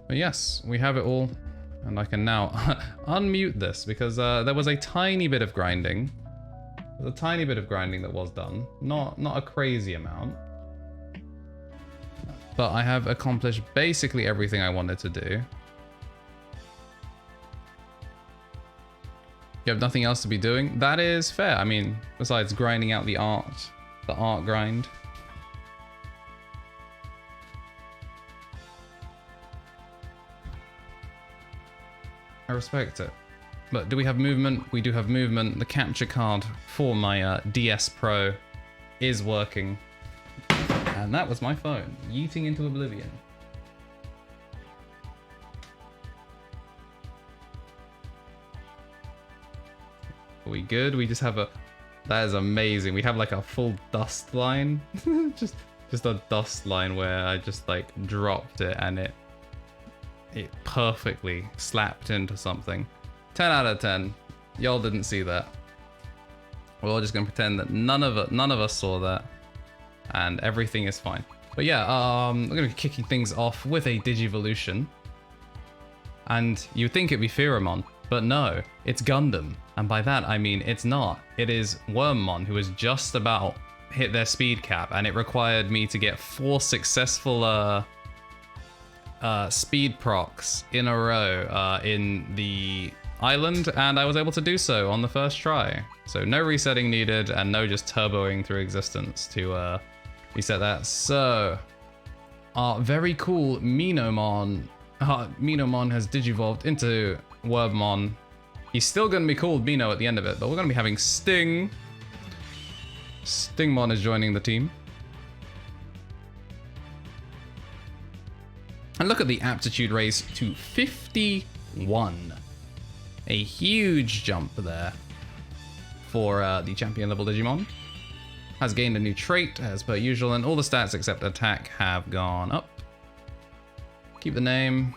But yes, we have it all. And I can now unmute this because there was a tiny bit of grinding. There's a tiny bit of grinding that was done. Not a crazy amount. But I have accomplished basically everything I wanted to do. You have nothing else to be doing? That is fair. I mean, besides grinding out the art grind. I respect it. But do we have movement? We do have movement. The capture card for my DS Pro is working. And that was my phone, yeeting into oblivion. Are we good? We just have a... That is amazing. We have like a full dust line. just a dust line where I just like dropped it and it perfectly slapped into something. 10 out of 10. Y'all didn't see that. We're all just gonna pretend that none of us saw that, and everything is fine. But yeah, we're gonna be kicking things off with a Digivolution, and you'd think it'd be Pheromon, but no, it's Gundam, and by that I mean it's not. It is Wormmon, who has just about hit their speed cap, and it required me to get 4 successful speed procs in a row in the island, and I was able to do so on the first try. So no resetting needed, and no just turboing through existence to reset that. So our very cool Minomon, Minomon has digivolved into Wormmon. He's still going to be called Mino at the end of it, but we're going to be having Sting. Stingmon is joining the team. And look at the aptitude raise to 51. A huge jump there for the champion level Digimon. Has gained a new trait as per usual, and all the stats except attack have gone up. Keep the name.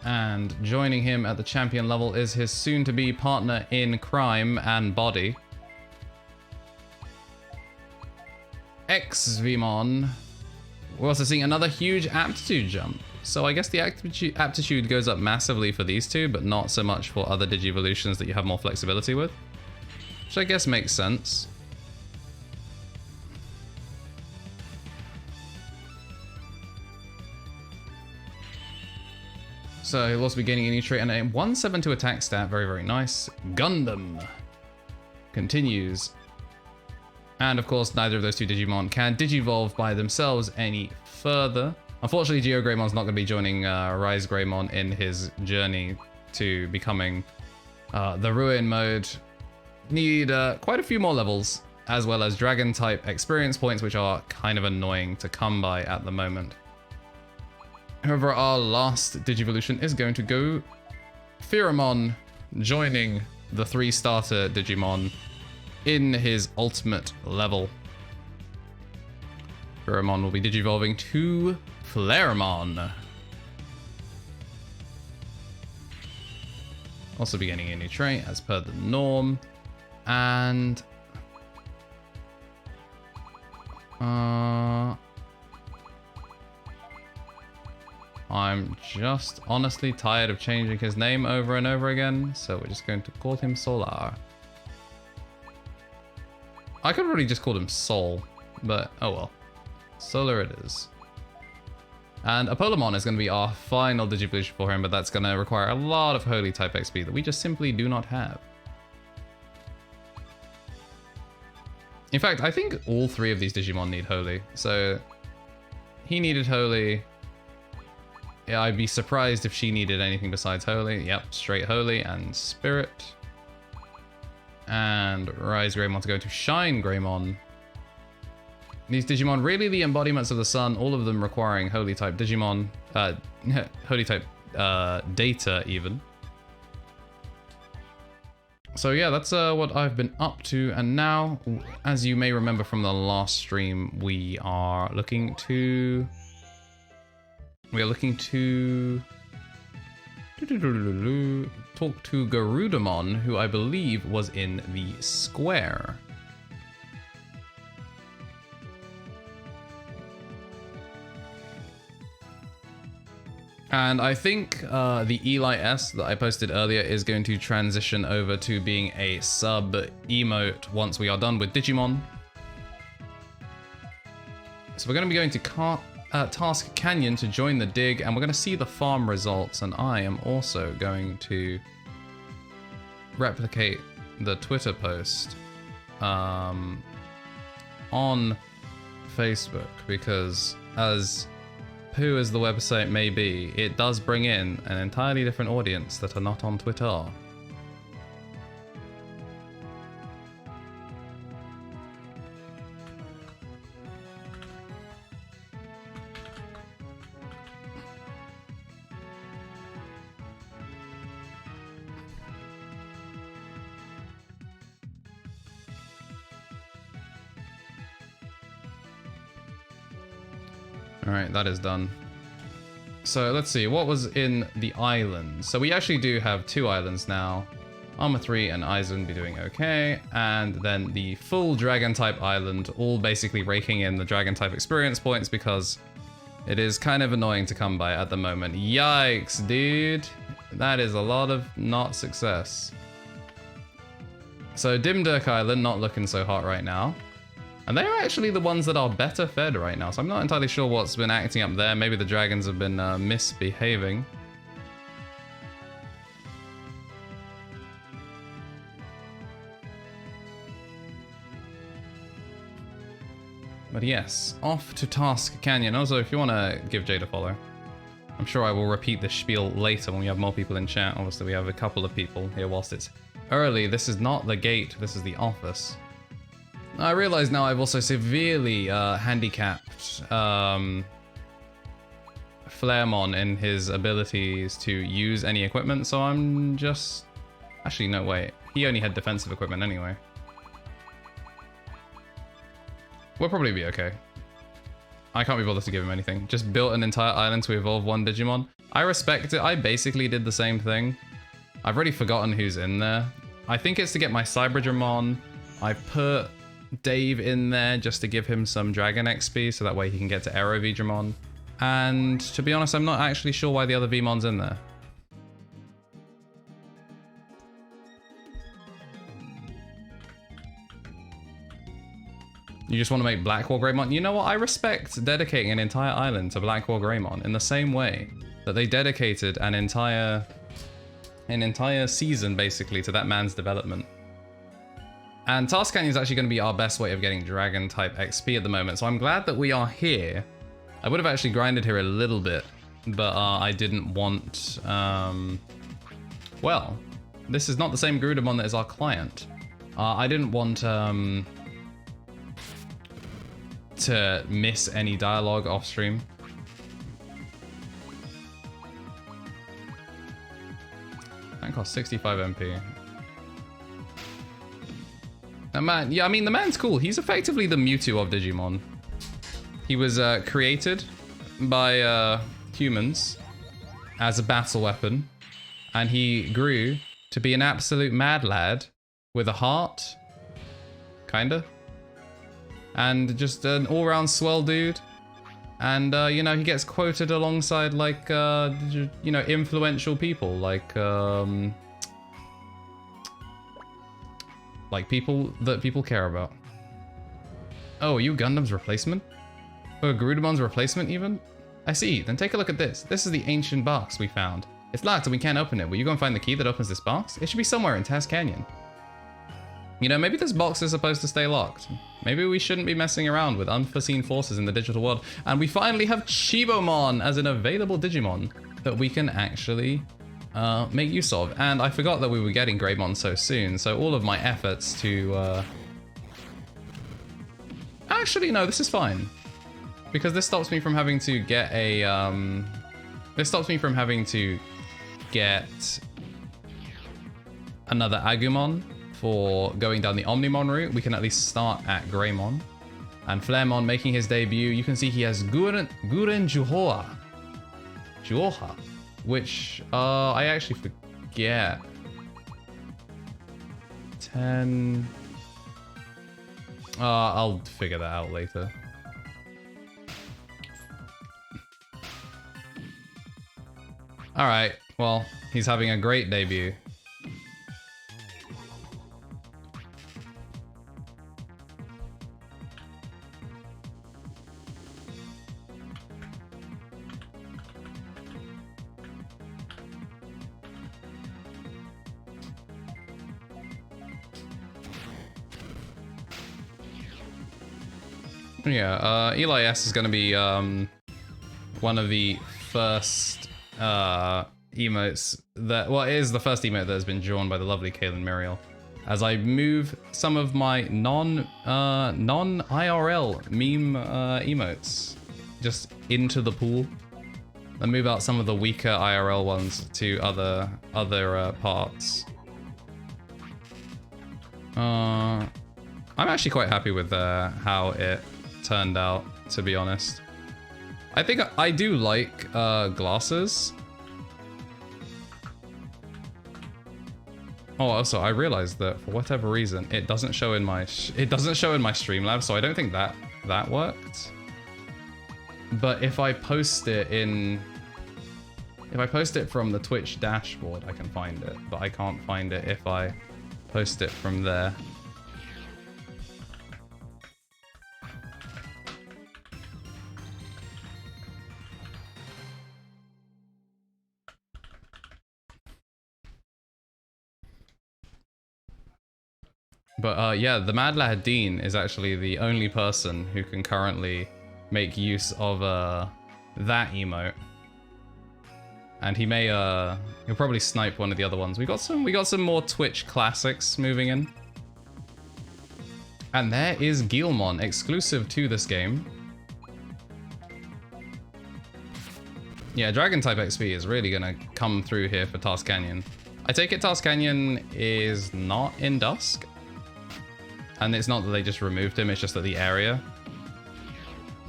And joining him at the champion level is his soon-to-be partner in crime and body, Xvmon. We're also seeing another huge aptitude jump. So I guess the aptitude goes up massively for these two, but not so much for other Digivolutions that you have more flexibility with. Which I guess makes sense. So he'll also be gaining a new trait and a 172 attack stat. Very, very nice. Gundam continues. And of course, neither of those two Digimon can Digivolve by themselves any further. Unfortunately, Geo Greymon's not going to be joining Rise Greymon in his journey to becoming the Ruin mode. Need quite a few more levels, as well as Dragon type experience points, which are kind of annoying to come by at the moment. However, our last Digivolution is going to go Pheromon, joining the 3-starter Digimon in his ultimate level. Pheromon will be Digivolving to Flaremon. Also be getting a new trait as per the norm. And I'm just honestly tired of changing his name over and over again, so we're just going to call him Solar. I could have really just called him Sol, but oh well. Solar it is. And Apolomon is going to be our final Digivolution for him, but that's going to require a lot of Holy type XP that we just simply do not have. In fact, I think all 3 of these Digimon need Holy. So he needed Holy. Yeah, I'd be surprised if she needed anything besides Holy. Yep, straight Holy and Spirit. And Rise Greymon to go to Shine Greymon. These Digimon, really the embodiments of the sun, all of them requiring Holy type Digimon, Holy type data even. So yeah, that's what I've been up to, and now, as you may remember from the last stream, we are looking to talk to Garudamon, who I believe was in the square. And I think the Eli S that I posted earlier is going to transition over to being a sub emote once we are done with Digimon. So we're going to be going to Task Canyon to join the dig, and we're going to see the farm results. And I am also going to replicate the Twitter post on Facebook, because as poo as the website may be, it does bring in an entirely different audience that are not on Twitter. Alright, that is done. So let's see, what was in the islands? So we actually do have 2 islands now. Armor 3 and Aizen be doing okay. And then the full Dragon type island, all basically raking in the Dragon type experience points because it is kind of annoying to come by at the moment. Yikes, dude. That is a lot of not success. So Dimdirk Island not looking so hot right now. And they're actually the ones that are better fed right now, so I'm not entirely sure what's been acting up there. Maybe the dragons have been misbehaving. But yes, off to Task Canyon. Also, if you want to give Jade a follow, I'm sure I will repeat this spiel later when we have more people in chat. Obviously, we have a couple of people here whilst it's early. This is not the gate, this is the office. I realize now I've also severely handicapped Flaremon in his abilities to use any equipment, so I'm just... Actually, no, wait. He only had defensive equipment anyway. We'll probably be okay. I can't be bothered to give him anything. Just built an entire island to evolve 1 Digimon. I respect it. I basically did the same thing. I've already forgotten who's in there. I think it's to get my Cyberdramon. I put Dave in there just to give him some Dragon XP, so that way he can get to Aero Vdramon. And to be honest, I'm not actually sure why the other Vmon's in there. You just want to make Blackwall Greymon? You know what? I respect dedicating an entire island to Blackwall Greymon in the same way that they dedicated an entire season basically to that man's development. And Task Canyon is actually going to be our best way of getting Dragon type XP at the moment, so I'm glad that we are here. I would have actually grinded here a little bit, but I didn't want... well, this is not the same Grudamon that is our client. I didn't want to miss any dialogue off stream. That costs 65 MP. Now, man, yeah, I mean, the man's cool. He's effectively the Mewtwo of Digimon. He was created by humans as a battle weapon, and he grew to be an absolute mad lad with a heart, kinda, and just an all-round swell dude. And, you know, he gets quoted alongside, like, you know, influential people, like people that people care about. Oh, are you Gundam's replacement? Or Garudamon's replacement, even? I see, then take a look at this. This is the ancient box we found. It's locked and we can't open it. Will you go and find the key that opens this box? It should be somewhere in Task Canyon. You know, maybe this box is supposed to stay locked. Maybe we shouldn't be messing around with unforeseen forces in the digital world. And we finally have Chibomon as an available Digimon that we can actually make use of. And I forgot that we were getting Greymon so soon, so all of my efforts to... Actually, no, this is fine. Because this stops me from having to get a... This stops me from having to get another Agumon for going down the Omnimon route. We can at least start at Greymon. And Flaremon making his debut. You can see he has Guren Juhoha. Juhoha. Which, I actually forget. 10... I'll figure that out later. Alright, well, he's having a great debut. Yeah, Eli S is going to be one of the first emotes that, well, it is the first emote that has been drawn by the lovely Kaylin Muriel. As I move some of my non-IRL meme emotes just into the pool. I move out some of the weaker IRL ones to other parts. I'm actually quite happy with how it turned out, to be honest. I think I do like glasses. Oh, also I realized that for whatever reason it doesn't show in my Streamlabs, so I don't think that worked. But if I post it from the Twitch dashboard, I can find it, but I can't find it if I post it from there. But yeah, the Mad Lad Dean is actually the only person who can currently make use of that emote. And he may he'll probably snipe one of the other ones. We got some more Twitch classics moving in. And there is Guilmon, exclusive to this game. Yeah, Dragon type XP is really gonna come through here for Task Canyon. I take it Task Canyon is not in Dusk. And it's not that they just removed him, it's just that the area.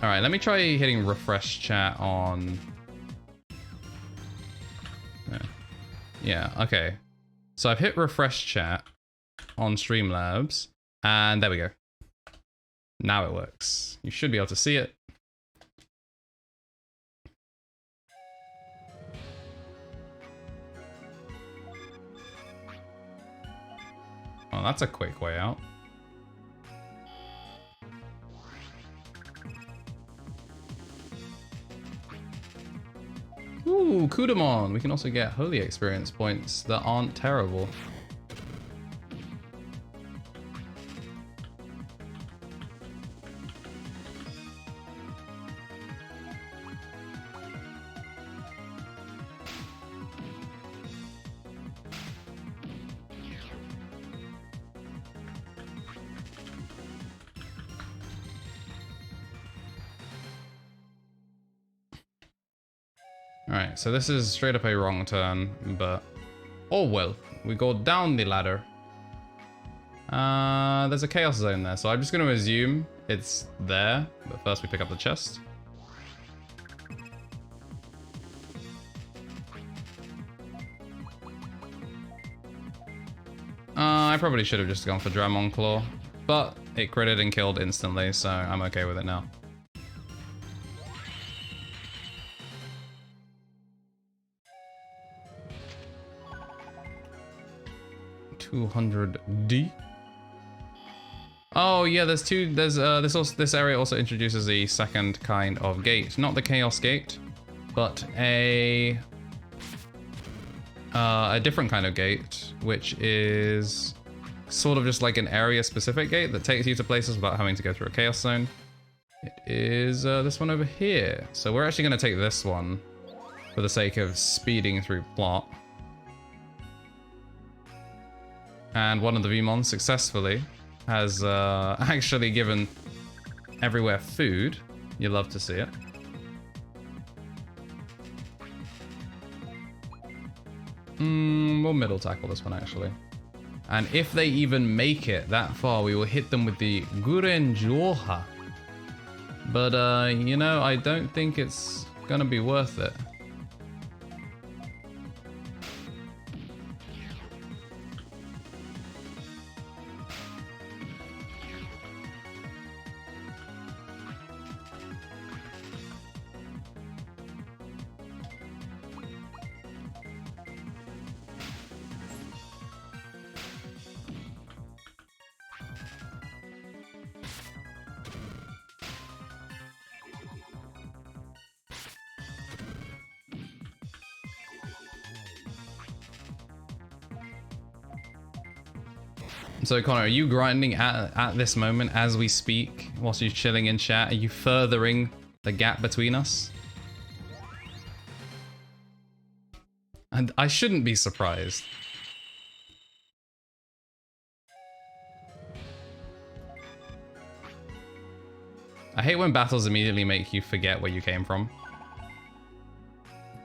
Alright, let me try hitting refresh chat on... Yeah, okay. So I've hit refresh chat on Streamlabs, and there we go. Now it works. You should be able to see it. Well, that's a quick way out. Ooh, Kudamon! We can also get holy experience points that aren't terrible. Alright, so this is straight up a wrong turn, but... Oh well, we go down the ladder. There's a chaos zone there, so I'm just going to assume it's there, but first we pick up the chest. I probably should have just gone for Dramon Claw, but it critted and killed instantly, so I'm okay with it now. 200D. Oh yeah, there's two. There's this area also introduces a second kind of gate, not the Chaos Gate, but a different kind of gate, which is sort of just like an area-specific gate that takes you to places without having to go through a Chaos Zone. It is this one over here. So we're actually going to take this one for the sake of speeding through plot. And one of the Vmons successfully has actually given everywhere food. You love to see it. We'll middle tackle this one actually. And if they even make it that far, we will hit them with the Gurenjoha. But you know, I don't think it's gonna be worth it. So Connor, are you grinding at this moment as we speak, whilst you're chilling in chat? Are you furthering the gap between us? And I shouldn't be surprised. I hate when battles immediately make you forget where you came from.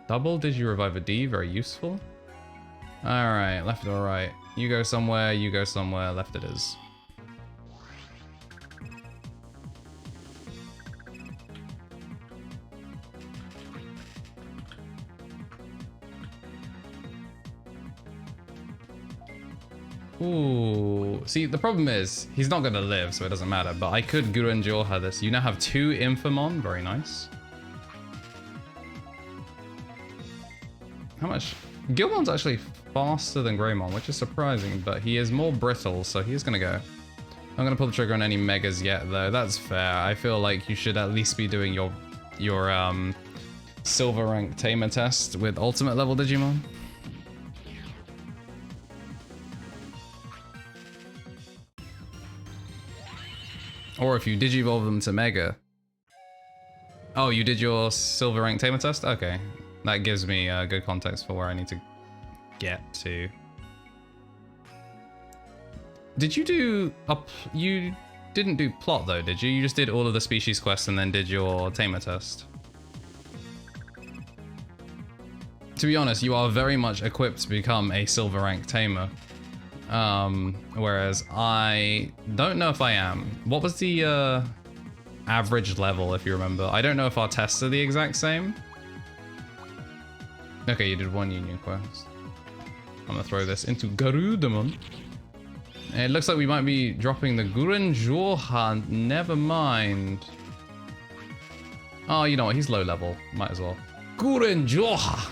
Double, did you revive a D? Very useful. Alright, left or right? You go somewhere, left it is. Ooh, see, the problem is, he's not gonna live, so it doesn't matter, but I could Gurren Jorha this. You now have 2 Infamon, very nice. How much? Gilmon's actually faster than Greymon, which is surprising, but he is more brittle, so he's gonna go. I'm gonna pull the trigger on any megas yet, though. That's fair. I feel like you should at least be doing your silver rank tamer test with ultimate level Digimon. Or if you digivolve them to mega. Oh, you did your silver rank tamer test? Okay. That gives me good context for where I need to get to. Did you do you didn't do plot though, did you? You just did all of the species quests and then did your tamer test. To be honest, you are very much equipped to become a silver rank tamer. Whereas I don't know if I am. What was the average level, if you remember? I don't know if our tests are the exact same. Okay, you did 1 union quest. I'm gonna throw this into Garudamon. It looks like we might be dropping the Gurren Jorha. Never mind. Oh, you know what? He's low level. Might as well. Gurren Jorha.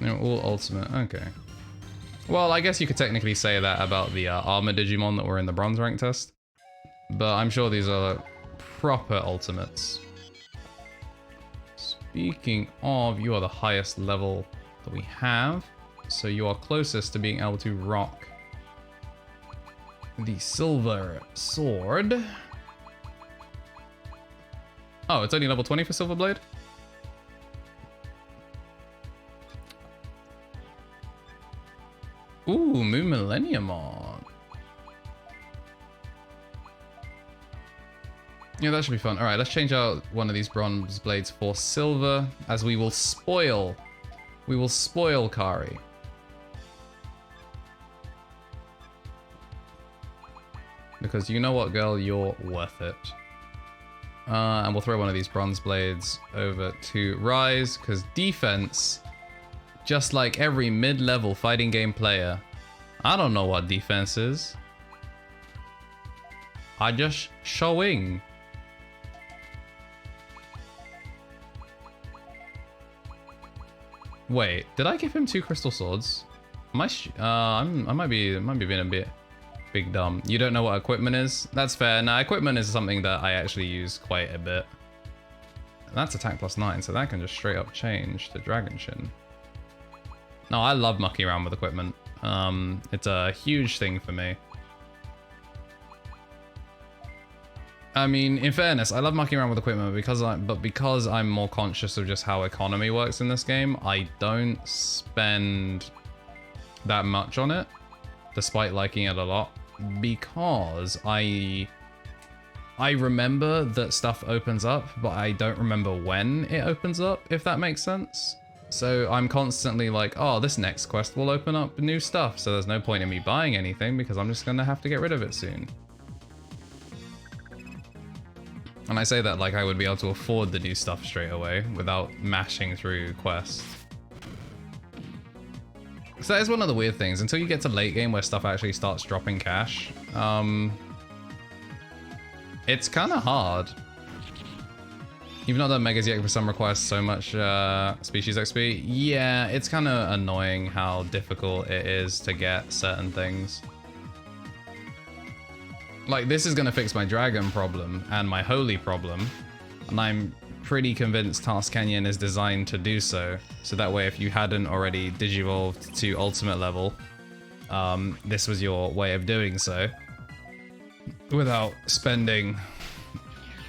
They're all ultimate. Okay. Well, I guess you could technically say that about the armor Digimon that were in the bronze rank test. But I'm sure these are proper ultimates. Speaking of, you are the highest level that we have. So you are closest to being able to rock the silver sword. Oh, it's only level 20 for Silver Blade? Ooh, Moon Millenniumon. Yeah, that should be fun. All right, let's change out one of these bronze blades for silver, as we will spoil Kari. Because you know what, girl, you're worth it. And we'll throw one of these bronze blades over to Rise, because defense, just like every mid-level fighting game player, I don't know what defense is. I just showing. Wait, did I give him 2 crystal swords? I might be being a bit big dumb. You don't know what equipment is? That's fair. Now, equipment is something that I actually use quite a bit. That's attack +9, so that can just straight up change to Dragon Shin. No, I love mucking around with equipment. It's a huge thing for me. I mean, in fairness, I love mucking around with equipment because I'm more conscious of just how economy works in this game, I don't spend that much on it, despite liking it a lot, because I remember that stuff opens up, but I don't remember when it opens up, if that makes sense. So I'm constantly like, oh, this next quest will open up new stuff, so there's no point in me buying anything because I'm just gonna have to get rid of it soon. And I say that like I would be able to afford the new stuff straight away without mashing through quests. So that is one of the weird things. Until you get to late game where stuff actually starts dropping cash, it's kind of hard. Even though the Megas yet for some requires so much species XP, yeah, it's kind of annoying how difficult it is to get certain things. Like, this is going to fix my dragon problem and my holy problem, and I'm pretty convinced Task Canyon is designed to do so. So that way, if you hadn't already digivolved to ultimate level, this was your way of doing so without spending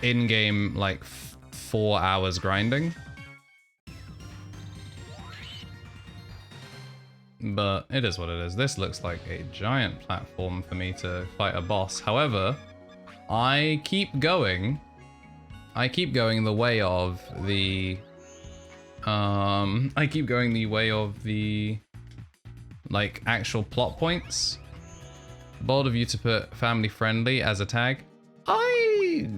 in-game like 4 hours grinding. But it is what it is. This looks like a giant platform for me to fight a boss. However, I keep going the way of the like actual plot points. Bold of you to put family friendly as a tag. I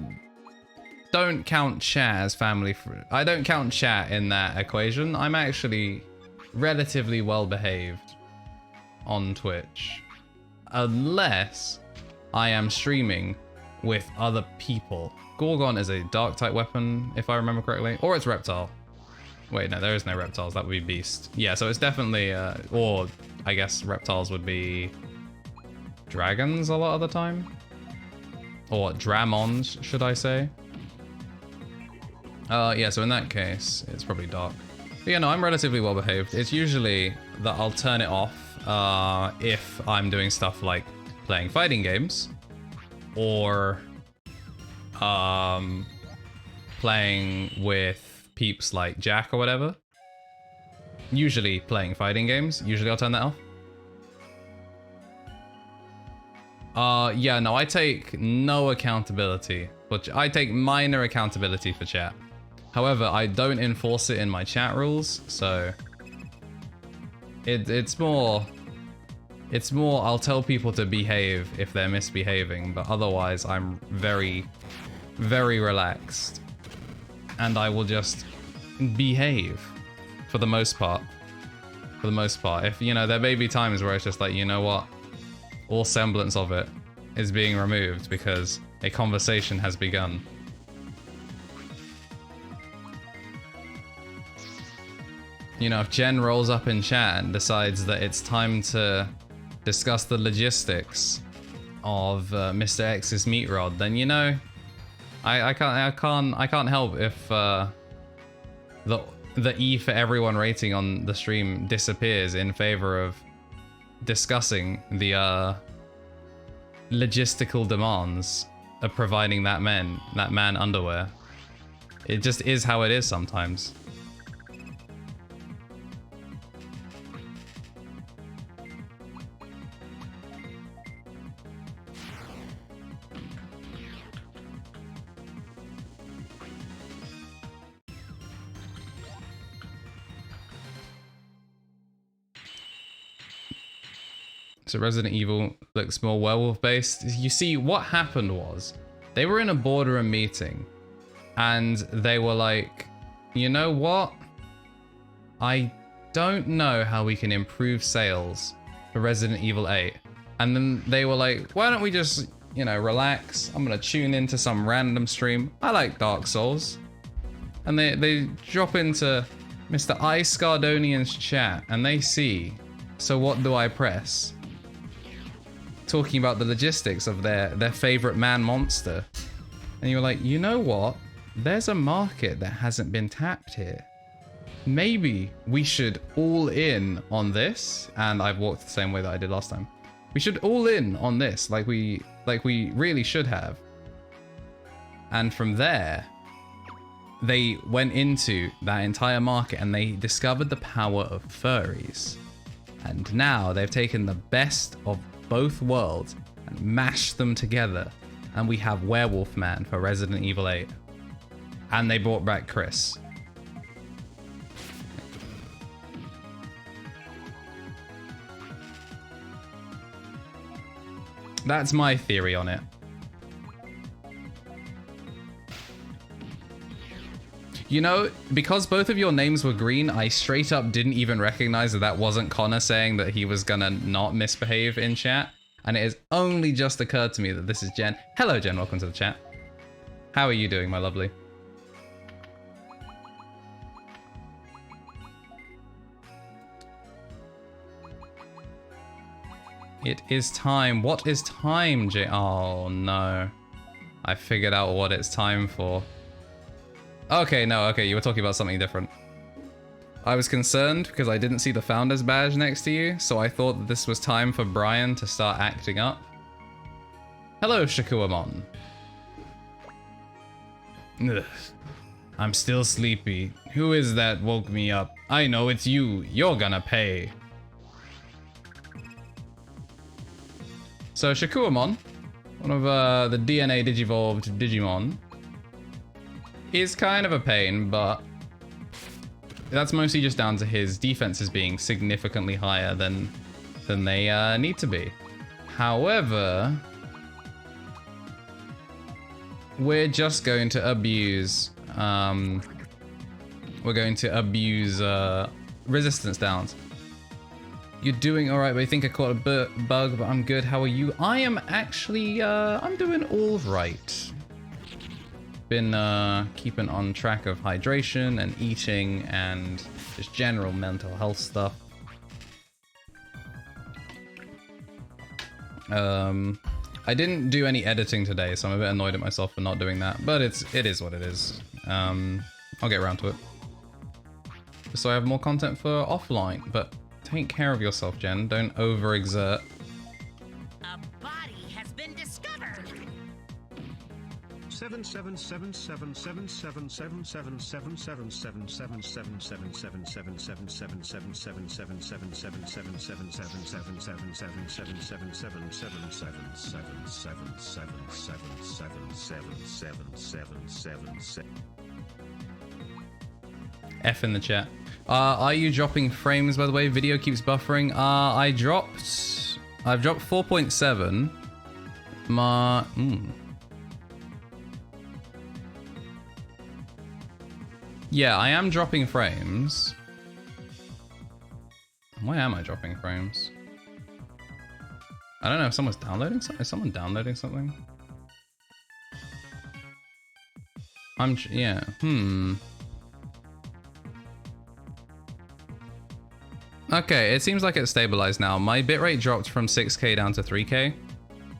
don't count chat as family I don't count chat in that equation. I'm actually relatively well behaved on Twitch, unless I am streaming with other people. Gorgon is a dark type weapon, if I remember correctly, or it's reptile. Wait, no, there is no reptiles. That would be beast. Yeah, so it's definitely, or I guess reptiles would be dragons a lot of the time, or dramons, should I say? Yeah, so in that case, it's probably dark. But yeah, no, I'm relatively well behaved. It's usually that I'll turn it off if I'm doing stuff like playing fighting games or playing with peeps like Jack or whatever. Usually playing fighting games. Usually I'll turn that off. Yeah, no, I take no accountability, but I take minor accountability for chat. However, I don't enforce it in my chat rules, so it's more I'll tell people to behave if they're misbehaving, but otherwise I'm very, very relaxed. And I will just behave for the most part. For the most part. If, you know, there may be times where it's just like, you know what? All semblance of it is being removed because a conversation has begun. You know, if Jen rolls up in chat and decides that it's time to discuss the logistics of Mr. X's meat rod, then, you know, I can't help if the E for everyone rating on the stream disappears in favor of discussing the logistical demands of providing that man underwear. It just is how it is sometimes. So Resident Evil looks more werewolf based. You see, what happened was they were in a boardroom meeting and they were like, you know what? I don't know how we can improve sales for Resident Evil 8. And then they were like, why don't we just, you know, relax? I'm gonna tune into some random stream. I like Dark Souls. And they drop into Mr. iScardonian's chat and they see, so what do I press? Talking about the logistics of their favorite man monster. And you were like, you know what? There's a market that hasn't been tapped here. Maybe we should all in on this. And I've walked the same way that I did last time. We should all in on this like we really should have. And from there, they went into that entire market and they discovered the power of furries. And now they've taken the best of both worlds and mashed them together, and we have Werewolf Man for Resident Evil 8. And they brought back Chris. That's my theory on it. You know, because both of your names were green, I straight up didn't even recognize that that wasn't Connor saying that he was gonna not misbehave in chat. And it has only just occurred to me that this is Jen. Hello, Jen. Welcome to the chat. How are you doing, my lovely? It is time. What is time, J? Oh, no. I figured out what it's time for. Okay, no, okay, you were talking about something different. I was concerned because I didn't see the founder's badge next to you, so I thought that this was time for Brian to start acting up. Hello, Shakuamon. Ugh. I'm still sleepy. Who is that woke me up? I know it's you. You're gonna pay. So Shakuamon, one of the DNA Digivolved Digimon, is kind of a pain, but that's mostly just down to his defenses being significantly higher than they need to be. However, we're just going to abuse resistance downs. You're doing all right, but I think I caught a bug, but I'm good. How are you? I am actually, I'm doing all right. Been keeping on track of hydration and eating and just general mental health stuff. I didn't do any editing today, so I'm a bit annoyed at myself for not doing that, but it is what it is. I'll get around to it. So I have more content for offline, but take care of yourself, Jen. Don't overexert. A body has been discovered. 77777777777777777777777777777777777777777777777777777777777777777777777777777777777777777777777777777777777777777. F in the chat. Are you dropping frames, by the way? Video keeps buffering. I've dropped 4.7. Yeah, I am dropping frames. Why am I dropping frames? I don't know if someone's downloading something. Is someone downloading something? Yeah. Okay, it seems like it's stabilized now. My bitrate dropped from 6K down to 3K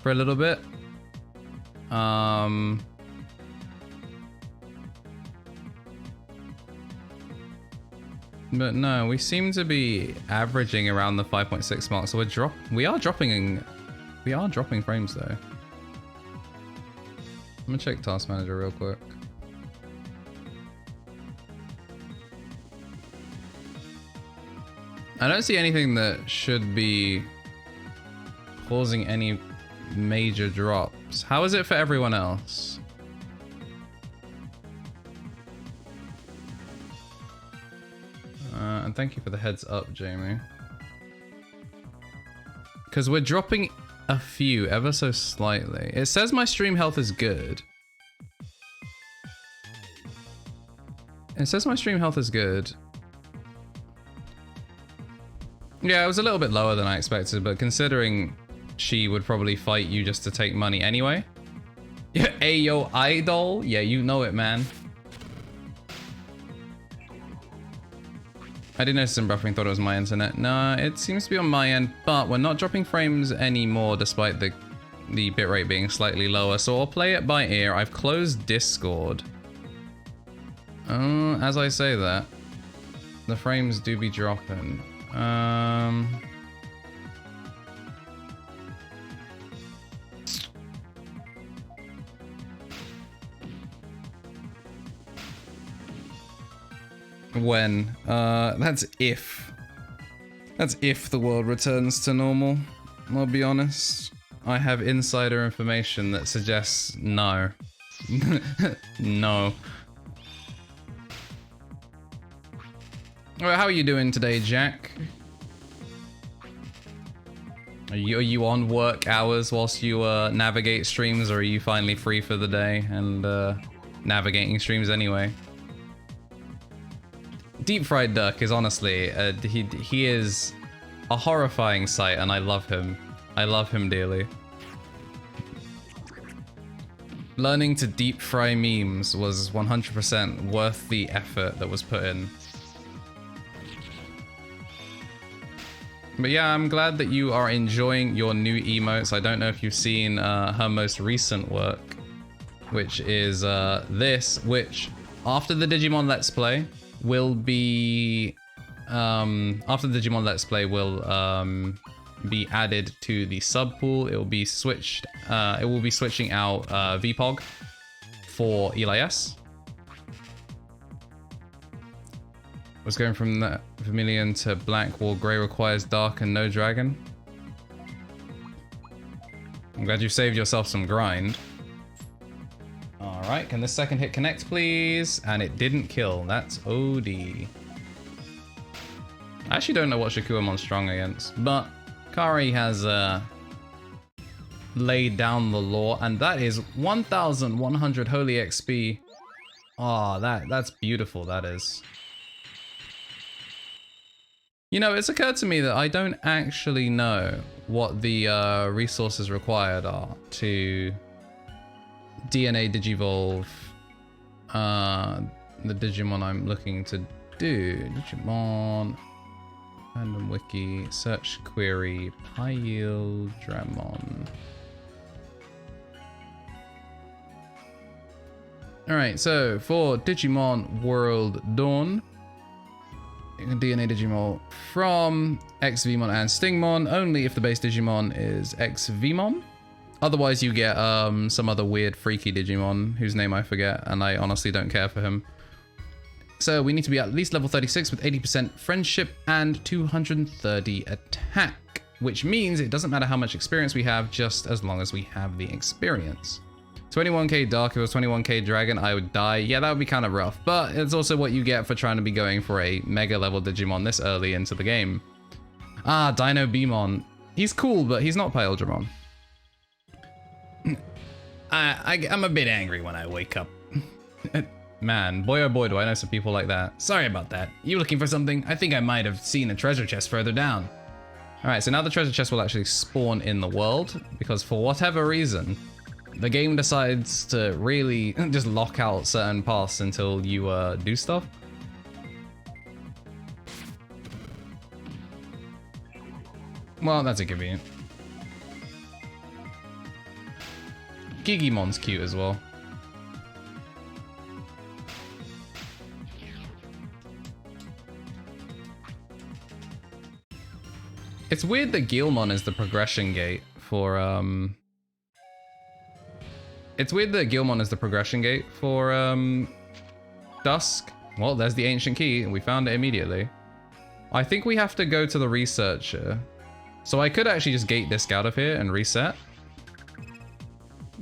for a little bit. But no, we seem to be averaging around the 5.6 mark. So we are dropping frames though. I'm gonna check Task Manager real quick. I don't see anything that should be causing any major drops. How is it for everyone else? And thank you for the heads up, Jamie. Because we're dropping a few ever so slightly. It says my stream health is good. It says my stream health is good. Yeah, it was a little bit lower than I expected, but considering she would probably fight you just to take money anyway. Yeah, Ayo Idol? Yeah, you know it, man. I didn't notice some buffering, thought it was my internet. Nah, it seems to be on my end, but we're not dropping frames anymore despite the bitrate being slightly lower, so I'll play it by ear. I've closed Discord. As I say that, the frames do be dropping. When? That's if. That's if the world returns to normal. I'll be honest. I have insider information that suggests no. No. Well, how are you doing today, Jack? Are you on work hours whilst you navigate streams, or are you finally free for the day and navigating streams anyway? Deep Fried Duck is honestly, he is a horrifying sight, and I love him. I love him dearly. Learning to deep fry memes was 100% worth the effort that was put in. But yeah, I'm glad that you are enjoying your new emotes. I don't know if you've seen her most recent work, which is this, which after the Digimon Let's Play will be be added to the sub pool. It will be switched. It will be switching out VPOG for ELIS. Was going from the Vermilion to Black Wall Grey requires Dark and no Dragon. I'm glad you saved yourself some grind. Alright, can this second hit connect, please? And it didn't kill. That's OD. I actually don't know what Shakuamon's strong against, but Kari has laid down the law, and that is 1,100 holy XP. Oh, that's beautiful, that is. You know, it's occurred to me that I don't actually know what the resources required are to DNA Digivolve the Digimon I'm looking to do. Digimon, random wiki, search query, Pyildramon. Alright, so for Digimon World Dawn, you can DNA Digimon from XVmon and Stingmon, only if the base Digimon is XVmon. Otherwise you get some other weird freaky Digimon whose name I forget, and I honestly don't care for him. So we need to be at least level 36 with 80% friendship and 230 attack, which means it doesn't matter how much experience we have, just as long as we have the experience. 21k Dark, if it was 21k Dragon, I would die. Yeah, that would be kind of rough, but it's also what you get for trying to be going for a mega level Digimon this early into the game. Ah, Dino Beamon. He's cool, but he's not Pyildramon. I'm a bit angry when I wake up. Man, boy oh boy do I know some people like that. Sorry about that. You looking for something? I think I might have seen a treasure chest further down. Alright, so now the treasure chest will actually spawn in the world, because for whatever reason, the game decides to really just lock out certain paths until you do stuff. Well, that's inconvenient. Gigimon's cute as well. It's weird that Guilmon is the progression gate for It's weird that Guilmon is the progression gate for Dusk. Well, there's the ancient key, and we found it immediately. I think we have to go to the researcher. So I could actually just gate Disc out of here and reset.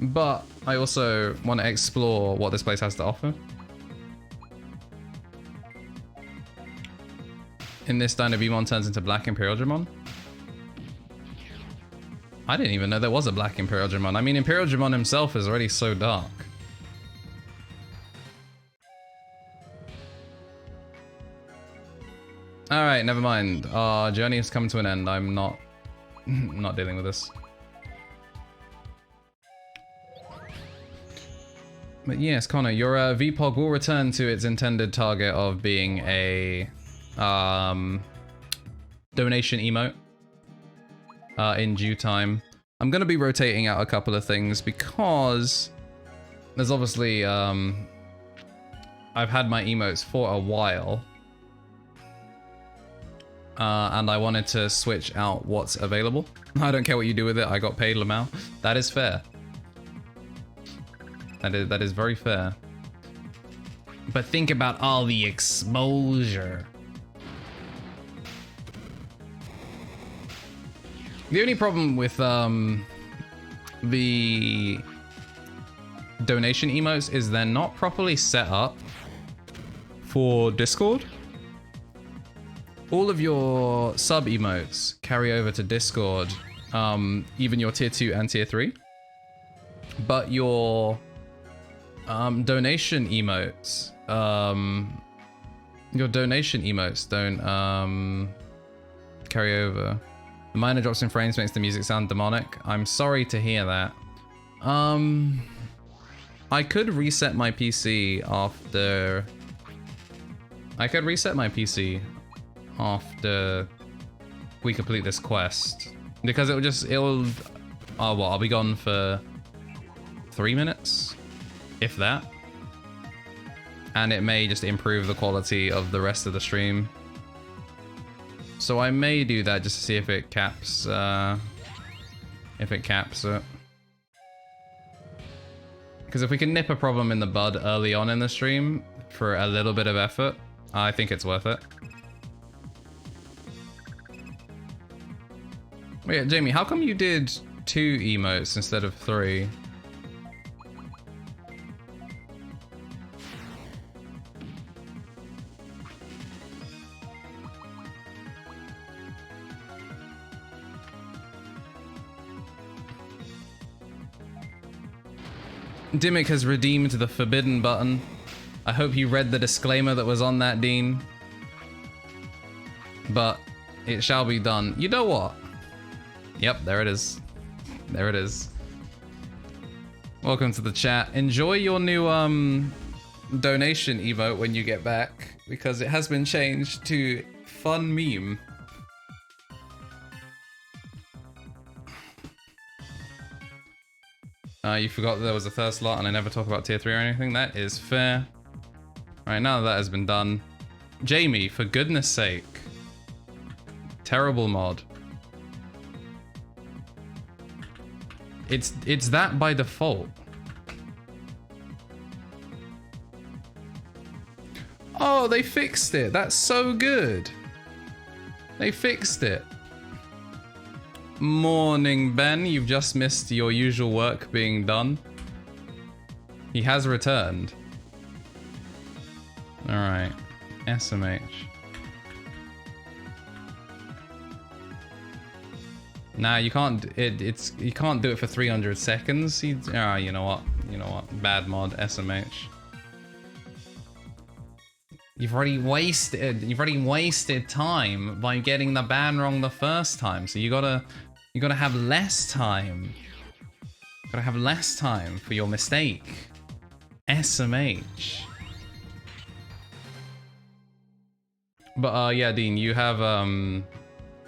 But I also want to explore what this place has to offer. In this, Dino Beamon turns into Black Imperialdramon. I didn't even know there was a Black Imperialdramon. I mean, Imperialdramon himself is already so dark. Alright, never mind. Our journey has come to an end. I'm not dealing with this. But yes, Connor, your VPOG will return to its intended target of being a donation emote in due time. I'm going to be rotating out a couple of things because there's obviously I've had my emotes for a while, and I wanted to switch out what's available. I don't care what you do with it. I got paid, Lamau. That is fair. That is very fair. But think about all the exposure. The only problem with the donation emotes is they're not properly set up for Discord. All of your sub emotes carry over to Discord, even your tier 2 and tier 3. But your donation emotes don't carry over. The minor drops in frames makes the music sound demonic. I'm sorry to hear that. I could reset my PC after we complete this quest, because it'll oh well, I'll be gone for 3 minutes, if that. and it may just improve the quality of the rest of the stream. So I may do that just to see if it caps it. Because if we can nip a problem in the bud early on in the stream for a little bit of effort, I think it's worth it. Wait, Jamie, how come you did 2 emotes instead of 3? Dimmick has redeemed the forbidden button. I hope you read the disclaimer that was on that, Dean. But it shall be done. You know what? Yep, there it is. There it is. Welcome to the chat. Enjoy your new donation emote when you get back, because it has been changed to fun meme. You forgot that there was a third slot and I never talk about tier 3 or anything. That is fair. Alright, now that has been done. Jamie, for goodness sake. Terrible mod. It's that by default. Oh, they fixed it. That's so good. They fixed it. Morning, Ben. You've just missed your usual work being done. He has returned. Alright. SMH. Nah, you can't. You can't do it for 300 seconds. You know what? You know what? Bad mod. SMH. You've already wasted time by getting the ban wrong the first time. So you gotta have less time. Gotta have less time for your mistake. SMH. But yeah, Dean, you have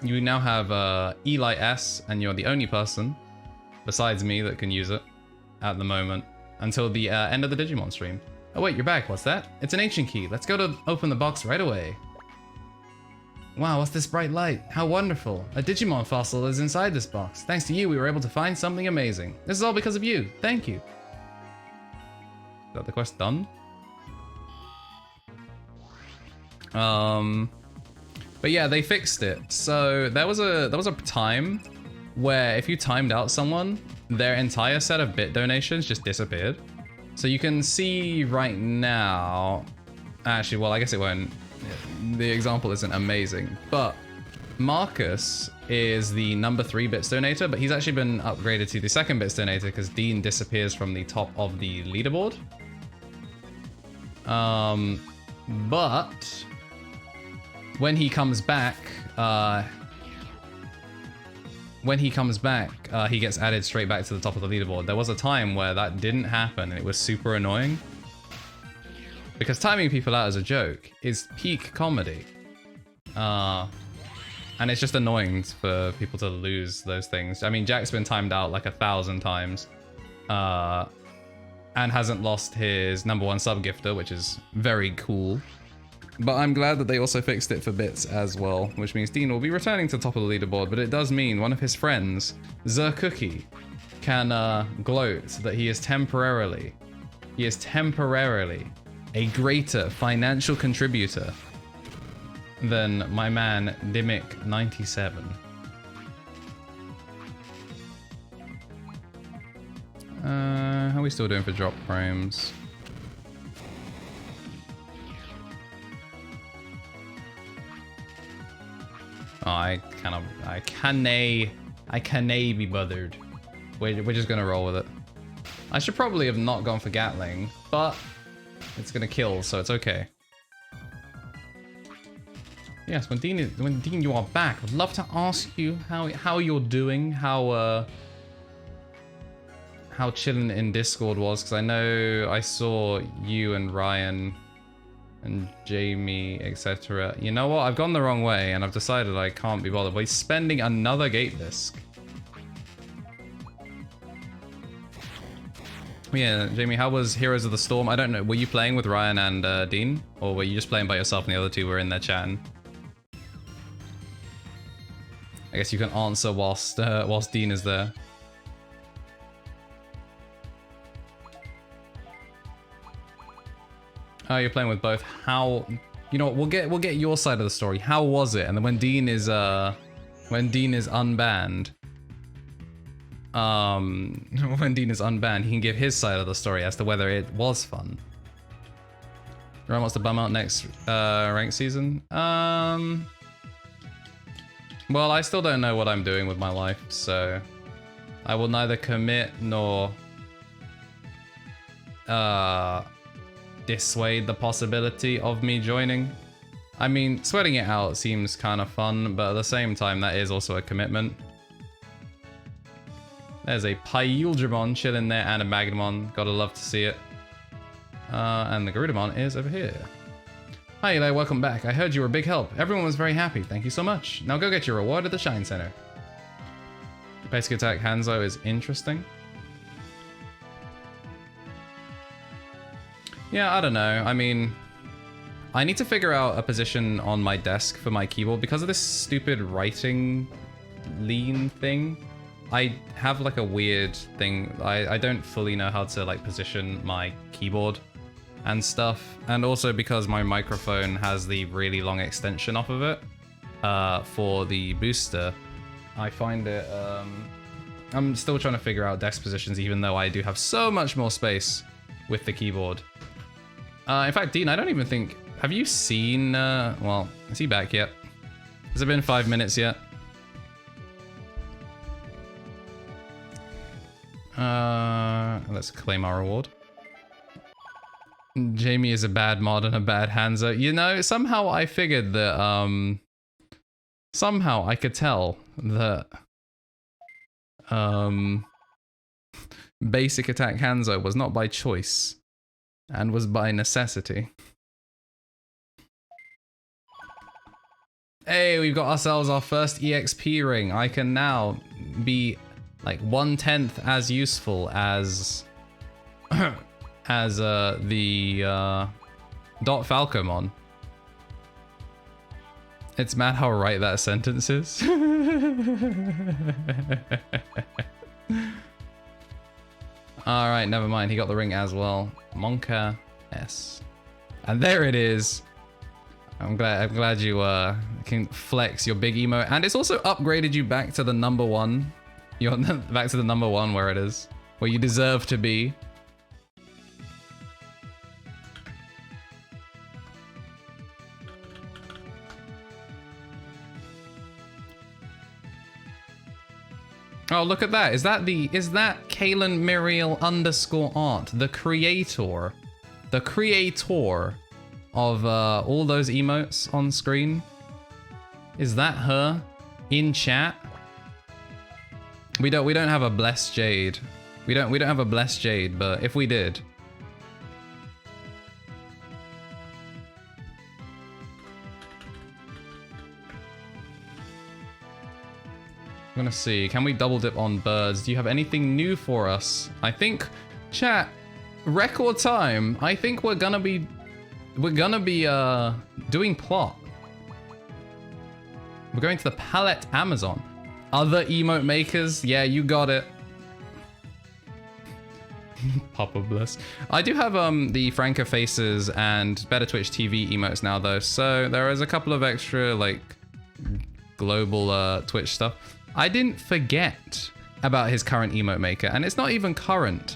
you now have Eli S, and you're the only person besides me that can use it at the moment until the end of the Digimon stream. Oh wait, you're back. What's that? It's an ancient key. Let's go to open the box right away. Wow, what's this bright light? How wonderful. A Digimon fossil is inside this box. Thanks to you, we were able to find something amazing. This is all because of you. Thank you. Is that the quest done? But yeah, they fixed it. So there was a time where if you timed out someone, their entire set of bit donations just disappeared. So you can see right now, actually, well, I guess it won't. The example isn't amazing, but Marcus is the number 3 bits donator, but he's actually been upgraded to the 2nd bits donator because Dean disappears from the top of the leaderboard. But when he comes back, he gets added straight back to the top of the leaderboard. There was a time where that didn't happen and it was super annoying. Because timing people out as a joke is peak comedy. And it's just annoying for people to lose those things. I mean, Jack's been timed out like 1,000 times. And hasn't lost his number 1 sub-gifter, which is very cool. But I'm glad that they also fixed it for bits as well, which means Dean will be returning to the top of the leaderboard, but it does mean one of his friends, Cookie, can gloat that he is temporarily a greater financial contributor than my man Dimmick97. How are we still doing for drop frames? Oh, I can't be bothered. We're just gonna roll with it. I should probably have not gone for Gatling, but it's gonna kill, so it's okay. Yes, when Dean you are back, I'd love to ask you how you're doing, how chilling in Discord was, because I know I saw you and Ryan and Jamie, etc. You know what? I've gone the wrong way, and I've decided I can't be bothered by spending another gate disc. Yeah, Jamie, how was Heroes of the Storm? I don't know. Were you playing with Ryan and Dean? Or were you just playing by yourself and the other two were in there chatting? I guess you can answer whilst Dean is there. Oh, you're playing with both. How? You know what? We'll get your side of the story. How was it? And then when Dean is unbanned, when Dean is unbanned, he can give his side of the story as to whether it was fun. Ryan wants to bum out next ranked season. Well, I still don't know what I'm doing with my life, so I will neither commit nor dissuade the possibility of me joining. I mean, sweating it out seems kind of fun, but at the same time, that is also a commitment. There's a Digimon chilling there and a Magnamon. Gotta love to see it. And the Garudamon is over here. Hi Eli, welcome back. I heard you were a big help. Everyone was very happy. Thank you so much. Now go get your reward at the Shine Center. Basic attack Hanzo is interesting. Yeah, I don't know. I mean, I need to figure out a position on my desk for my keyboard because of this stupid writing lean thing. I have like a weird thing. I don't fully know how to like position my keyboard and stuff. And also because my microphone has the really long extension off of it for the booster, I find it, I'm still trying to figure out desk positions even though I do have so much more space with the keyboard. In fact, Dean, I don't even think, have you seen, well, is he back yet? Has it been 5 minutes yet? Let's claim our reward. Jamie is a bad mod and a bad Hanzo. You know, somehow I figured that, somehow I could tell that, basic attack Hanzo was not by choice and was by necessity. Hey, we've got ourselves our first EXP ring. I can now be like 1/10 as useful as as the Dot Falcomon. It's mad how right that sentence is. Alright, never mind. He got the ring as well. Monka S. And there it is. I'm glad you can flex your big emo. And it's also upgraded you back to the number 1. You're back to the number 1 where it is. Where you deserve to be. Oh, look at that. Is that Kalen Miriel _art, the creator of all those emotes on screen? Is that her in chat? We don't have a blessed jade. We don't have a blessed jade, but if we did. I'm gonna see, can we double dip on birds? Do you have anything new for us? I think, chat, record time. I think we're gonna be doing plot. We're going to the Palette Amazon. Other emote makers, yeah, you got it. Papa bless. I do have the Franca Faces and Better Twitch TV emotes now though, so there is a couple of extra like global Twitch stuff. I didn't forget about his current emote maker, and it's not even current.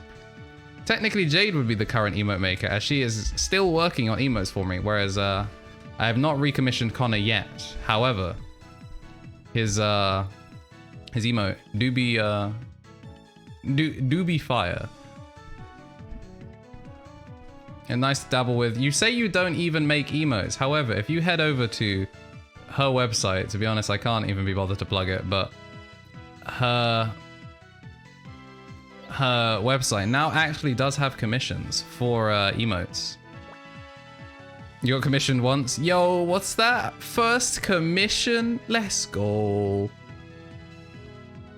Technically, Jade would be the current emote maker, as she is still working on emotes for me, whereas I have not recommissioned Connor yet. However, his emote do be fire. And nice to dabble with. You say you don't even make emotes. However, if you head over to her website, to be honest, I can't even be bothered to plug it, but her website now actually does have commissions for emotes. You got commissioned once? Yo, what's that? First commission? Let's go.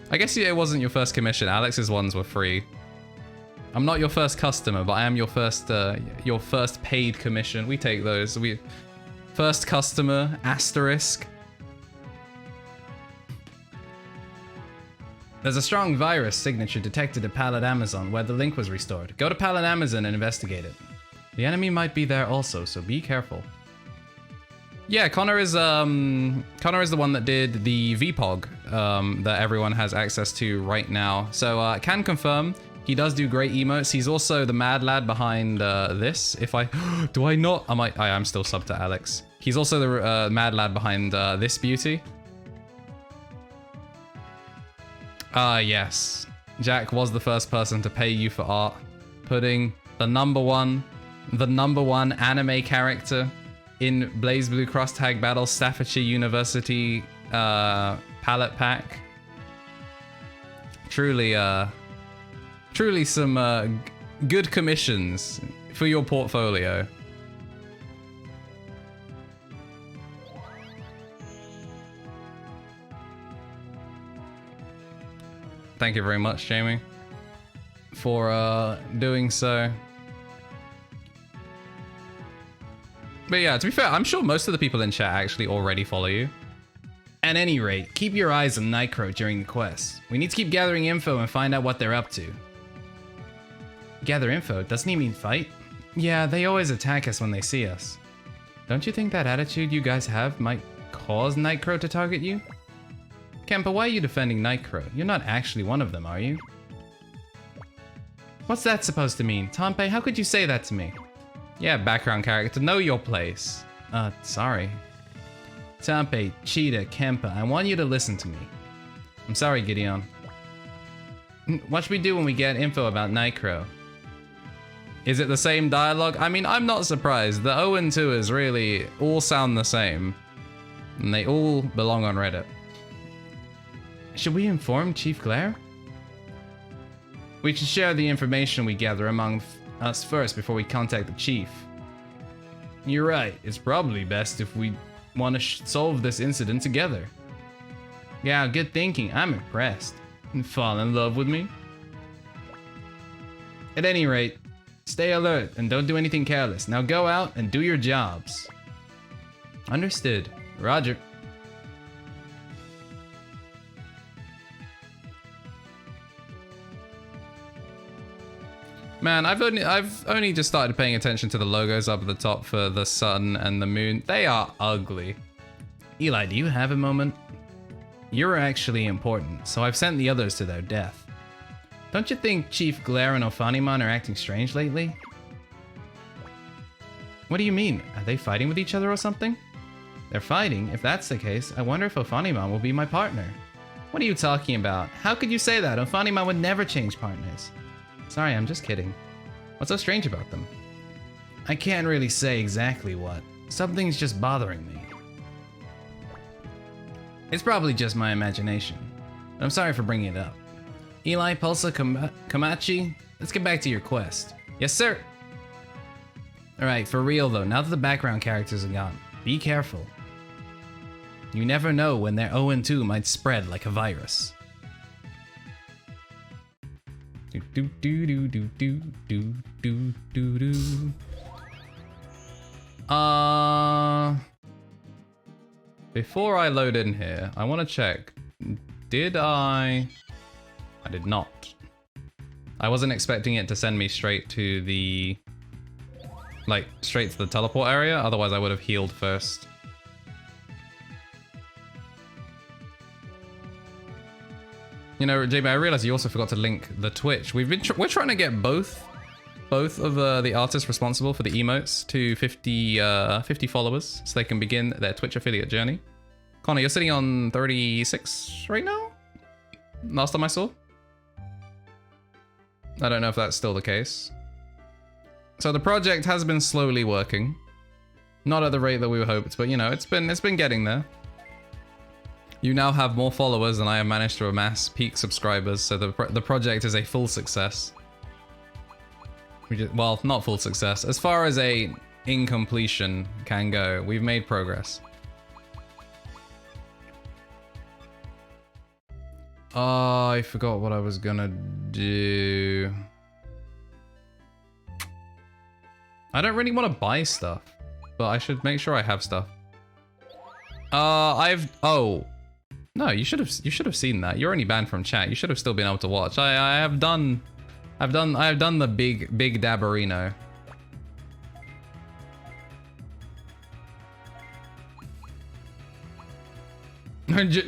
I guess it wasn't your first commission. Alex's ones were free. I'm not your first customer, but I am your first paid commission. We take those. First customer, asterisk. There's a strong virus signature detected at Pallet Amazon where the link was restored. Go to Pallet Amazon and investigate it. The enemy might be there also, so be careful. Yeah, Connor is the one that did the VPOG that everyone has access to right now. So can confirm he does do great emotes. He's also the mad lad behind this. If I do I not? I am still subbed to Alex. He's also the mad lad behind this beauty. Yes. Jack was the first person to pay you for art, putting the number one anime character in Blaze Blue Cross Tag Battle Staffordshire University palette pack. Truly some good commissions for your portfolio. Thank you very much, Jamie, for doing so. But yeah, to be fair, I'm sure most of the people in chat actually already follow you. At any rate, keep your eyes on Nightcrow during the quest. We need to keep gathering info and find out what they're up to. Gather info? Doesn't he mean fight? Yeah, they always attack us when they see us. Don't you think that attitude you guys have might cause Nightcrow to target you? Kempa, why are you defending Nightcrow? You're not actually one of them, are you? What's that supposed to mean? Tanpei, how could you say that to me? Yeah, background character, know your place. Sorry. Tanpei, Cheetah, Kempa, I want you to listen to me. I'm sorry, Gideon. What should we do when we get info about Nightcrow? Is it the same dialogue? I mean, I'm not surprised. The 0 and 2ers really all sound the same. And they all belong on Reddit. Should we inform Chief Glare? We should share the information we gather among us first before we contact the chief. You're right. It's probably best if we want to solve this incident together. Yeah, good thinking. I'm impressed. Fall in love with me? At any rate, stay alert and don't do anything careless. Now go out and do your jobs. Understood. Roger. Man, I've only just started paying attention to the logos up at the top for the sun and the moon. They are ugly. Eli, do you have a moment? You're actually important, so I've sent the others to their death. Don't you think Chief Glare and Ophanimon are acting strange lately? What do you mean? Are they fighting with each other or something? They're fighting? If that's the case, I wonder if Ophanimon will be my partner. What are you talking about? How could you say that? Ophanimon would never change partners. Sorry, I'm just kidding. What's so strange about them? I can't really say exactly what. Something's just bothering me. It's probably just my imagination. But I'm sorry for bringing it up. Eli, Pulsa, Komachi, let's get back to your quest. Yes, sir. Alright, for real though, now that the background characters are gone, be careful. You never know when their 0 and 2 might spread like a virus. Before I load in here, I want to check. Did I did not. I wasn't expecting it to send me straight to the straight to the teleport area, otherwise I would have healed first. You know, JB, I realized you also forgot to link the Twitch. We're trying to get both of the artists responsible for the emotes to 50 followers, so they can begin their Twitch affiliate journey. Connor, you're sitting on 36 right now? Last time I saw. I don't know if that's still the case. So the project has been slowly working, not at the rate that we hoped, but you know, it's been getting there. You now have more followers than I have managed to amass peak subscribers, so the project is a full success. Well, not full success. As far as a incompletion can go, we've made progress. Oh, I forgot what I was gonna do. I don't really want to buy stuff, but I should make sure I have stuff. Oh. No, you should have seen that. You're only banned from chat. You should have still been able to watch. I have done the big dabberino.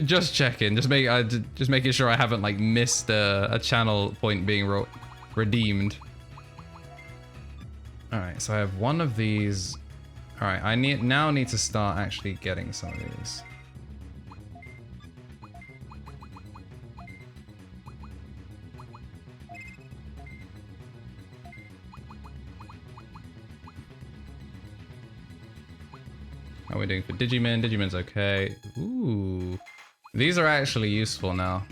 Just checking, just making sure I haven't like missed a channel point being redeemed. All right, so I have one of these. All right, I now need to start actually getting some of these. How are we doing for Digimon? Digimon's okay. Ooh. These are actually useful now.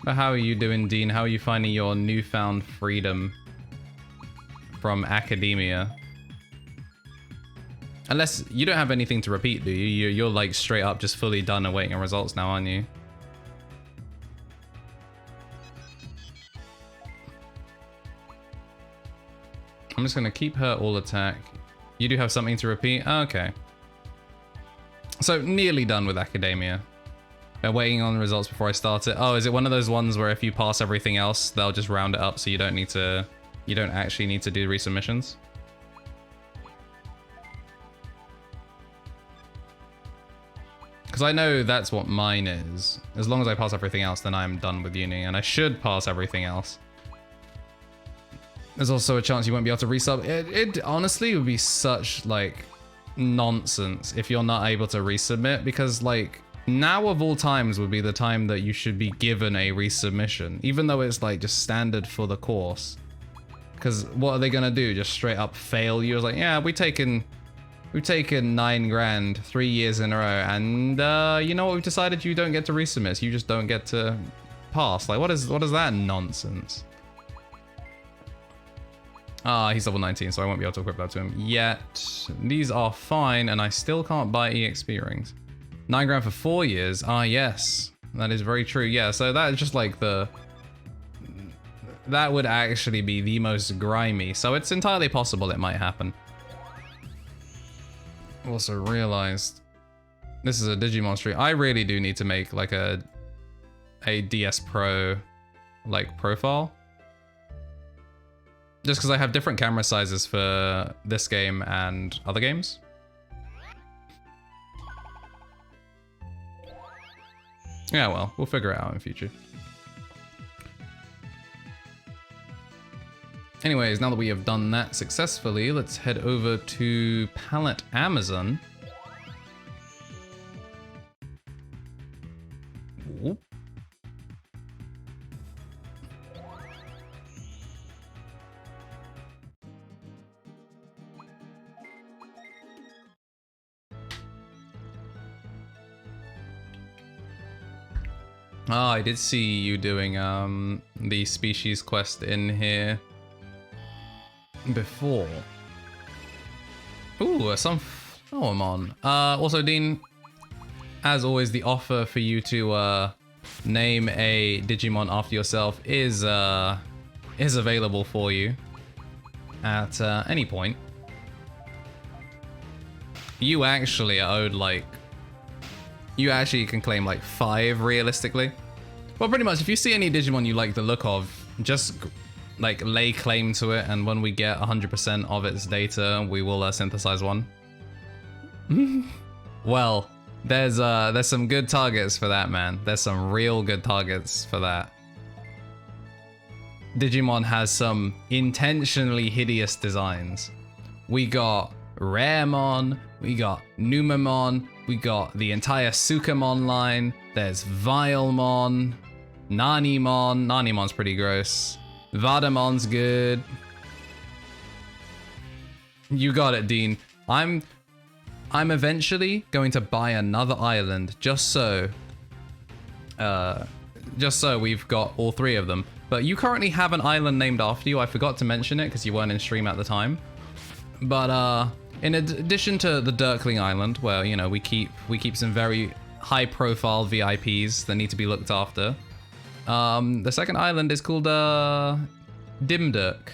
But how are you doing, Dean? How are you finding your newfound freedom from academia? Unless you don't have anything to repeat, do you? You're like straight up just fully done and waiting on results now, aren't you? I'm just gonna keep her all attack. You do have something to repeat? Oh, okay. So, nearly done with academia. They're waiting on the results before I start it. Oh, is it one of those ones where if you pass everything else, they'll just round it up so you don't actually need to do resubmissions? Because I know that's what mine is. As long as I pass everything else, then I'm done with uni, and I should pass everything else. There's also a chance you won't be able to resub. It honestly would be such like nonsense if you're not able to resubmit, because like now of all times would be the time that you should be given a resubmission, even though it's like just standard for the course. Because what are they gonna do? Just straight up fail you? It's like, yeah, we've taken 9 grand 3 years in a row, and you know what? We've decided you don't get to resubmit. So you just don't get to pass. Like, what is that nonsense? He's level 19, so I won't be able to equip that to him yet. These are fine, and I still can't buy EXP rings. 9 grand for 4 years. Yes, that is very true. Yeah, so that is just like that would actually be the most grimy. So it's entirely possible it might happen. Also realized this is a Digimon stream. I really do need to make like a DS Pro like profile. Just because I have different camera sizes for this game and other games. Yeah, well, we'll figure it out in future. Anyways, now that we have done that successfully, let's head over to Palette Amazon. Whoop. I did see you doing the species quest in here before. Ooh, a Sunflowermon. Also, Dean, as always, the offer for you to name a Digimon after yourself is available for you at any point. You actually are owed like. You actually can claim like 5 realistically. Well, pretty much if you see any Digimon you like the look of, just like lay claim to it, and when we get 100% of its data, we will synthesize one. Well, there's some good targets for that, man. There's some real good targets for that. Digimon has some intentionally hideous designs. We got Raremon, we got Numamon, we got the entire Sukamon line, there's Vilemon, Nanimon. Nanimon's pretty gross. Vadamon's good. You got it, Dean. I'm eventually going to buy another island just so we've got all 3 of them. But you currently have an island named after you. I forgot to mention it because you weren't in stream at the time. But in addition to the Dirkling Island, where, you know, we keep some very high-profile VIPs that need to be looked after, the second island is called Dimdirk,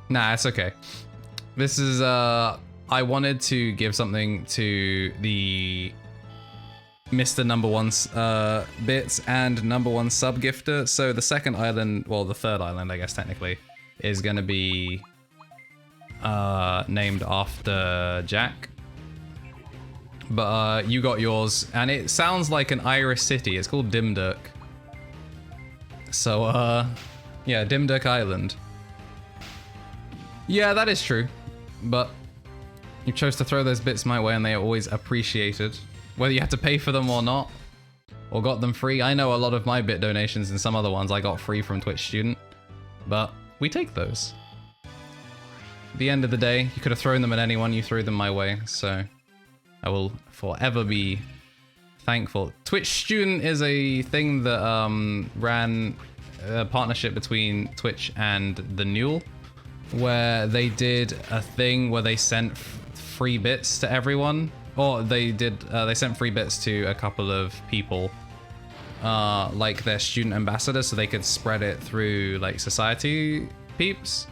Nah, it's okay. This is, I wanted to give something to the Mr. Number One's bits and Number One sub gifter. So the second island, well, the third island, I guess technically, is gonna be named after Jack. But you got yours, and it sounds like an Irish city. It's called Dimdirk. So yeah, Dimdirk Island. Yeah, that is true, but you chose to throw those bits my way, and they are always appreciated. Whether you had to pay for them or not, or got them free. I know a lot of my bit donations and some other ones I got free from Twitch Student, but we take those. At the end of the day, you could have thrown them at anyone, you threw them my way, so I will forever be thankful. Twitch Student is a thing that ran a partnership between Twitch and the Newell, where they did a thing where they sent free bits to everyone. Or they did, they sent free bits to a couple of people, like their student ambassadors, so they could spread it through like society peeps.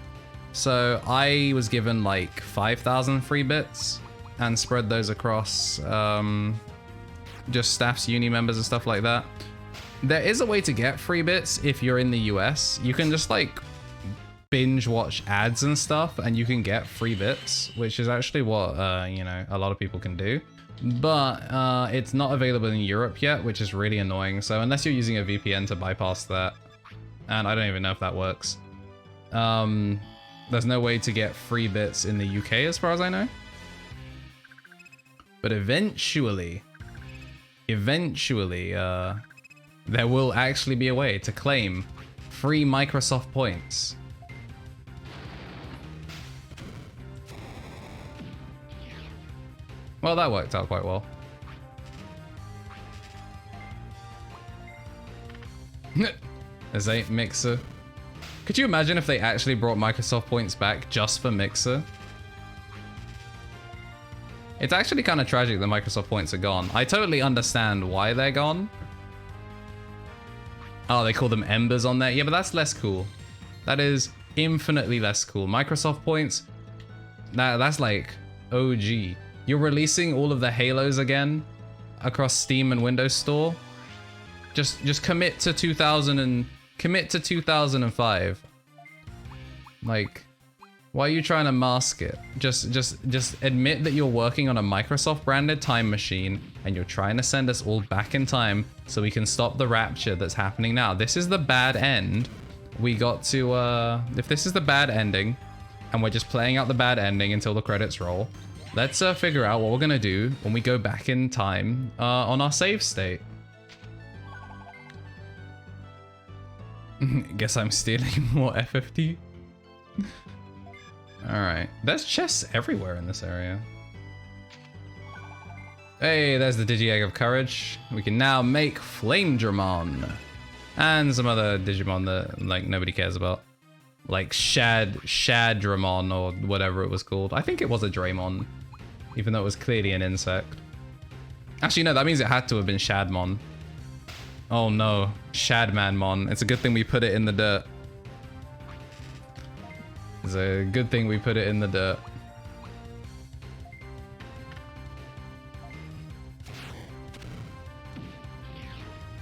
So I was given like 5,000 free bits and spread those across just staffs, uni members and stuff like that. There is a way to get free bits if you're in the US. You can just like binge watch ads and stuff and you can get free bits, which is actually what you know, a lot of people can do, but it's not available in Europe yet, which is really annoying. So unless you're using a VPN to bypass that, and I don't even know if that works, there's no way to get free bits in the UK as far as I know. But eventually there will actually be a way to claim free Microsoft points. Well, that worked out quite well. There's a Mixer. Could you imagine if they actually brought Microsoft points back just for Mixer? It's actually kind of tragic that Microsoft points are gone. I totally understand why they're gone. Oh, they call them Embers on there. Yeah, but that's less cool. That is infinitely less cool. Microsoft points, that's like OG. You're releasing all of the Halos again across Steam and Windows Store. Just commit to 2005. Like, why are you trying to mask it? Just admit that you're working on a Microsoft branded time machine and you're trying to send us all back in time so we can stop the rapture that's happening now. This is the bad end. We got to, if this is the bad ending and we're just playing out the bad ending until the credits roll, let's figure out what we're gonna do when we go back in time on our save state. Guess I'm stealing more FFT. Alright, there's chests everywhere in this area. Hey, there's the Digi-Egg of Courage. We can now make Flamedramon. And some other Digimon that like nobody cares about. Like Shaddramon or whatever it was called. I think it was a Draymon, even though it was clearly an insect. Actually, no, that means it had to have been Shadmon. Oh no, Shadmanmon. It's a good thing we put it in the dirt. It's a good thing we put it in the dirt.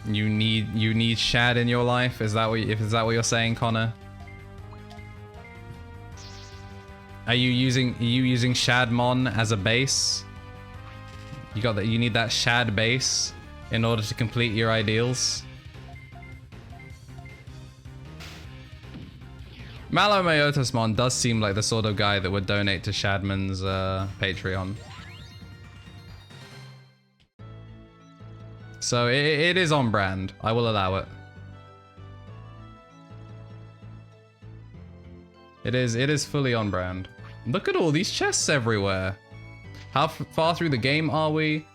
You need Shad in your life? Is that what you're saying, Connor? Are you using Shadmon as a base? You need that Shad base in order to complete your ideals. Malo Mayotosmon does seem like the sort of guy that would donate to Shadman's Patreon. So it is on brand. I will allow it. It is fully on brand. Look at all these chests everywhere. How far through the game are we?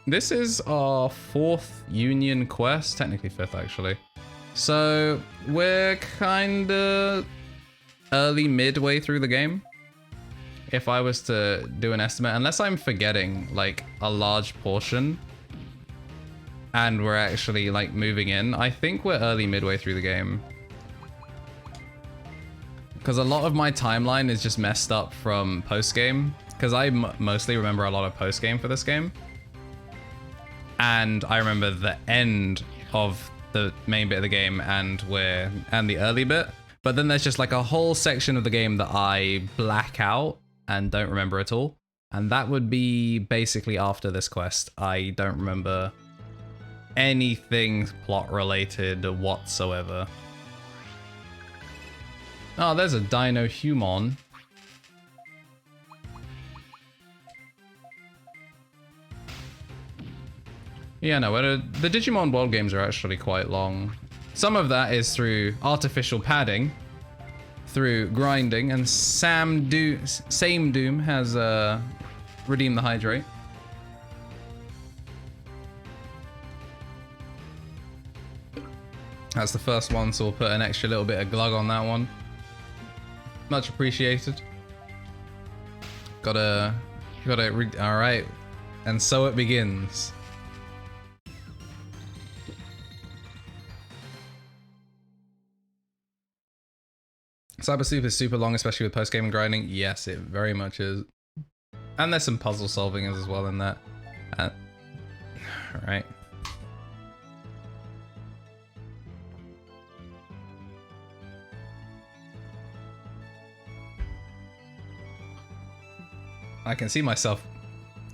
This is our 4th Union quest, technically 5th actually. So we're kinda early midway through the game. If I was to do an estimate, unless I'm forgetting like a large portion and we're actually like moving in, I think we're early midway through the game. because a lot of my timeline is just messed up from post-game, because I mostly remember a lot of post-game for this game. And I remember the end of the main bit of the game and the early bit. But then there's just like a whole section of the game that I black out and don't remember at all. And that would be basically after this quest. I don't remember anything plot related whatsoever. Oh, there's a dino human. Yeah, no, the Digimon world games are actually quite long. Some of that is through artificial padding, through grinding, and Same Doom has redeemed the hydrate. That's the first one, so we'll put an extra little bit of glug on that one. Much appreciated. All right, and so it begins. Cyber Soup is super long, especially with post-game and grinding. Yes, it very much is. And there's some puzzle solving as well in that. Alright. I can see myself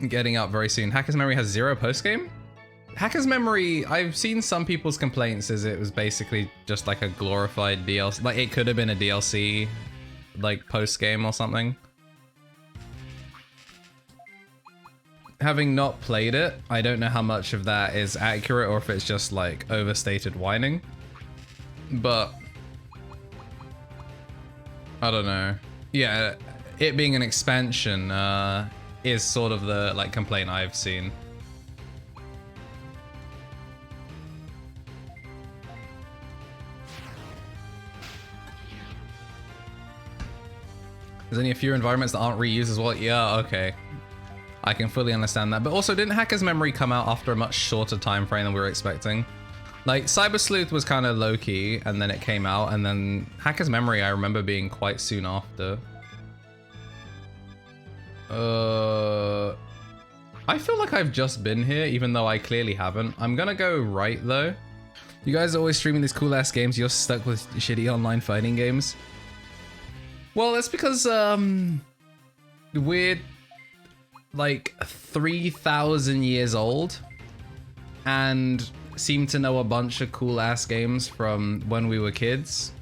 getting up very soon. Hacker's Memory has 0 post-game? Hacker's Memory, I've seen some people's complaints as it was basically just like a glorified DLC. Like, it could have been a DLC, like, post-game or something. Having not played it, I don't know how much of that is accurate or if it's just, like, overstated whining. But I don't know. Yeah, it being an expansion is sort of the, like, complaint I've seen. There's only a few environments that aren't reused as well. Yeah, okay. I can fully understand that. But also, didn't Hacker's Memory come out after a much shorter time frame than we were expecting? Like, Cyber Sleuth was kind of low-key, and then it came out, and then Hacker's Memory I remember being quite soon after. I feel like I've just been here, even though I clearly haven't. I'm gonna go right, though. You guys are always streaming these cool-ass games. You're stuck with shitty online fighting games. Well, that's because, we're, like, 3,000 years old and seem to know a bunch of cool-ass games from when we were kids.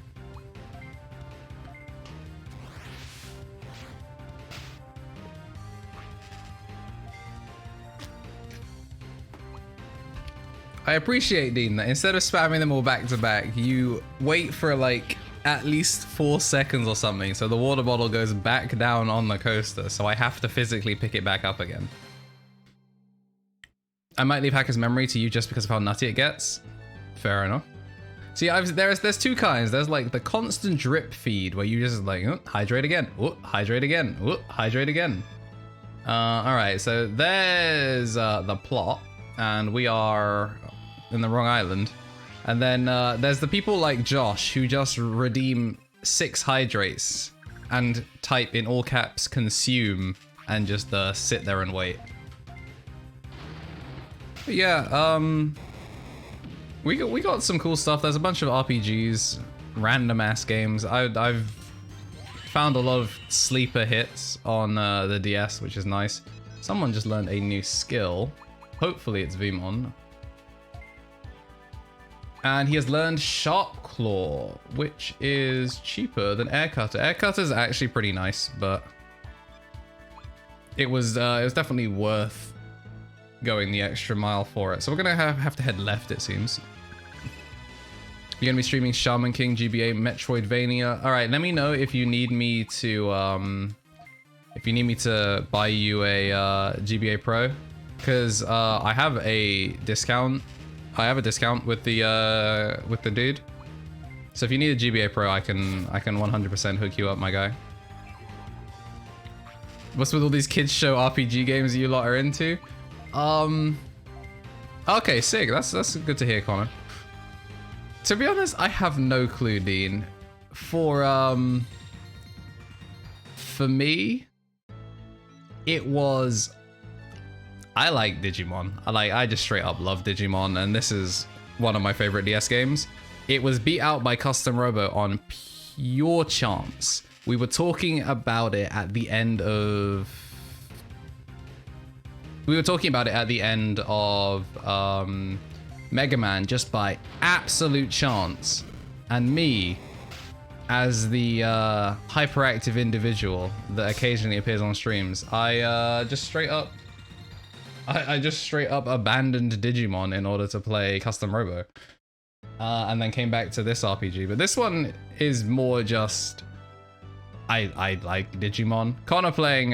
I appreciate, Dean, that instead of spamming them all back to back, you wait for, like, at least 4 seconds or something, so the water bottle goes back down on the coaster, so I have to physically pick it back up again. I might leave Hacker's Memory to you just because of how nutty it gets. Fair enough. See, there's 2 kinds. There's like the constant drip feed where you just like, oh, hydrate again, oh, hydrate again, oh, hydrate again. Alright, so there's the plot, and we are in the wrong island. And then there's the people like Josh who just redeem 6 hydrates and type in all caps consume and just sit there and wait. But yeah, we got some cool stuff. There's a bunch of RPGs, random ass games. I've found a lot of sleeper hits on the DS, which is nice. Someone just learned a new skill. Hopefully it's Vmon. And he has learned Sharp Claw, which is cheaper than Air Cutter. Air Cutter is actually pretty nice, but it was definitely worth going the extra mile for it. So we're gonna have to head left, it seems. You're gonna be streaming Shaman King, GBA, Metroidvania. All right, let me know if you need me to buy you a GBA Pro, because I have a discount. I have a discount with the dude. So if you need a GBA Pro, I can 100% hook you up, my guy. What's with all these kids show RPG games you lot are into? Okay, sick. That's good to hear, Connor. To be honest, I have no clue, Dean. For for me, it was... I like Digimon. I just straight up love Digimon, and this is one of my favorite DS games. It was beat out by Custom Robo on pure chance. We were talking about it at the end of... Mega Man, just by absolute chance. And me, as the hyperactive individual that occasionally appears on streams, I just straight up abandoned Digimon in order to play Custom Robo. And then came back to this RPG. But this one is more just... I like Digimon. Connor playing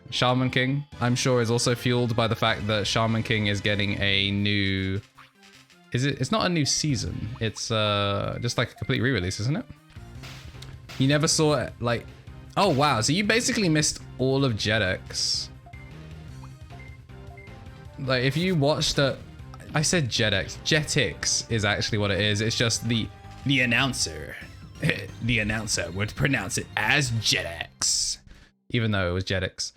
Shaman King, I'm sure, is also fueled by the fact that Shaman King is getting a new... It's not a new season. It's just like a complete re-release, isn't it? You never saw it, like... Oh, wow. So you basically missed all of Jetix. Like, if you watched it... I said Jetix. Jetix is actually what it is. It's just the announcer. The announcer would pronounce it as Jetix. Even though it was Jetix.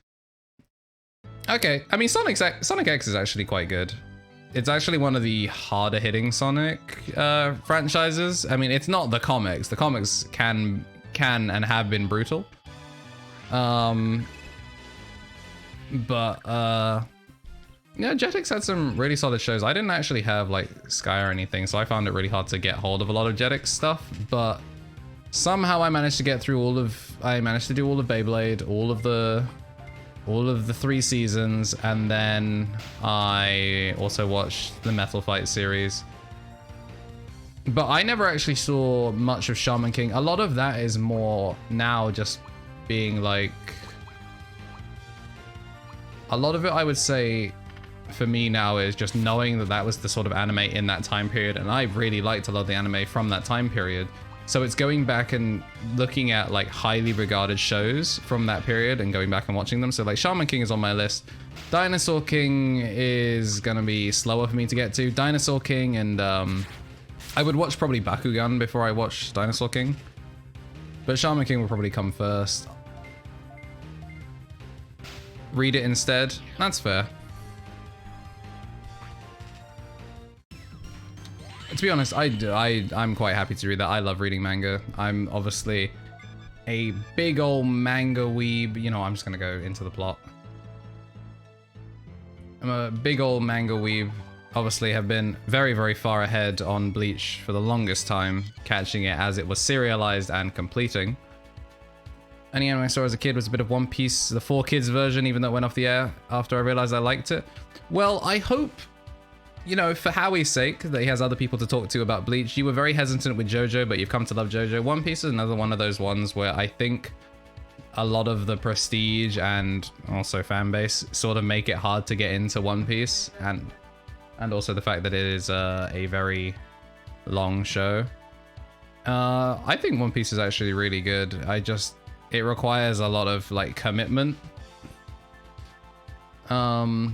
Okay. I mean, Sonic X is actually quite good. It's actually one of the harder hitting Sonic franchises. I mean, it's not the comics. The comics can and have been brutal. Yeah, Jetix had some really solid shows. I didn't actually have like Sky or anything, so I found it really hard to get hold of a lot of Jetix stuff, but somehow I managed to get through I managed to do all of Beyblade, all of the 3 seasons, and then I also watched the Metal Fight series. But I never actually saw much of Shaman King. A lot of that is more now just being like... A lot of it, I would say, for me now is just knowing that that was the sort of anime in that time period, and I really liked a lot of the anime from that time period. So it's going back and looking at like highly regarded shows from that period and going back and watching them. So like Shaman King is on my list. Dinosaur King is gonna be slower for me to get to. Dinosaur King and I would watch probably Bakugan before I watch Dinosaur King. But Shaman King will probably come first. Read it instead. That's fair. To be honest, I'm quite happy to read that. I love reading manga. I'm obviously a big old manga weeb. You know, I'm just gonna go into the plot. I'm a big old manga weeb. Obviously have been very, very far ahead on Bleach for the longest time, catching it as it was serialized and completing. Any anime I saw as a kid was a bit of One Piece, the 4Kids version, even though it went off the air after I realized I liked it. Well, I hope, you know, for Howie's sake, that he has other people to talk to about Bleach. You were very hesitant with JoJo, but you've come to love JoJo. One Piece is another one of those ones where I think a lot of the prestige and also fan base sort of make it hard to get into One Piece, and also the fact that it is a very long show. I think One Piece is actually really good. It requires a lot of like commitment. I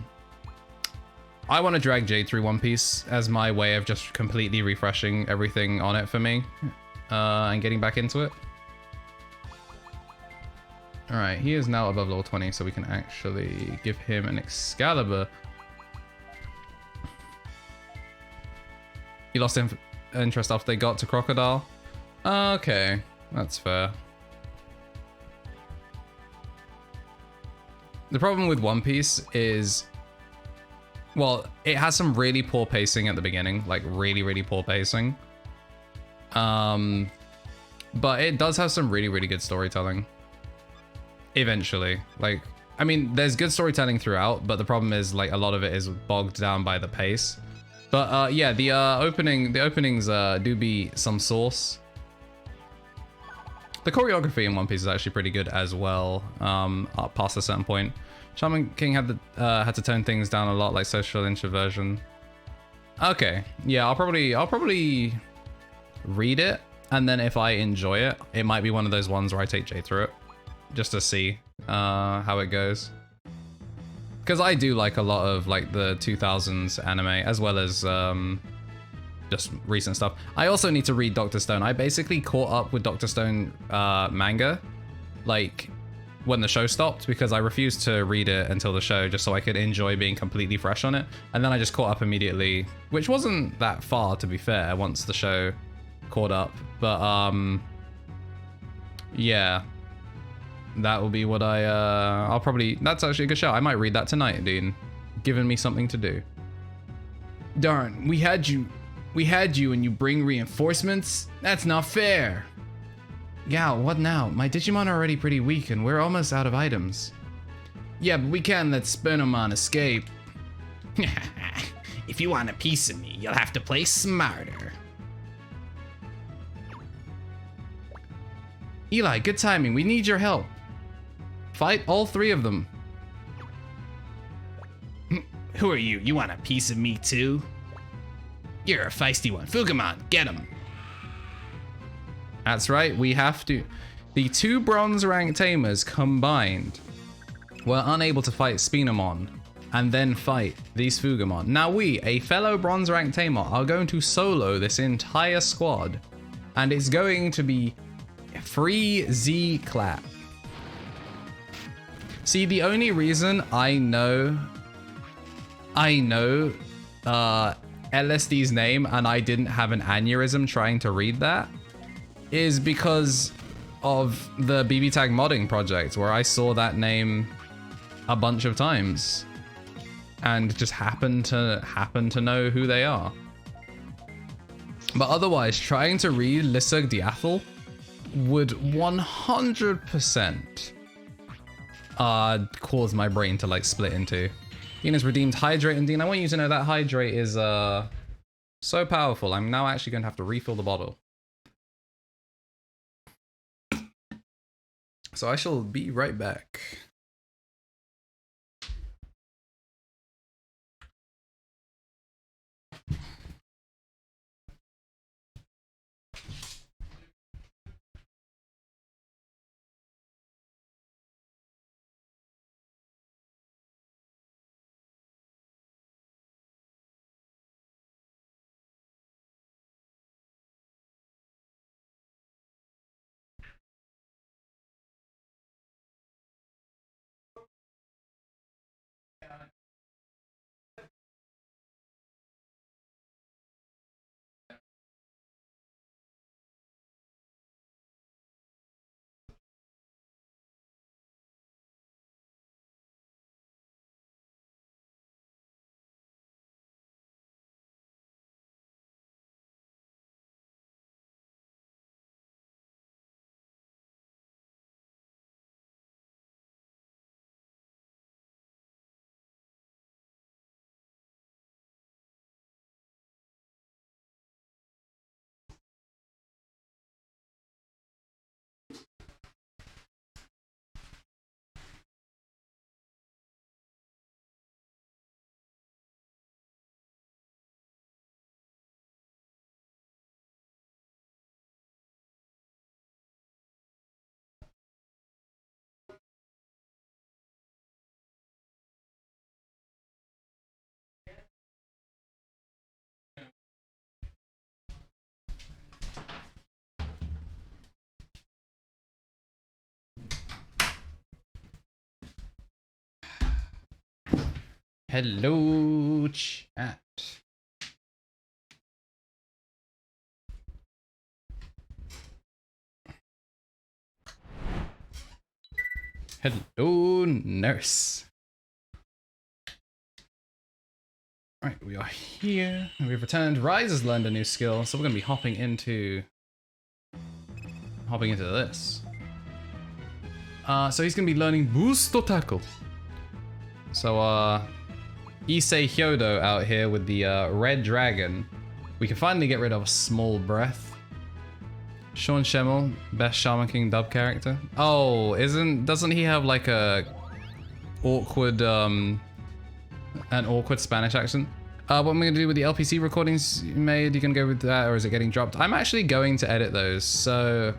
want to drag Jade through One Piece as my way of just completely refreshing everything on it for me, and getting back into it. All right, he is now above level 20, so we can actually give him an Excalibur. He lost interest after they got to Crocodile. Okay, that's fair. The problem with One Piece is, well, it has some really poor pacing at the beginning, like really, really poor pacing. But it does have some really, really good storytelling. Eventually, like, I mean, there's good storytelling throughout, but the problem is like a lot of it is bogged down by the pace. But yeah, the openings do be some sauce. The choreography in One Piece is actually pretty good as well, up past a certain point. Shaman King had to tone things down a lot, like social introversion. Okay, yeah, I'll probably read it, and then if I enjoy it, it might be one of those ones where I take Jay through it, just to see how it goes. Because I do like a lot of like the 2000s anime, as well as just recent stuff. I also need to read Dr. Stone. I basically caught up with Dr. Stone manga like when the show stopped because I refused to read it until the show just so I could enjoy being completely fresh on it. And then I just caught up immediately, which wasn't that far to be fair once the show caught up. But yeah, that will be what I'll probably, that's actually a good show. I might read that tonight, dude. Giving me something to do. Darn, we had you and you bring reinforcements? That's not fair. Yeah, what now? My Digimon are already pretty weak and we're almost out of items. Yeah, but we can't let Spinomon escape. If you want a piece of me, you'll have to play smarter. Eli, good timing. We need your help. Fight all 3 of them. Who are you? You want a piece of me too? You're a feisty one. Fugamon, get him. That's right, we have to. The 2 bronze rank tamers combined were unable to fight Spinomon and then fight these Fugamon. Now we, a fellow bronze rank tamer, are going to solo this entire squad, and it's going to be free Z clap. See, the only reason I know LSD's name and I didn't have an aneurysm trying to read that is because of the BB Tag modding project where I saw that name a bunch of times and just happen to know who they are. But otherwise, trying to read Lissug Diathel would 100% cause my brain to like split in two. Dean has redeemed Hydrate, and Dean, I want you to know that Hydrate is so powerful. I'm now actually going to have to refill the bottle. So I shall be right back. Hello, chat. Hello, nurse. All right, we are here. We've returned. Rise has learned a new skill, so we're going to be hopping into this. So he's going to be learning Boost Tackle. So, Issei Hyodo out here with the red dragon. We can finally get rid of a small breath. Sean Schemmel, best Shaman King dub character. Oh, doesn't he have like an awkward Spanish accent? What am I gonna do with the LPC recordings you made? You gonna go with that, or is it getting dropped? I'm actually going to edit those. So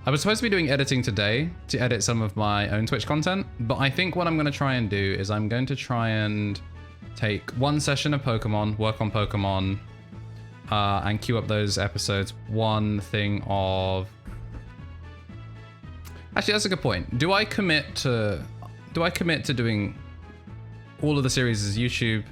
I was supposed to be doing editing today to edit some of my own Twitch content, but I think what I'm gonna try and do is I'm going to try and take one session of Pokemon, work on Pokemon, and queue up those episodes. One thing of Actually, that's a good point. Do I commit to doing all of the series as YouTube?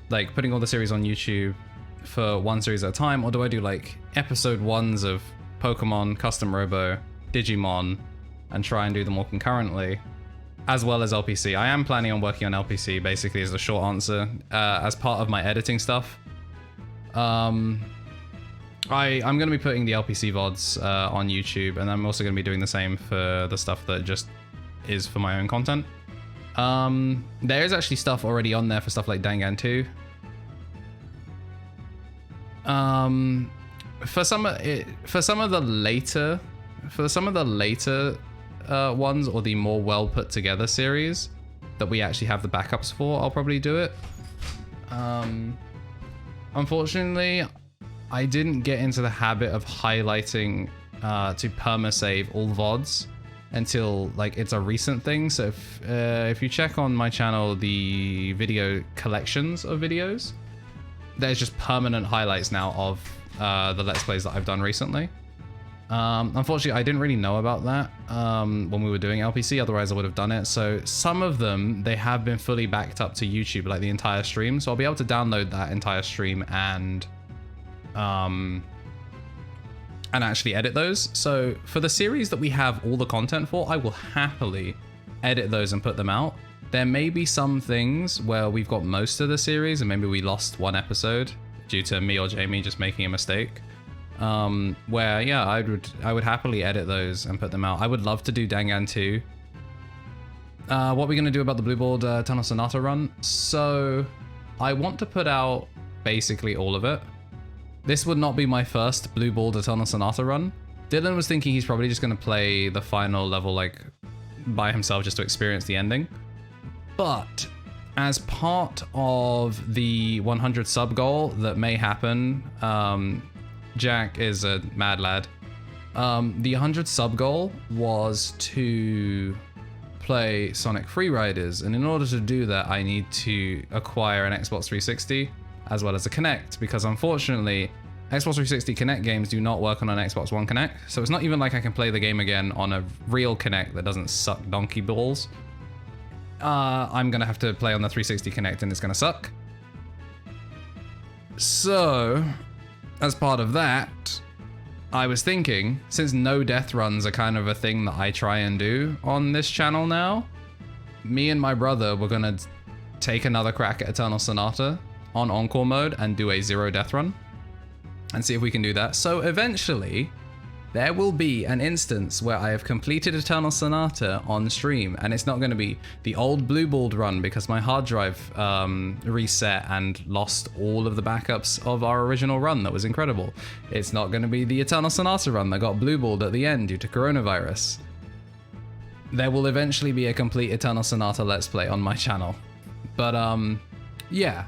Like putting all the series on YouTube for one series at a time, or do I do like episode 1s of Pokemon, Custom Robo, Digimon, and try and do them all concurrently, as well as LPC? I am planning on working on LPC, basically, is the short answer, as part of my editing stuff. I'm going to be putting the LPC VODs on YouTube, and I'm also going to be doing the same for the stuff that just is for my own content. There is actually stuff already on there for stuff like Dangan 2. For some of the later ones, or the more well put together series that we actually have the backups for, I'll probably do it. Unfortunately, I didn't get into the habit of highlighting to perma-save all VODs until like it's a recent thing. So if you check on my channel, the video collections of videos, there's just permanent highlights now of the Let's Plays that I've done recently. Unfortunately, I didn't really know about that when we were doing LPC, otherwise I would have done it. So some of them, they have been fully backed up to YouTube, like the entire stream. So I'll be able to download that entire stream and actually edit those. So for the series that we have all the content for, I will happily edit those and put them out. There may be some things where we've got most of the series and maybe we lost one episode due to me or Jamie just making a mistake. Where yeah, I would happily edit those and put them out. I would love to do Dangan 2. What are we gonna do about the Blue Balled Tunnel Sonata run? So I want to put out basically all of it. This would not be my first Blue Balled Tunnel Sonata run. Dylan was thinking he's probably just gonna play the final level like by himself just to experience the ending. But as part of the 100 sub goal that may happen, Jack is a mad lad. The 100 sub goal was to play Sonic Freeriders, and in order to do that, I need to acquire an Xbox 360 as well as a Kinect, because unfortunately, Xbox 360 Kinect games do not work on an Xbox One Kinect, so it's not even like I can play the game again on a real Kinect that doesn't suck donkey balls. I'm gonna have to play on the 360 Kinect and it's gonna suck. So, as part of that, I was thinking, since no death runs are kind of a thing that I try and do on this channel now, me and my brother were gonna take another crack at Eternal Sonata on Encore mode and do a 0 death run and see if we can do that. So eventually, there will be an instance where I have completed Eternal Sonata on stream, and it's not going to be the old Blue Balled run because my hard drive reset and lost all of the backups of our original run that was incredible. It's not going to be the Eternal Sonata run that got Blue Balled at the end due to coronavirus. There will eventually be a complete Eternal Sonata Let's Play on my channel. But yeah,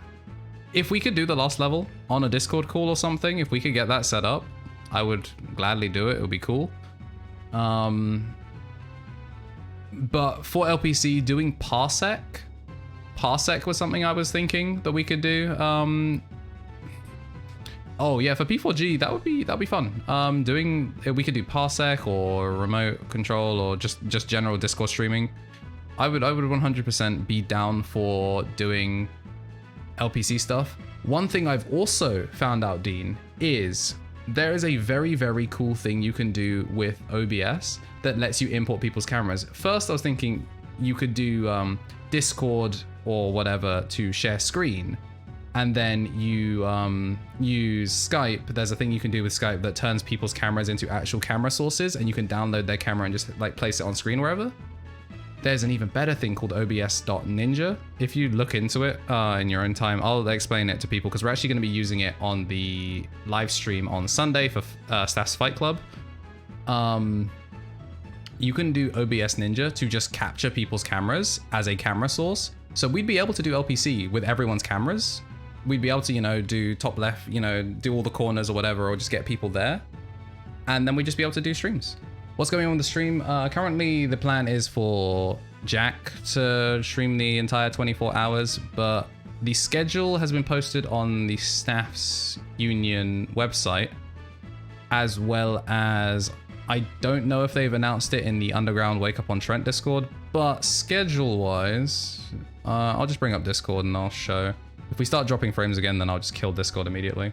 if we could do the last level on a Discord call or something, if we could get that set up, I would gladly do it. It would be cool. But for LPC, doing Parsec was something I was thinking that we could do. Oh yeah, for P4G, that'd be fun. We could do Parsec or remote control or just general Discord streaming. I would 100% be down for doing LPC stuff. One thing I've also found out, Dean, is there is a very, very cool thing you can do with OBS that lets you import people's cameras. First, I was thinking you could do Discord or whatever to share screen, and then you use Skype. There's a thing you can do with Skype that turns people's cameras into actual camera sources, and you can download their camera and just like place it on screen wherever. There's an even better thing called obs.ninja. If you look into it in your own time, I'll explain it to people because we're actually going to be using it on the live stream on Sunday for Staff's Fight Club. You can do OBS Ninja to just capture people's cameras as a camera source. So we'd be able to do LPC with everyone's cameras. We'd be able to, do top left, do all the corners or whatever, or just get people there. And then we'd just be able to do streams. What's going on with the stream? Currently, the plan is for Jack to stream the entire 24 hours, but the schedule has been posted on the Staff's Union website, as well as I don't know if they've announced it in the Underground Wake Up on Trent Discord, but schedule-wise, I'll just bring up Discord and I'll show. If we start dropping frames again, then I'll just kill Discord immediately.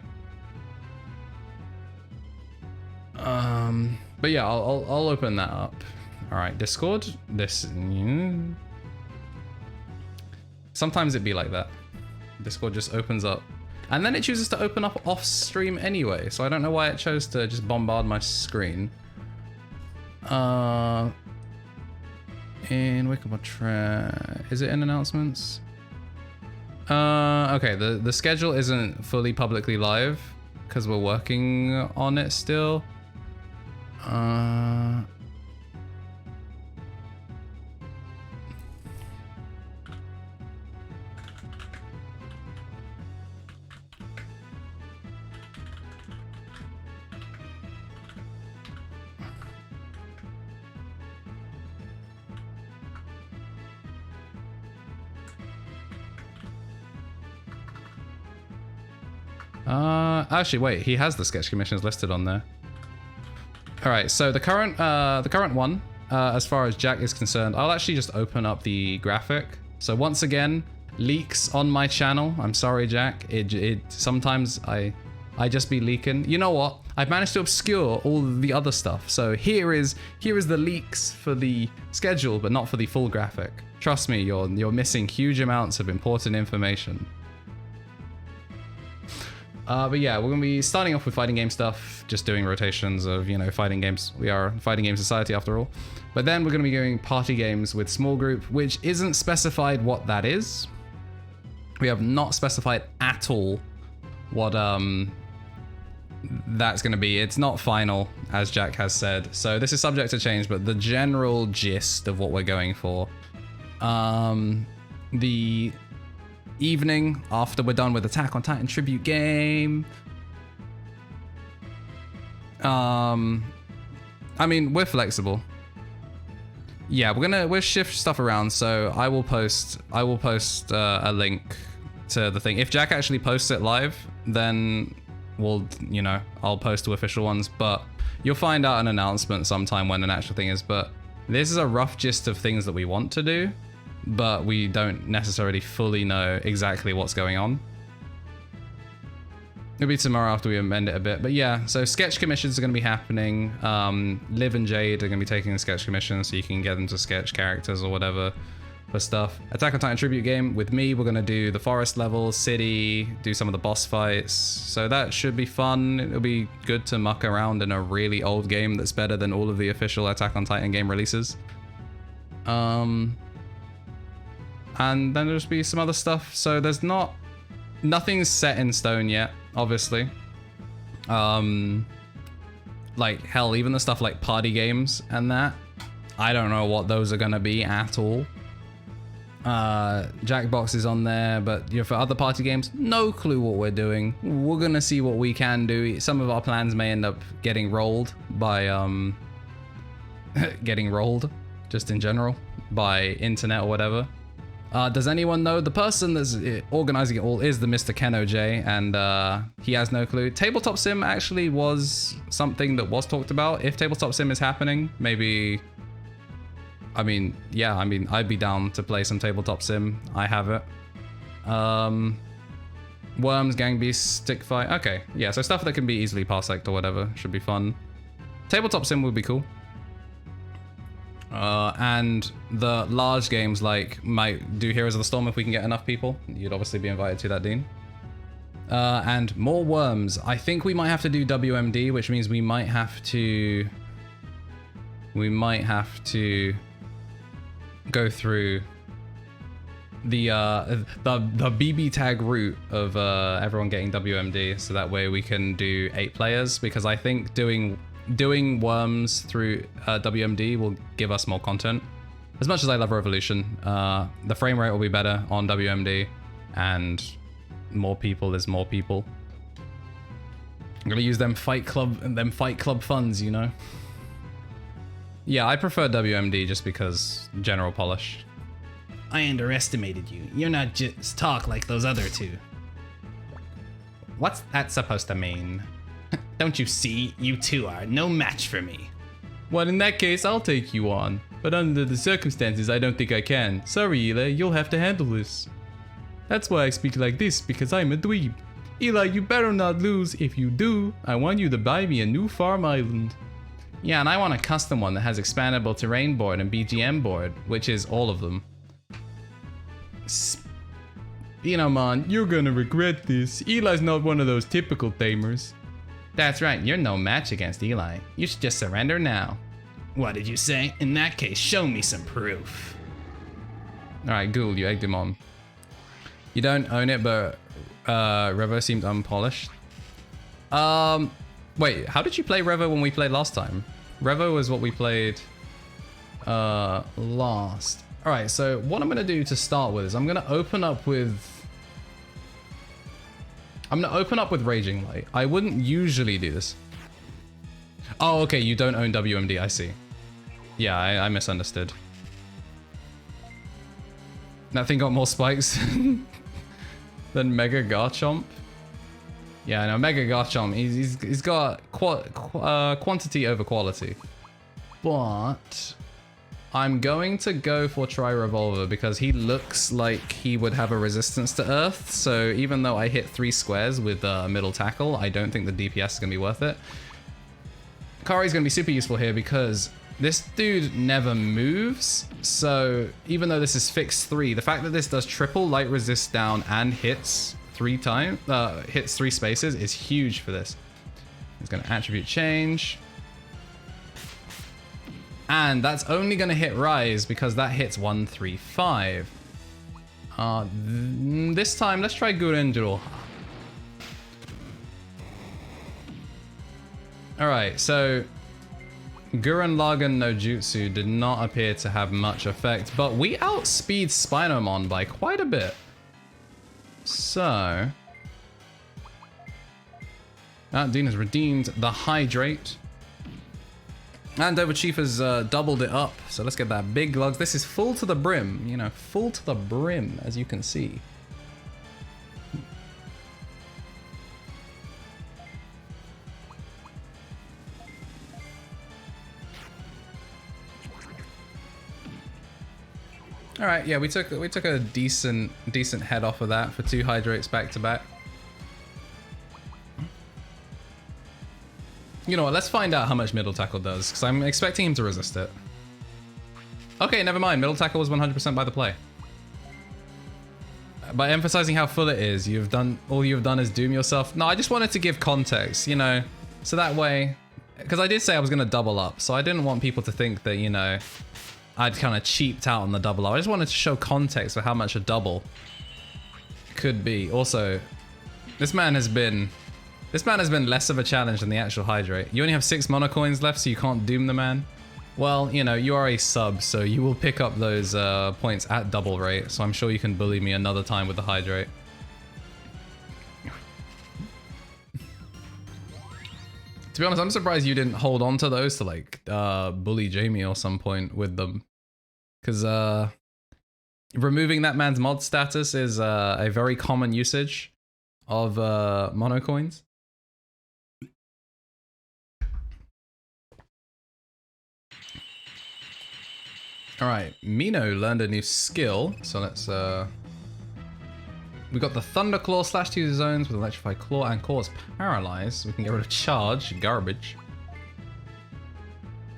But yeah, I'll open that up. All right, Discord. Sometimes it'd be like that. Discord just opens up, and then it chooses to open up off stream anyway. So I don't know why it chose to just bombard my screen. In Wake Up on Trent, is it in announcements? Okay, the schedule isn't fully publicly live because we're working on it still. Actually, wait, he has the sketch commissions listed on there. All right, so the current one, as far as Jack is concerned, I'll actually just open up the graphic. So once again, leaks on my channel. I'm sorry, Jack. Sometimes I just be leaking. You know what? I've managed to obscure all the other stuff. So here is the leaks for the schedule, but not for the full graphic. Trust me, you're missing huge amounts of important information. But yeah, we're going to be starting off with fighting game stuff, just doing rotations of, you know, fighting games. We are a fighting game society after all. But then we're going to be doing party games with small group, which isn't specified what that is. We have not specified at all what that's going to be. It's not final, as Jack has said. So this is subject to change, but the general gist of what we're going for. The evening after we're done with Attack on Titan tribute game. I mean, we're flexible. Yeah, we'll shift stuff around. So I will post a link to the thing. If Jack actually posts it live, then I'll post two official ones, but you'll find out an announcement sometime when an actual thing is. But this is a rough gist of things that we want to do, but we don't necessarily fully know exactly what's going on. It'll be tomorrow after we amend it a bit. But yeah, so sketch commissions are going to be happening. Liv and Jade are going to be taking the sketch commissions, so you can get them to sketch characters or whatever for stuff. Attack on Titan tribute game with me, we're going to do the forest level, city, do some of the boss fights. So that should be fun. It'll be good to muck around in a really old game that's better than all of the official Attack on Titan game releases. And then there'll just be some other stuff. So there's nothing's set in stone yet, obviously. Like hell, even the stuff like party games and that, I don't know what those are gonna be at all. Jackbox is on there, but for other party games, no clue what we're doing. We're gonna see what we can do. Some of our plans may end up getting rolled by getting rolled just in general by internet or whatever. Does anyone know? The person that's organizing it all is the Mr. Ken OJ, and he has no clue. Tabletop Sim actually was something that was talked about. If Tabletop Sim is happening, maybe... yeah, I'd be down to play some Tabletop Sim. I have it. Worms, Gang Beasts, Stick Fight. Okay, yeah, so stuff that can be easily parseced or whatever should be fun. Tabletop Sim would be cool. And the large games might do Heroes of the Storm if we can get enough people. You'd obviously be invited to that, Dean. And more Worms. I think we might have to do WMD, which means we might have to go through the BB tag route of everyone getting WMD, so that way we can do 8 players, because I think doing Worms through WMD will give us more content. As much as I love Revolution, the frame rate will be better on WMD, and more people is more people. I'm gonna use them Fight Club funds, you know. Yeah, I prefer WMD just because general polish. I underestimated you. You're not just talk like those other two. What's that supposed to mean? Don't you see? You two are no match for me. Well, in that case, I'll take you on. But under the circumstances, I don't think I can. Sorry, Eli, you'll have to handle this. That's why I speak like this, because I'm a dweeb. Eli, you better not lose. If you do, I want you to buy me a new farm island. Yeah, and I want a custom one that has expandable terrain board and BGM board, which is all of them. You know, man, you're gonna regret this. Eli's not one of those typical tamers. That's right, you're no match against Eli. You should just surrender now. What did you say? In that case, show me some proof. Alright, Ghoul, you egged him on. You don't own it, but Revo seemed unpolished. Wait, how did you play Revo when we played last time? Revo was what we played last. Alright, so what I'm gonna do to start with is I'm gonna open up with Raging Light. I wouldn't usually do this. Oh, okay, you don't own WMD, I see. Yeah, I misunderstood. That thing got more spikes than Mega Garchomp. Yeah, no, Mega Garchomp, he's got quantity over quality. But I'm going to go for Tri-Revolver because he looks like he would have a resistance to Earth. So even though I hit 3 squares with middle tackle, I don't think the DPS is going to be worth it. Kari's going to be super useful here because this dude never moves. So even though this is fixed 3, the fact that this does triple light resist down and hits 3 spaces is huge for this. It's going to attribute change. And that's only going to hit Rise because that hits 135. This time, let's try Gurendro. Alright, so Gurren Lagann no Jutsu did not appear to have much effect, but we outspeed Spinomon by quite a bit. So Dean has redeemed the Hydrate. And Overchief has doubled it up, so let's get that big lugs. This is full to the brim, you know, full to the brim, as you can see. All right, yeah, we took a decent head off of that for 2 Hydrates back to back. You know what, let's find out how much middle tackle does, because I'm expecting him to resist it. Okay, never mind, middle tackle was 100% by the play. By emphasizing how full it is, all you've done is doom yourself. No, I just wanted to give context, you know, so that way, because I did say I was going to double up, so I didn't want people to think that, you know, I'd kind of cheaped out on the double up. I just wanted to show context for how much a double could be. Also, this man has been less of a challenge than the actual Hydrate. You only have 6 mono coins left, so you can't doom the man. Well, you know, you are a sub, so you will pick up those points at double rate, so I'm sure you can bully me another time with the Hydrate. To be honest, I'm surprised you didn't hold on to those to, like, bully Jamie or some point with them. Because removing that man's mod status is a very common usage of mono coins. Alright, Mino learned a new skill, so let's we got the Thunder Claw, slash 2 zones with Electrified Claw and cause Paralyze. We can get rid of Charge, garbage.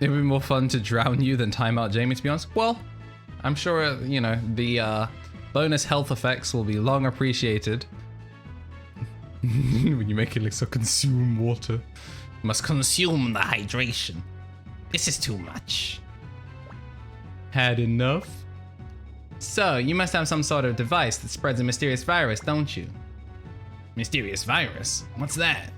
It would be more fun to drown you than time out Jamie, to be honest. Well, I'm sure, you know, the bonus health effects will be long appreciated. When you make elixir consume water. Must consume the hydration. This is too much. Had enough? So, you must have some sort of device that spreads a mysterious virus, don't you? Mysterious virus? What's that?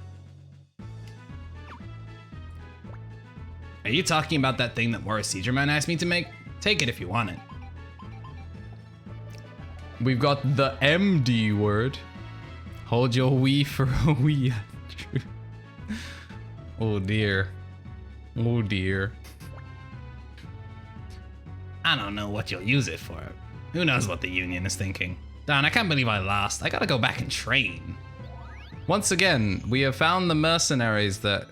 Are you talking about that thing that Morris Seedgerman asked me to make? Take it if you want it. We've got the MD word. Hold your wee for a wee. Oh dear. Oh dear. I don't know what you'll use it for. Who knows what the Union is thinking. Darn, I can't believe I lost. I gotta go back and train. Once again, we have found the mercenaries that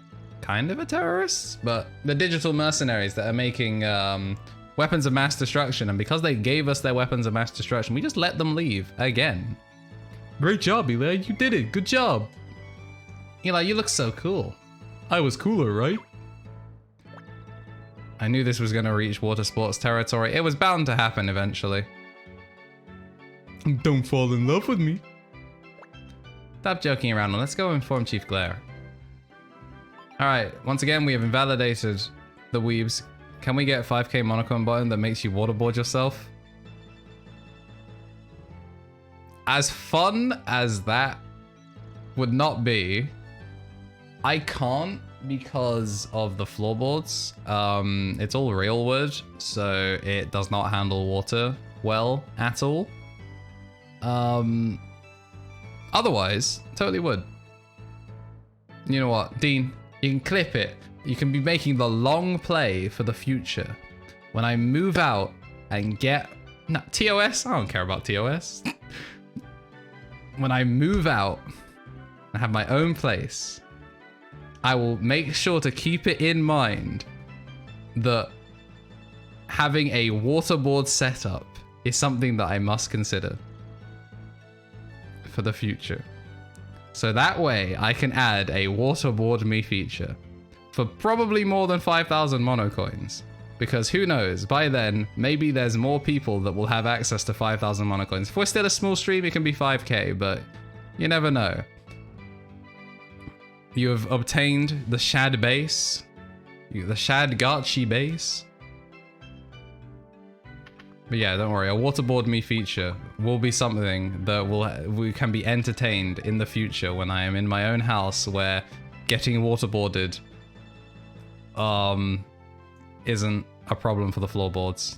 kind of a terrorist, but the digital mercenaries that are making weapons of mass destruction, and because they gave us their weapons of mass destruction, we just let them leave again. Great job, Eli. You did it. Good job. Eli, you look so cool. I was cooler, right? I knew this was going to reach water sports territory. It was bound to happen eventually. Don't fall in love with me. Stop joking around and let's go inform Chief Glare. Alright, once again, we have invalidated the weebs. Can we get 5k monochrome button that makes you waterboard yourself? As fun as that would not be, I can't because of the floorboards. It's all real wood, so it does not handle water well at all. Otherwise, totally would. You know what, Dean? You can clip it. You can be making the long play for the future. When I move out and get... No, TOS? I don't care about TOS. When I move out and have my own place, I will make sure to keep it in mind that having a waterboard setup is something that I must consider for the future. So that way I can add a waterboard me feature for probably more than 5,000 mono coins. Because who knows, by then, maybe there's more people that will have access to 5,000 mono coins. If we're still a small stream, it can be 5k, but you never know. You have obtained the Shad base, the Shad Gachi base. But yeah, don't worry, a waterboard me feature will be something that we can be entertained in the future when I am in my own house where getting waterboarded isn't a problem for the floorboards.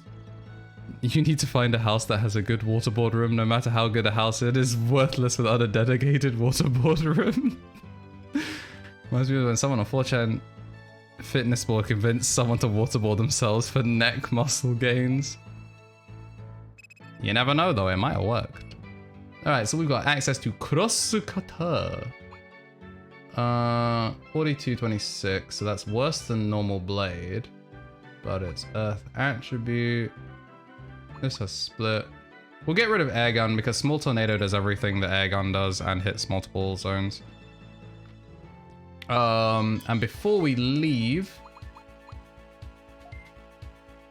You need to find a house that has a good waterboard room. No matter how good a house it is, worthless without a dedicated waterboard room. Reminds me of when someone on 4chan fitness board convinced someone to waterboard themselves for neck muscle gains. You never know though, it might have worked. Alright, so we've got access to Crosscutter. 4226, so that's worse than normal blade. But it's earth attribute. This has split. We'll get rid of air gun because small tornado does everything that air gun does and hits multiple zones. And before we leave,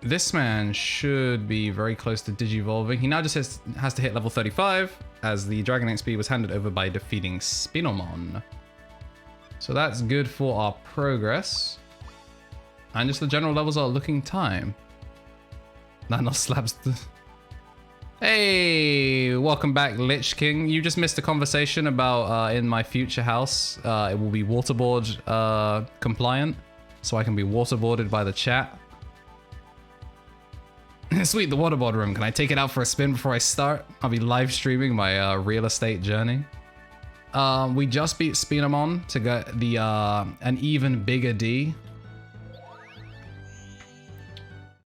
this man should be very close to digivolving. He now just has to hit level 35 as the Dragon XP was handed over by defeating Spinomon. So that's good for our progress. And just the general levels are looking time. Nanos slabs the... Hey, welcome back, Lich King. You just missed a conversation about in my future house. It will be waterboard compliant, so I can be waterboarded by the chat. Sweet, the waterboard room. Can I take it out for a spin before I start? I'll be live streaming my real estate journey. We just beat Spinomon to get the an even bigger D.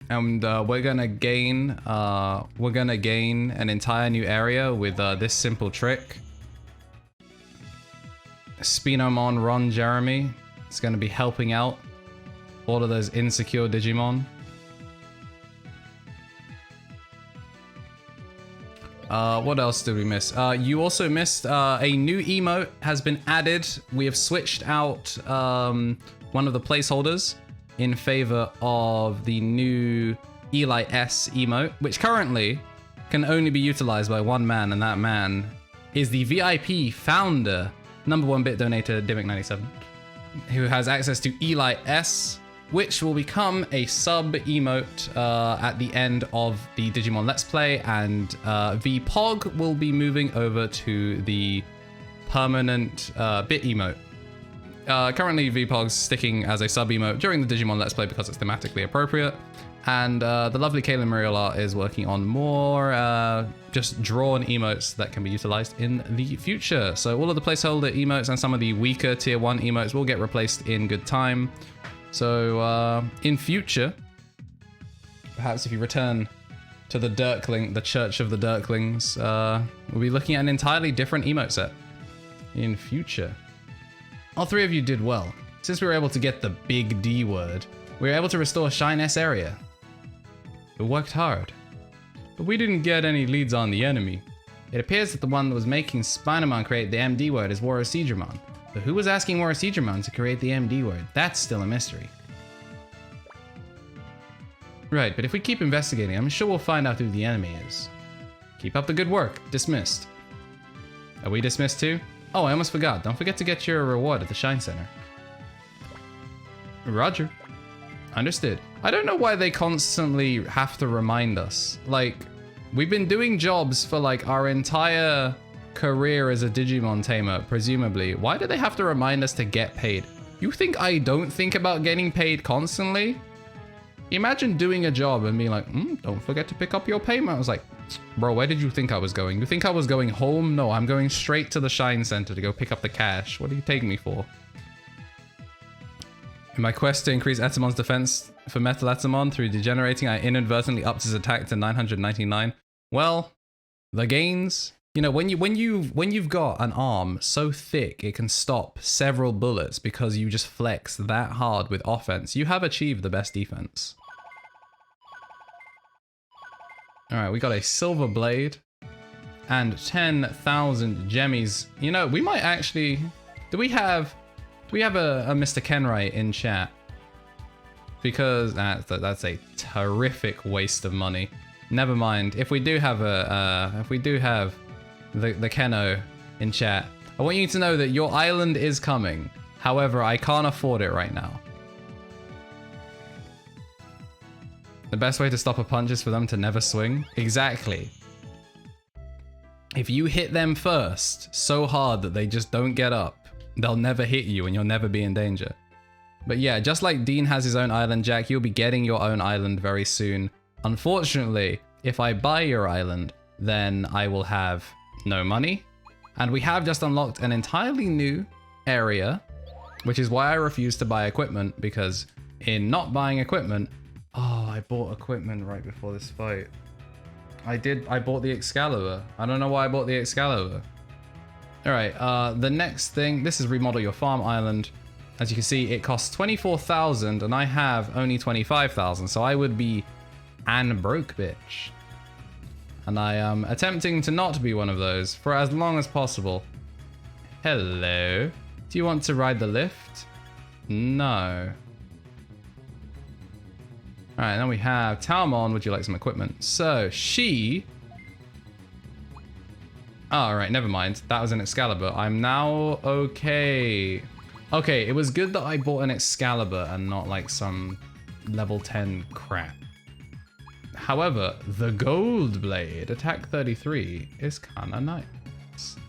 And we're gonna gain an entire new area with this simple trick. Spinomon Ron Jeremy is gonna be helping out all of those insecure Digimon. What else did we miss? You also missed a new emote has been added. We have switched out one of the placeholders in favor of the new Eli S emote, which currently can only be utilized by one man, and that man is the VIP founder, #1 bit donator, Dimmick97, who has access to Eli S, which will become a sub emote at the end of the Digimon Let's Play, and VPog will be moving over to the permanent bit emote. Currently VPog's sticking as a sub emote during the Digimon Let's Play because it's thematically appropriate, and the lovely Kaylin Muriel is working on more just drawn emotes that can be utilized in the future. So all of the placeholder emotes and some of the weaker tier 1 emotes will get replaced in good time. So in future, perhaps if you return to the Dirkling, the Church of the Dirklings, we'll be looking at an entirely different emote set in future. All three of you did well. Since we were able to get the big D word, we were able to restore Shine S area. We worked hard, but we didn't get any leads on the enemy. It appears that the one that was making Spider-Man create the MD word is Warosejamon. So who was asking Warosejamon to create the MD word? That's still a mystery. Right, but if we keep investigating, I'm sure we'll find out who the enemy is. Keep up the good work. Dismissed. Are we dismissed too? Oh, I almost forgot. Don't forget to get your reward at the Shine Center. Roger. Understood. I don't know why they constantly have to remind us. Like, we've been doing jobs for like our entire career as a Digimon tamer, presumably. Why do they have to remind us to get paid? You think I don't think about getting paid constantly? Imagine doing a job and being like, don't forget to pick up your payment. I was like, bro, where did you think I was going? You think I was going home? No, I'm going straight to the Shine Center to go pick up the cash. What are you taking me for? In my quest to increase Etamon's defense for Metal Etamon through degenerating, I inadvertently upped his attack to 999. Well, the gains, you know, when you've got an arm so thick it can stop several bullets because you just flex that hard with offense, you have achieved the best defense. All right, we got a silver blade and 10,000 gemmies. You know, we might actually, do we have a Mr. Kenrai in chat? Because that's a terrific waste of money. Never mind. If we do have the Keno in chat, I want you to know that your island is coming. However, I can't afford it right now. The best way to stop a punch is for them to never swing. Exactly. If you hit them first so hard that they just don't get up, they'll never hit you and you'll never be in danger. But yeah, just like Dean has his own island, Jack, you'll be getting your own island very soon. Unfortunately, if I buy your island, then I will have no money. And we have just unlocked an entirely new area, which is why I refuse to buy equipment, because in not buying equipment... Oh, I bought equipment right before this fight. I bought the Excalibur. I don't know why I bought the Excalibur. All right, the next thing, this is remodel your farm island. As you can see, it costs 24,000 and I have only 25,000, so I would be an broke bitch. And I am attempting to not be one of those for as long as possible. Hello. Do you want to ride the lift? No. All right, then we have Talmon. Would you like some equipment? So she... Oh, all right, never mind. That was an Excalibur. I'm now okay. Okay, it was good that I bought an Excalibur and not like some level 10 crap. However, the Gold Blade, attack 33, is kind of nice.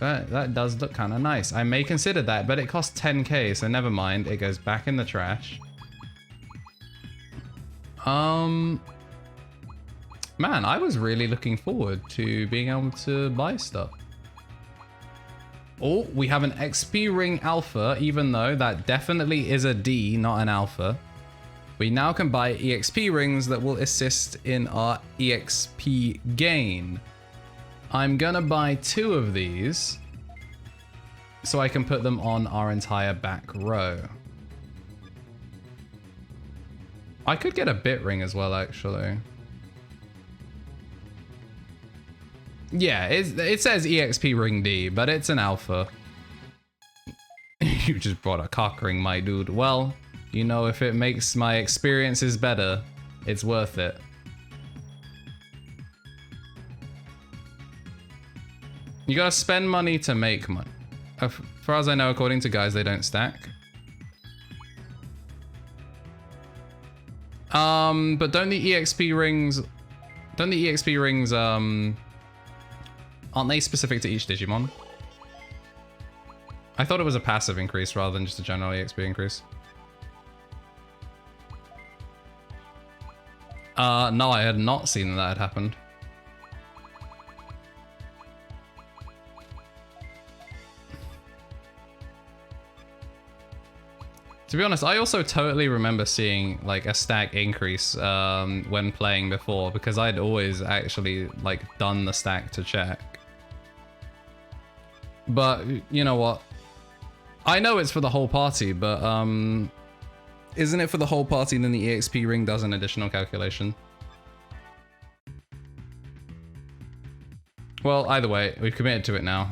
That does look kind of nice. I may consider that, but it costs 10k, so never mind. It goes back in the trash. Man, I was really looking forward to being able to buy stuff. Oh, we have an XP ring alpha, even though that definitely is a D, not an alpha. We now can buy EXP rings that will assist in our EXP gain. I'm gonna buy 2 of these so I can put them on our entire back row. I could get a bit ring as well, actually. Yeah, it says EXP ring D, but it's an alpha. You just brought a cock ring, my dude. Well, you know, if it makes my experiences better, it's worth it. You gotta spend money to make money. As far as I know, according to guys, they don't stack. But don't the EXP rings, aren't they specific to each Digimon? I thought it was a passive increase rather than just a general EXP increase. No, I had not seen that had happened. To be honest, I also totally remember seeing like a stack increase when playing before, because I'd always actually like done the stack to check. But you know what? I know it's for the whole party, but isn't it for the whole party and then the EXP ring does an additional calculation? Well, either way, we've committed to it now.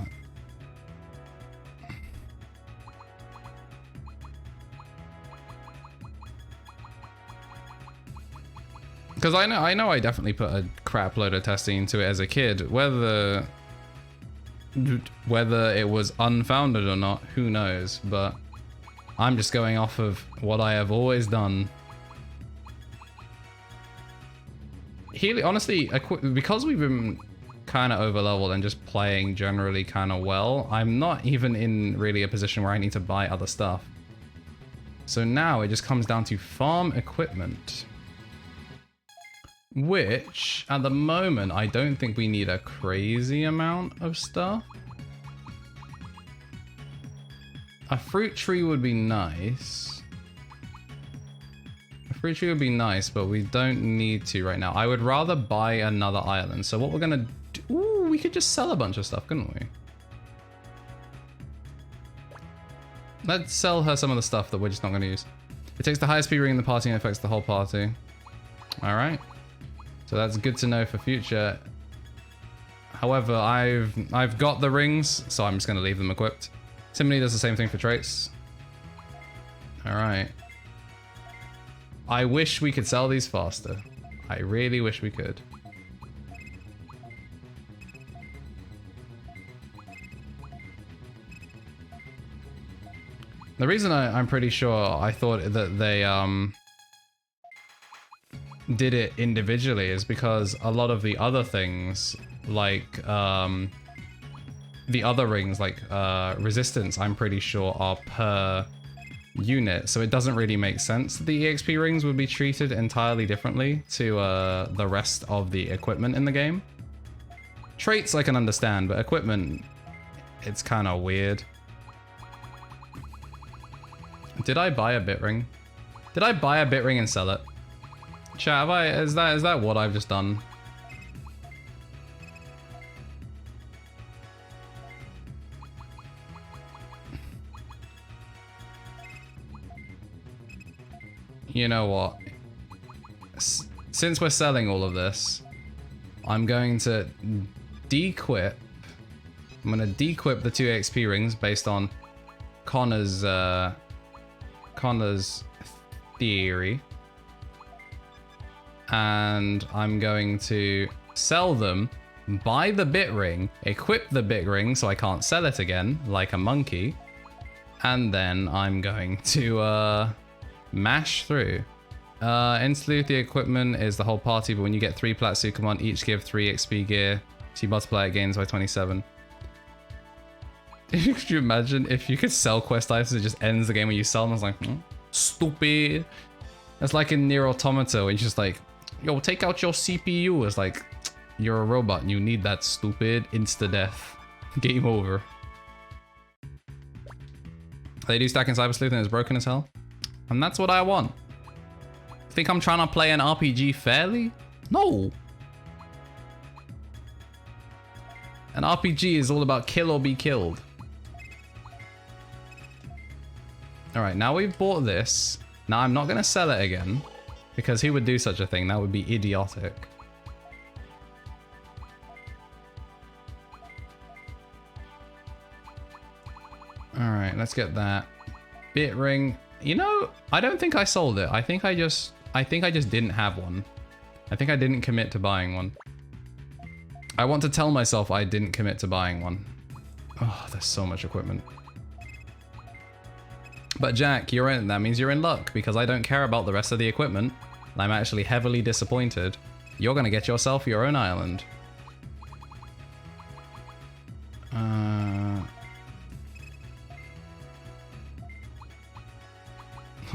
Because I know I definitely put a crap load of testing into it as a kid. Whether it was unfounded or not, who knows, but I'm just going off of what I have always done. Honestly, because we've been kind of over leveled and just playing generally kind of well, I'm not even in really a position where I need to buy other stuff. So now it just comes down to farm equipment, which at the moment I don't think we need a crazy amount of stuff. A fruit tree would be nice. A fruit tree would be nice, but we don't need to right now. I would rather buy another island. So what we're gonna do, ooh, we could just sell a bunch of stuff, couldn't we? Let's sell her some of the stuff that we're just not gonna use. It takes the highest speed ring in the party and affects the whole party. All right. So that's good to know for future. However, I've got the rings, so I'm just gonna leave them equipped. Simony does the same thing for traits. All right. I wish we could sell these faster. I really wish we could. The reason I'm pretty sure I thought that they did it individually is because a lot of the other things, like the other rings, like resistance, I'm pretty sure are per unit, so it doesn't really make sense that the EXP rings would be treated entirely differently to the rest of the equipment in the game. Traits I can understand, but equipment, it's kind of weird. Did I buy a bit ring? Did I buy a bit ring and sell it? Chat, is that what I've just done? You know what? Since we're selling all of this, I'm going to dequip. I'm going to dequip the 2 XP rings based on Connor's theory. And I'm going to sell them, buy the bit ring, equip the bit ring so I can't sell it again like a monkey. And then I'm going to mash through. In Sleuth, the equipment is the whole party, but when you get 3 Platsukamon, each give 3 XP gear. So you multiply it gains by 27. Could you imagine if you could sell quest items, it just ends the game when you sell them? I was like, stupid. That's like in Nier Automata, where it's just like, yo, take out your CPU. It's like, you're a robot and you need that, stupid. Insta-death. Game over. They do stack in Cyber Sleuth and it's broken as hell. And that's what I want. Think I'm trying to play an RPG fairly? No. An RPG is all about kill or be killed. Alright, now we've bought this. Now I'm not going to sell it again, because who would do such a thing? That would be idiotic. Alright, let's get that. Bit ring. You know, I don't think I sold it. I think I just didn't have one. I think I didn't commit to buying one. I want to tell myself I didn't commit to buying one. Oh, there's so much equipment. But Jack, you're in. That means you're in luck, because I don't care about the rest of the equipment. I'm actually heavily disappointed. You're gonna get yourself your own island.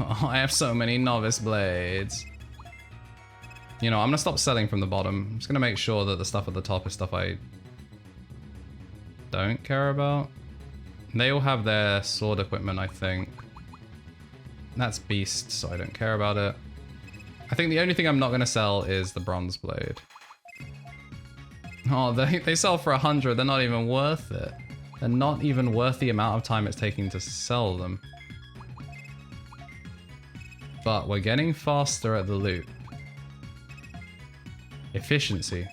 Oh, I have so many novice blades. You know, I'm gonna stop selling from the bottom. I'm just gonna make sure that the stuff at the top is stuff I don't care about. They all have their sword equipment, I think. That's beast, so I don't care about it. I think the only thing I'm not gonna sell is the bronze blade. Oh, they sell for 100. They're not even worth it. They're not even worth the amount of time it's taking to sell them. But we're getting faster at the loot. Efficiency.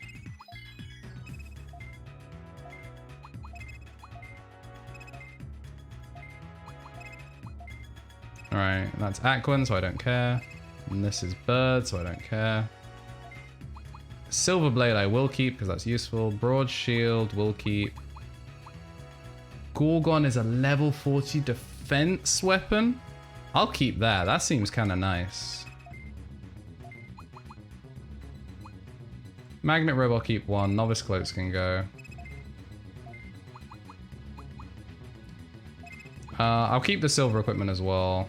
Alright, that's Aquan, so I don't care. And this is Bird, so I don't care. Silver Blade I will keep, because that's useful. Broad Shield will keep. Gorgon is a level 40 defense weapon. I'll keep that. That seems kind of nice. Magnet Robe I'll keep one. Novice Cloaks can go. I'll keep the silver equipment as well.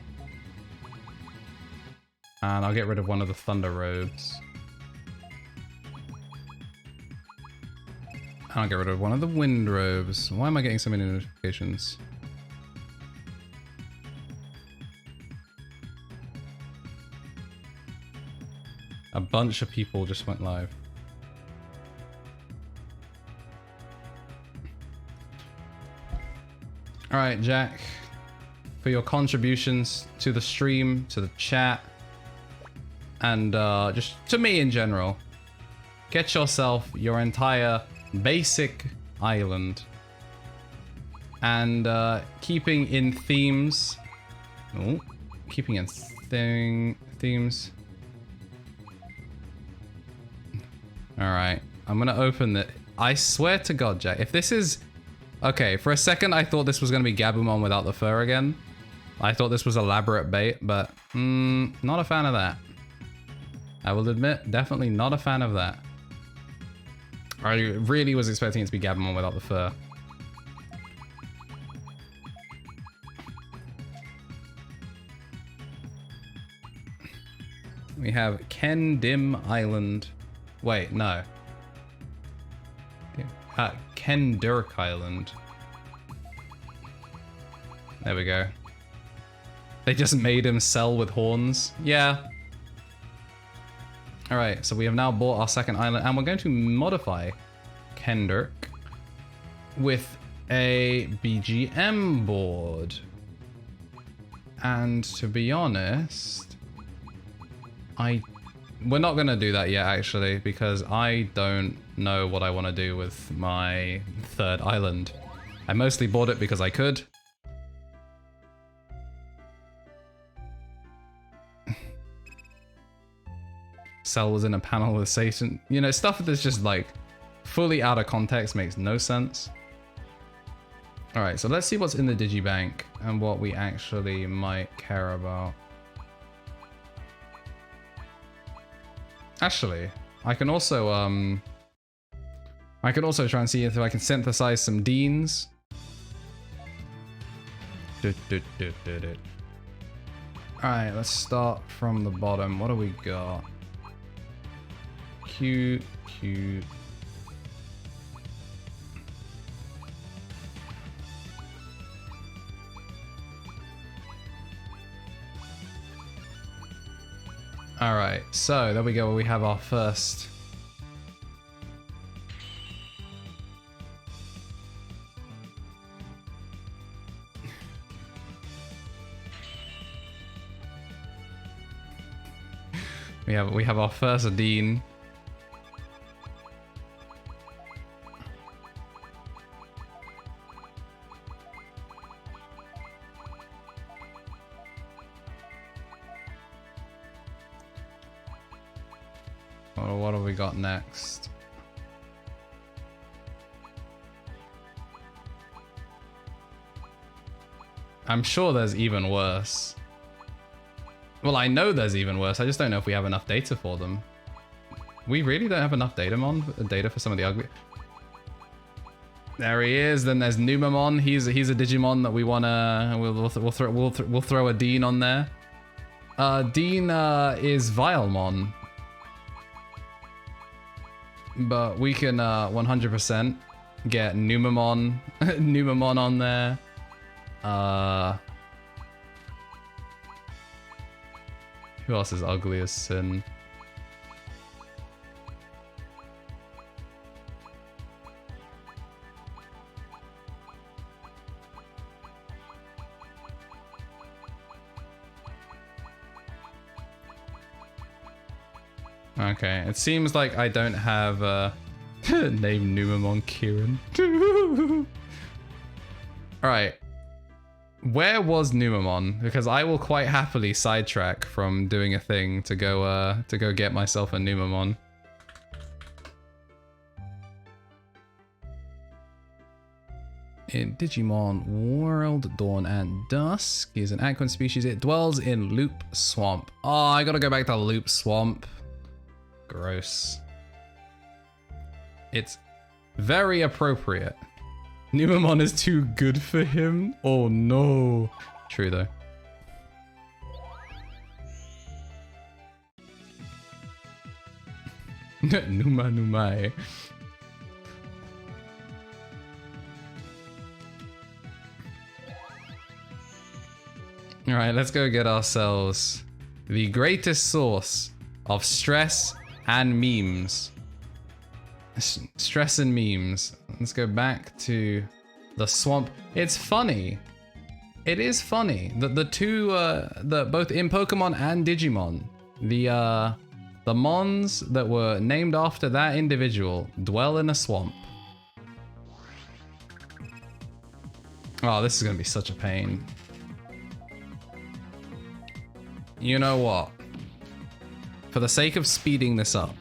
And I'll get rid of one of the Thunder Robes. And I'll get rid of one of the Wind Robes. Why am I getting so many notifications? A bunch of people just went live. Alright, Jack. For your contributions to the stream, to the chat, and just to me in general. Get yourself your entire basic island. And keeping in themes. Oh, keeping in themes. Alright, I'm gonna open it. I swear to God, Jack, if this is... Okay, for a second I thought this was gonna be Gabumon without the fur again. I thought this was elaborate bait, but not a fan of that. I will admit, definitely not a fan of that. I really was expecting it to be Gabumon without the fur. We have Dim Island. Wait, no. KnTElixARCHIve Island. There we go. They just made him sell with horns. Yeah. Alright, so we have now bought our second island, and we're going to modify KnTElixARCHIve with a BGM board. And to be honest, we're not going to do that yet, actually, because I don't know what I want to do with my third island. I mostly bought it because I could. Cell was in a panel with Satan. You know, stuff that's just like fully out of context makes no sense. Alright, so let's see what's in the Digibank and what we actually might care about. Actually, I can also try and see if I can synthesize some Deans. Alright, let's start from the bottom. What do we got? Cute. Alright, so there we go. We have our first. we have our first Dean. What have we got next? I'm sure there's even worse. Well, I know there's even worse. I just don't know if we have enough data for them. We really don't have enough data for some of the ugly. There he is. Then there's Numamon. He's a Digimon that we wanna. We'll throw a Dean on there. Dean is Vilemon. But we can 100% get Numamon, Numamon on there. Who else is ugly as sin? Okay, it seems like I don't have name Numamon Kieran. Alright. Where was Numamon? Because I will quite happily sidetrack from doing a thing to go get myself a Numamon. In Digimon World, Dawn and Dusk is an aquan species. It dwells in Loop Swamp. Oh, I gotta go back to Loop Swamp. Gross. It's very appropriate. Numamon is too good for him? Oh no. True though. Numa Numai. Alright, let's go get ourselves the greatest source of stress and memes. Stress and memes. Let's go back to the swamp. It's funny. It is funny that the two, both in Pokemon and Digimon, the Mons that were named after that individual dwell in a swamp. Oh, this is gonna be such a pain. You know what? For the sake of speeding this up,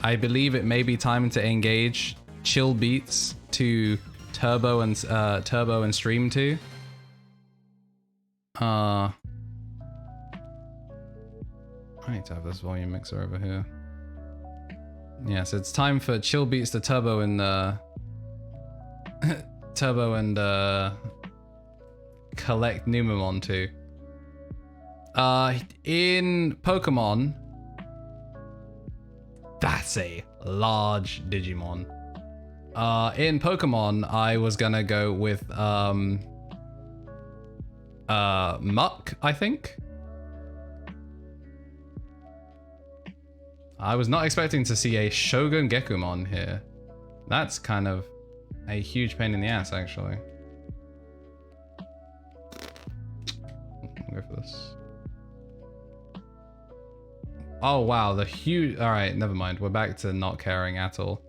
I believe it may be time to engage chill beats to turbo and stream to. I need to have this volume mixer over here. Yeah, so it's time for chill beats to turbo and collect Numamon to. In Pokemon, that's a large Digimon. In Pokemon, I was gonna go with Muck, I think. I was not expecting to see a Shogun Gekumon here. That's kind of a huge pain in the ass, actually. I'll go for this. Oh wow, the huge... Alright, never mind. We're back to not caring at all.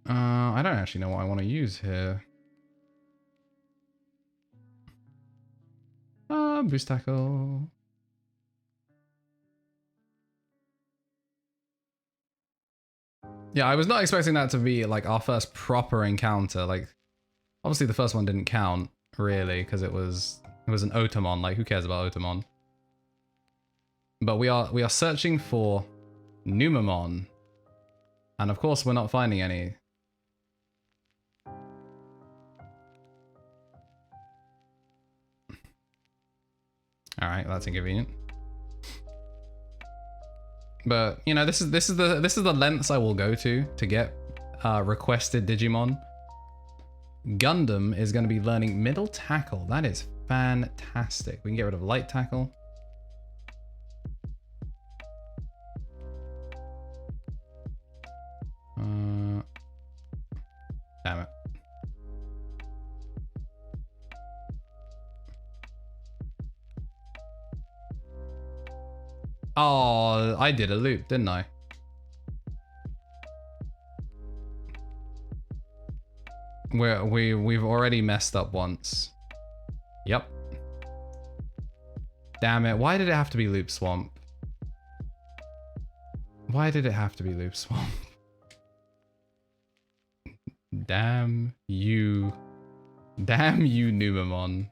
I don't actually know what I want to use here. Boost tackle. Yeah, I was not expecting that to be like our first proper encounter. Like, obviously the first one didn't count really because it was an Otamon. Like, who cares about Otamon? But we are searching for Numamon, and of course we're not finding any. All right, that's inconvenient. But you know, this is the lengths I will go to get requested Digimon. Gundam is going to be learning middle tackle. That is fantastic. We can get rid of light tackle. Damn it. Oh, I did a loop, didn't I? We've already messed up once. Yep. Damn it, why did it have to be Loop Swamp? Why did it have to be Loop Swamp? Damn you. Damn you, Numamon.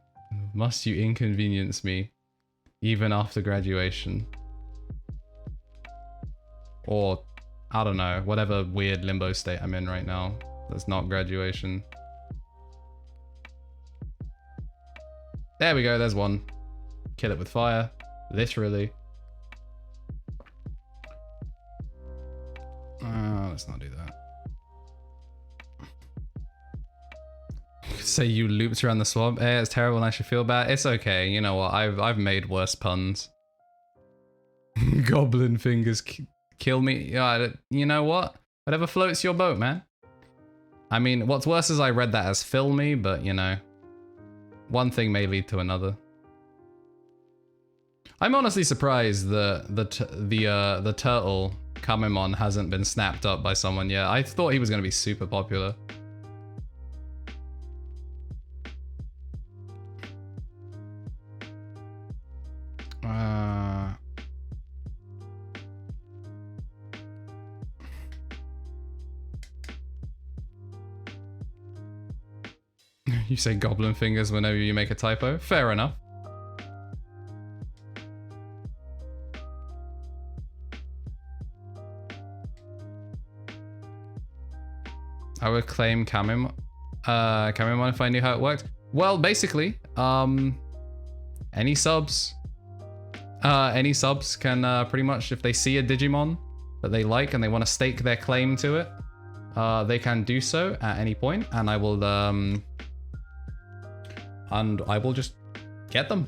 Must you inconvenience me, even after graduation? Or, I don't know, whatever weird limbo state I'm in right now. That's not graduation. There we go, there's one. Kill it with fire, literally. Let's not do that. Say you looped around the swamp. Hey, it's terrible and I should feel bad. It's okay, you know what, I've made worse puns. Goblin fingers kill me. Yeah, you know what? Whatever floats your boat, man. I mean, what's worse is I read that as fill me, but you know, one thing may lead to another. I'm honestly surprised that the turtle Kamemon hasn't been snapped up by someone yet. I thought he was going to be super popular. You say goblin fingers whenever you make a typo. Fair enough. I would claim Kamemon if I knew how it worked. Well, basically, any subs can pretty much, if they see a Digimon that they like and they want to stake their claim to it, they can do so at any point, and I will just get them.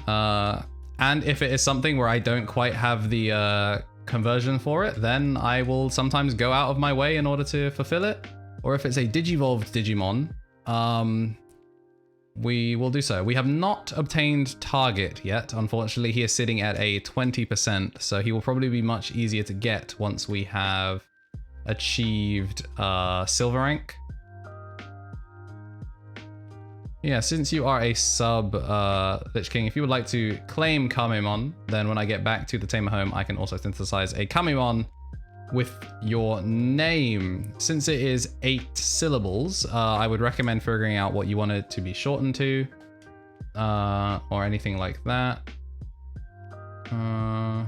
And if it is something where I don't quite have the conversion for it, then I will sometimes go out of my way in order to fulfill it. Or if it's a Digivolved Digimon, we will do so. We have not obtained Target yet. Unfortunately, he is sitting at a 20%, so he will probably be much easier to get once we have achieved Silver rank. Yeah, since you are a sub Lich King, if you would like to claim Kamemon, then when I get back to the Tamer home, I can also synthesize a Kamemon with your name. Since it is 8 syllables, I would recommend figuring out what you want it to be shortened to, or anything like that. Well,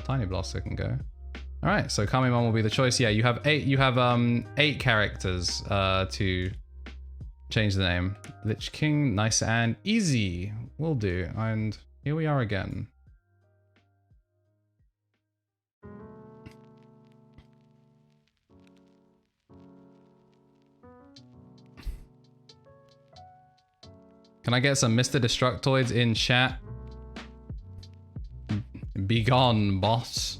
Tiny Blaster can go. All right, so Kamemon will be the choice. Yeah, you have 8. You have 8 characters to change the name. Lich King, nice and easy. Will do. And here we are again. Can I get some Mr. Destructoids in chat? Be gone, boss.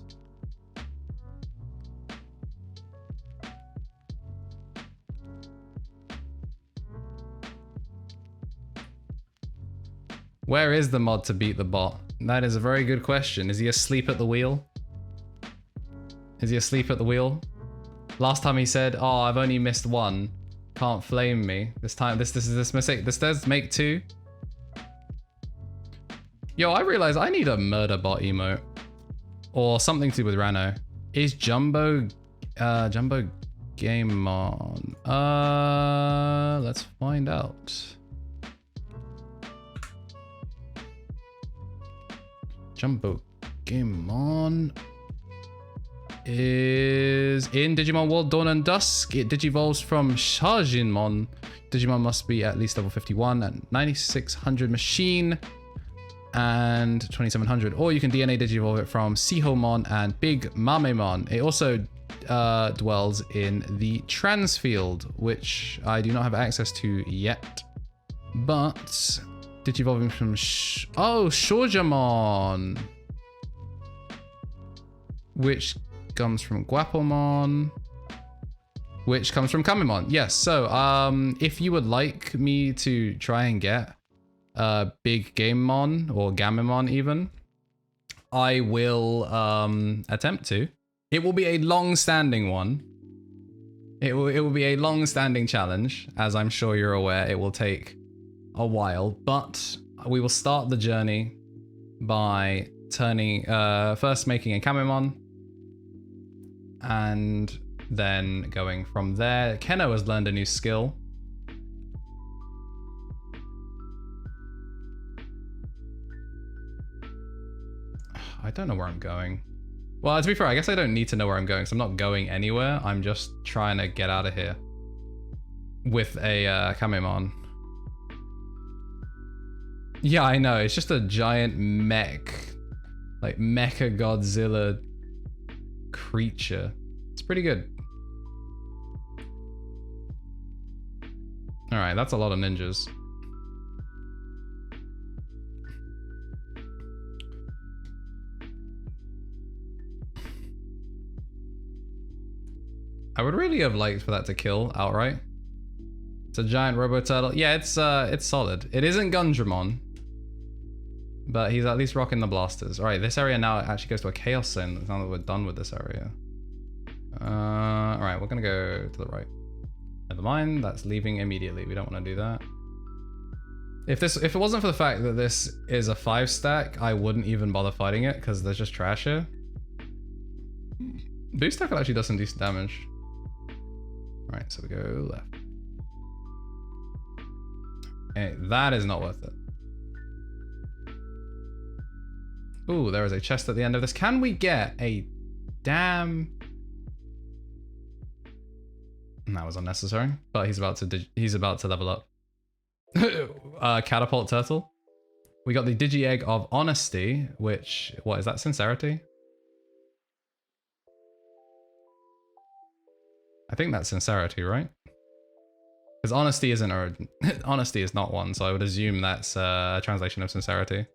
Where is the mod to beat the bot? That is a very good question. Is he asleep at the wheel? Is he asleep at the wheel? Last time he said, "Oh, I've only missed one. Can't flame me." This time, this mistake. This does make 2. Yo, I realize I need a murder bot emote or something to do with Rano. Is Jumbo Game On? Let's find out. Jumbo Game On is in Digimon World Dawn and Dusk. It digivolves from Shajinmon. Digimon must be at least level 51 and 9600 machine and 2700. Or you can DNA digivolve it from Sihomon and Big Mamemon. It also dwells in the Transfield, which I do not have access to yet. But digivolving from Shojamon, which comes from Guapomon, which comes from Kamemon. Yes, so if you would like me to try and get Big Gamemon or Gamemon even, I will attempt to. It will be a long-standing one. It will be a long-standing challenge, as I'm sure you're aware. It will take a while, but we will start the journey by first making a Kamemon, and then going from there. Keno has learned a new skill. I don't know where I'm going. Well, to be fair, I guess I don't need to know where I'm going, so I'm not going anywhere. I'm just trying to get out of here with a Kamemon. Yeah, I know. It's just a giant mech, like Mecha Godzilla creature. It's pretty good. All right, that's a lot of ninjas. I would really have liked for that to kill outright. It's a giant robo turtle. Yeah, it's solid. It isn't Gundramon. But he's at least rocking the blasters. All right, this area now actually goes to a chaos zone. Now that we're done with this area. All right, we're gonna go to the right. Never mind, that's leaving immediately. We don't want to do that. If it wasn't for the fact that this is a 5 stack, I wouldn't even bother fighting it because there's just trash here. Boost tackle actually does some decent damage. All right, so we go left. Okay, that is not worth it. Ooh, there is a chest at the end of this. Can we get a damn... That was unnecessary, but he's about to level up. Catapult turtle. We got the Digi Egg of Honesty, which, what is that, Sincerity? I think that's Sincerity, right? Because Honesty isn't a... Honesty is not one, so I would assume that's a translation of Sincerity.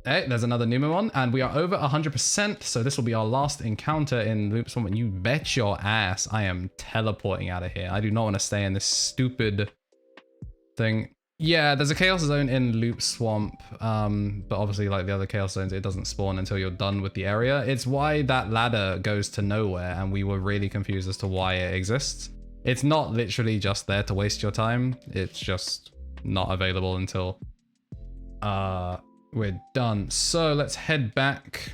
Hey, there's another Numemon, and we are over 100%, so this will be our last encounter in Loop Swamp, and you bet your ass I am teleporting out of here. I do not want to stay in this stupid thing. Yeah, there's a Chaos Zone in Loop Swamp, but obviously like the other Chaos Zones, it doesn't spawn until you're done with the area. It's why that ladder goes to nowhere, and we were really confused as to why it exists. It's not literally just there to waste your time, it's just not available until... we're done. So let's head back.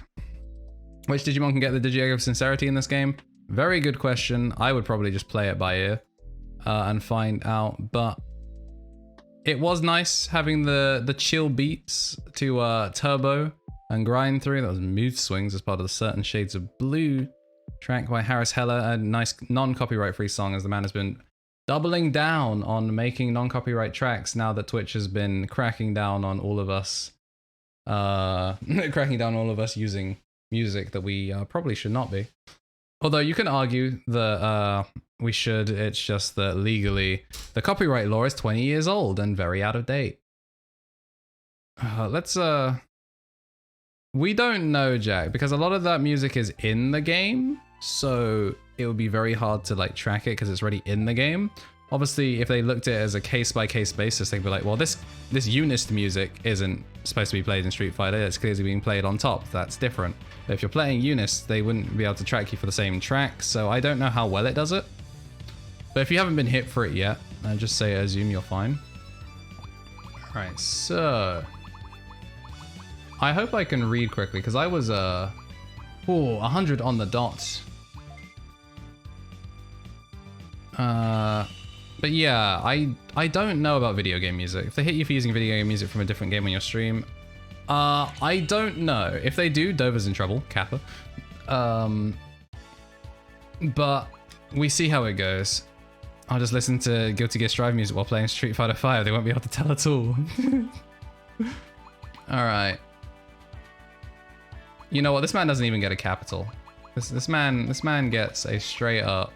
Which Digimon can get the Digi Egg of Sincerity in this game? Very good question. I would probably just play it by ear and find out. But it was nice having the chill beats to turbo and grind through. That was Mood Swings as part of the Certain Shades of Blue track by Harris Heller. A nice non-copyright free song, as the man has been doubling down on making non-copyright tracks now that Twitch has been cracking down on all of us. Cracking down all of us using music that we probably should not be. Although you can argue that we should, it's just that legally the copyright law is 20 years old and very out of date. We don't know, Jack, because a lot of that music is in the game, so it would be very hard to like track it because it's already in the game. Obviously, if they looked at it as a case-by-case basis, they'd be like, well, this Unist music isn't supposed to be played in Street Fighter, it's clearly being played on top, that's different. But if you're playing Unist, they wouldn't be able to track you for the same track, so I don't know how well it does it. But if you haven't been hit for it yet, I just say assume you're fine. Alright, so... I hope I can read quickly, because I was, 100 on the dot. But yeah, I don't know about video game music. If they hit you for using video game music from a different game on your stream, I don't know. If they do, Dover's in trouble, Kappa. But we see how it goes. I'll just listen to Guilty Gear Strive music while playing Street Fighter 5. They won't be able to tell at all. Alright. You know what? This man doesn't even get a capital. This man gets a straight up...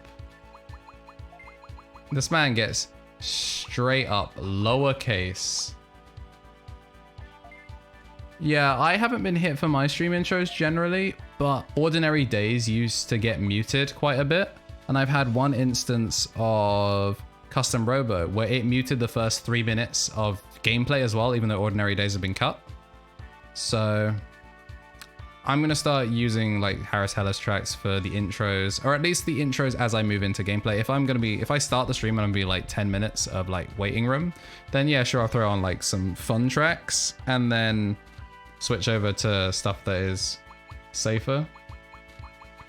This man gets straight up lowercase. Yeah, I haven't been hit for my stream intros generally, but Ordinary Days used to get muted quite a bit. And I've had one instance of Custom Robo where it muted the first 3 minutes of gameplay as well, even though Ordinary Days have been cut. So I'm going to start using like Harris Heller's tracks for the intros, or at least the intros as I move into gameplay. If I start the stream and I'm going to be like 10 minutes of like waiting room, then yeah, sure, I'll throw on like some fun tracks and then switch over to stuff that is safer.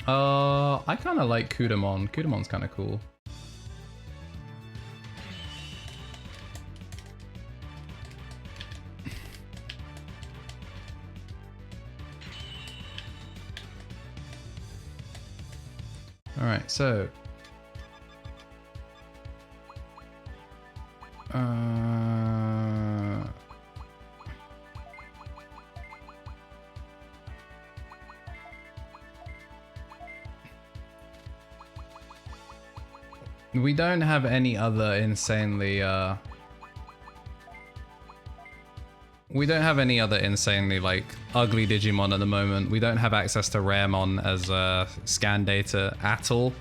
I kind of like Kudamon. Kudamon's kind of cool. All right, so we don't have any other insanely like ugly Digimon at the moment. We don't have access to Raremon as scan data at all.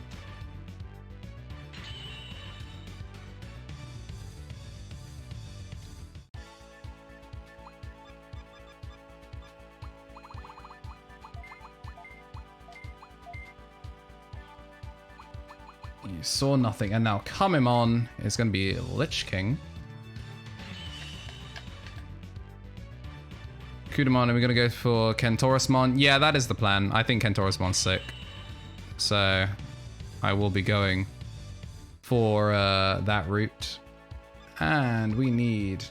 You saw nothing, and now Kamemon is going to be Lich King. Kudamon, are we going to go for KnTElixARCHive? Yeah, that is the plan. I think KnTElixARCHive's sick. So, I will be going for that route. And we need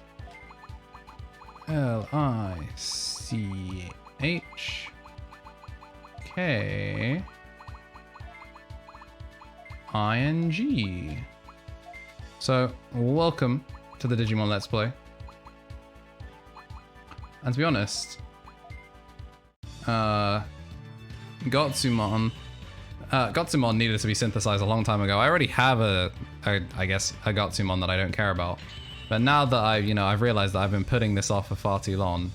elixarchive. So, welcome to the Digimon Let's Play. And to be honest, Gotsumon needed to be synthesized a long time ago. I already have I guess, a Gotsumon that I don't care about. But now that I've realized that I've been putting this off for far too long.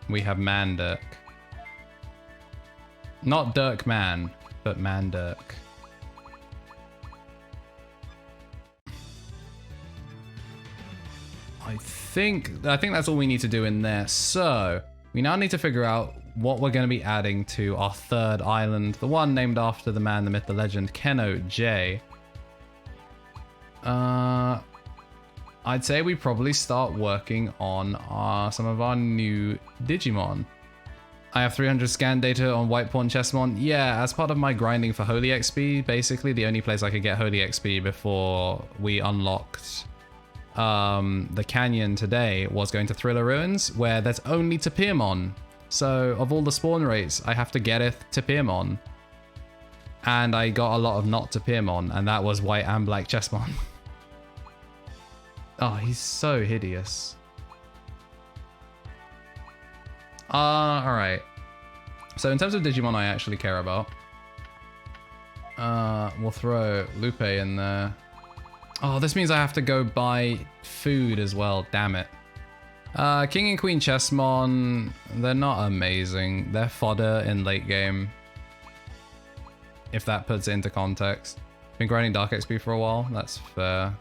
We have Mandirk. Not Dirk Man, but Mandirk. I think that's all we need to do in there. So we now need to figure out what we're going to be adding to our third island, the one named after the man, the myth, the legend, Keno J. I'd say we probably start working on some of our new Digimon. I have 300 scan data on White Pawn Chessmon. Yeah, as part of my grinding for Holy XP, basically the only place I could get Holy XP before we unlocked the canyon today was going to Thriller Ruins, where there's only Tapirmon. So of all the spawn rates, I have to get it Tapirmon. And I got a lot of not Tapirmon, and that was White and Black Chessmon. Oh, he's so hideous. Alright. So in terms of Digimon I actually care about, we'll throw Lupe in there. Oh, this means I have to go buy food as well, damn it. King and Queen Chessmon, they're not amazing. They're fodder in late game, if that puts it into context. Been grinding Dark XP for a while, that's fair.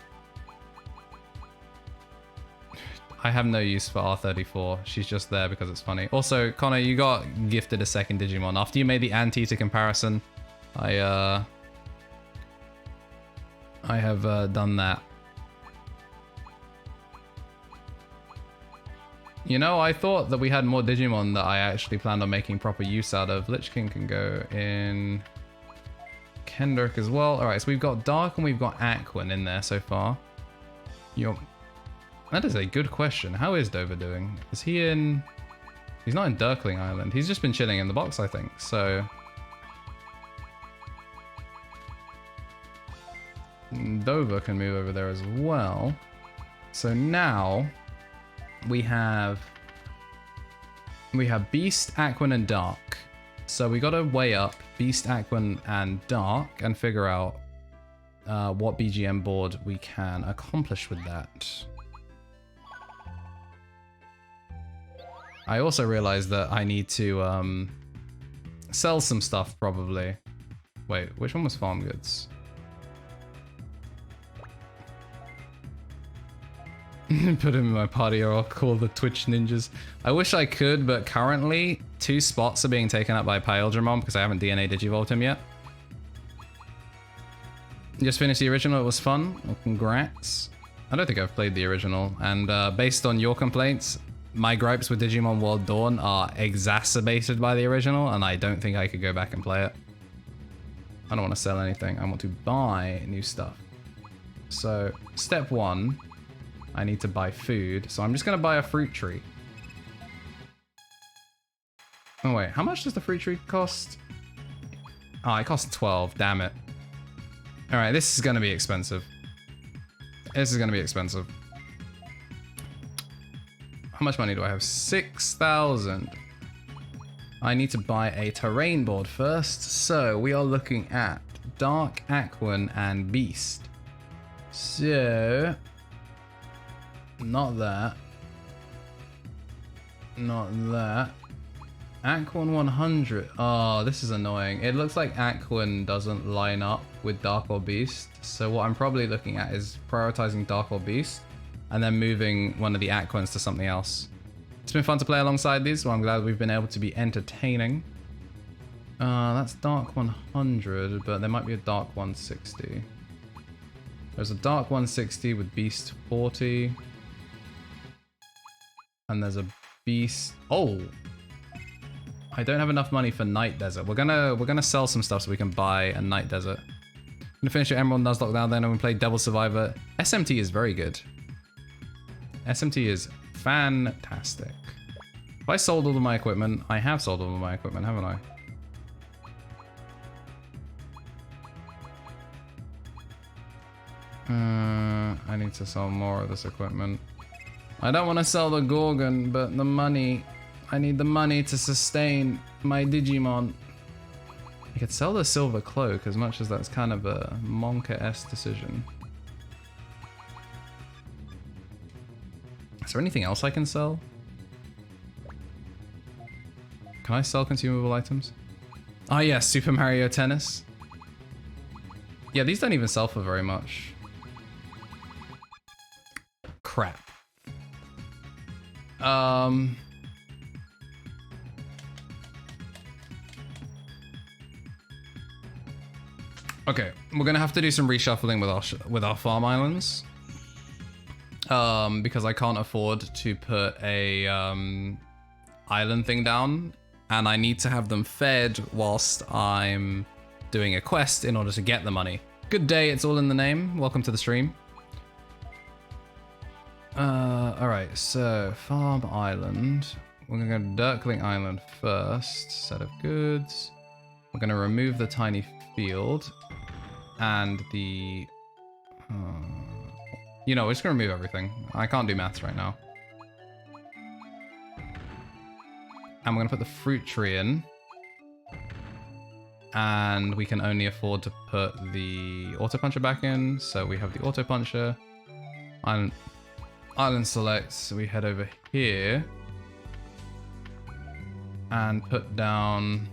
I have no use for R34. She's just there because it's funny. Also, Connor, you got gifted a second Digimon. After you made the Anteater comparison, I have done that. You know, I thought that we had more Digimon that I actually planned on making proper use out of. Lich King can go in Kendirk as well. Alright, so we've got Dark and we've got Aquan in there so far. That is a good question. How is Dover doing? Is he in... He's not in Dirkling Island. He's just been chilling in the box, I think. So... Dover can move over there as well. So now... We have Beast, Aquan, and Dark. So we gotta weigh up Beast, Aquan, and Dark and figure out what BGM board we can accomplish with that. I also realized that I need to sell some stuff, probably. Wait, which one was farm goods? Put him in my party or I'll call the Twitch ninjas. I wish I could, but currently 2 spots are being taken up by Paildramon because I haven't DNA Digivolved him yet. Just finished the original, it was fun. Well, congrats. I don't think I've played the original, and based on your complaints, my gripes with Digimon World Dawn are exacerbated by the original, and I don't think I could go back and play it. I don't want to sell anything, I want to buy new stuff. So, step 1, I need to buy food, so I'm just going to buy a fruit tree. Oh wait, how much does the fruit tree cost? Oh, it costs 12, damn it. Alright, this is going to be expensive. This is going to be expensive. How much money do I have? 6,000. I need to buy a terrain board first, so we are looking at Dark, Aquan, and Beast. So... Not that. Not that. Aquan 100. Oh, this is annoying. It looks like Aquan doesn't line up with Dark or Beast. So what I'm probably looking at is prioritizing Dark or Beast. and then moving one of the Aquans to something else. It's been fun to play alongside these, well, I'm glad we've been able to be entertaining. That's Dark 100, but there might be a Dark 160. There's a Dark 160 with Beast 40. And there's a Beast... Oh! I don't have enough money for Night Desert. We're gonna sell some stuff so we can buy a Night Desert. I'm gonna finish your Emerald Nuzlocke down then and we play Devil Survivor. SMT is very good. SMT is fantastic. Have I sold all of my equipment? I have sold all of my equipment, haven't I? I need to sell more of this equipment. I don't want to sell the Gorgon, but the money... I need the money to sustain my Digimon. I could sell the Silver Cloak, as much as that's kind of a Monka-esque decision. Is there anything else I can sell? Can I sell consumable items? Ah yes, Super Mario Tennis. Yeah, these don't even sell for very much. Crap. Okay, we're gonna have to do some reshuffling with our farm islands. Because I can't afford to put a island thing down, and I need to have them fed whilst I'm doing a quest in order to get the money. Good day, it's all in the name. Welcome to the stream. Alright, so Farm Island. We're gonna go to Dirkling Island first. Set of goods. We're gonna remove the tiny field and the... you know, we're just gonna remove everything. I can't do maths right now. And we're gonna put the fruit tree in. And we can only afford to put the auto puncher back in. So we have the auto puncher. Island select, so we head over here. And put down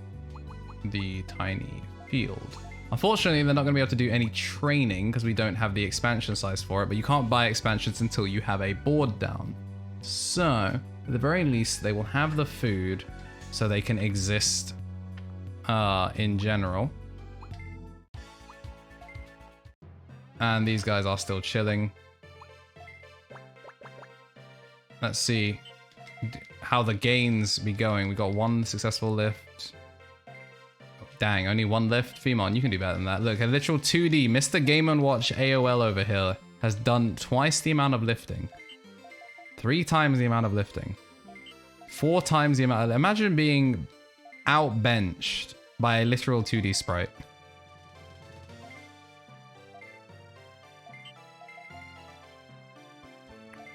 the tiny field. Unfortunately, they're not going to be able to do any training because we don't have the expansion size for it, but you can't buy expansions until you have a board down. So, at the very least, they will have the food so they can exist in general. And these guys are still chilling. Let's see how the gains be going. We got one successful lift. Dang, only one lift? Femon, you can do better than that. Look, a literal 2D Mr. Game & Watch AOL over here has done twice the amount of lifting. 3 times the amount of lifting. 4 times the amount of... Imagine being outbenched by a literal 2D sprite.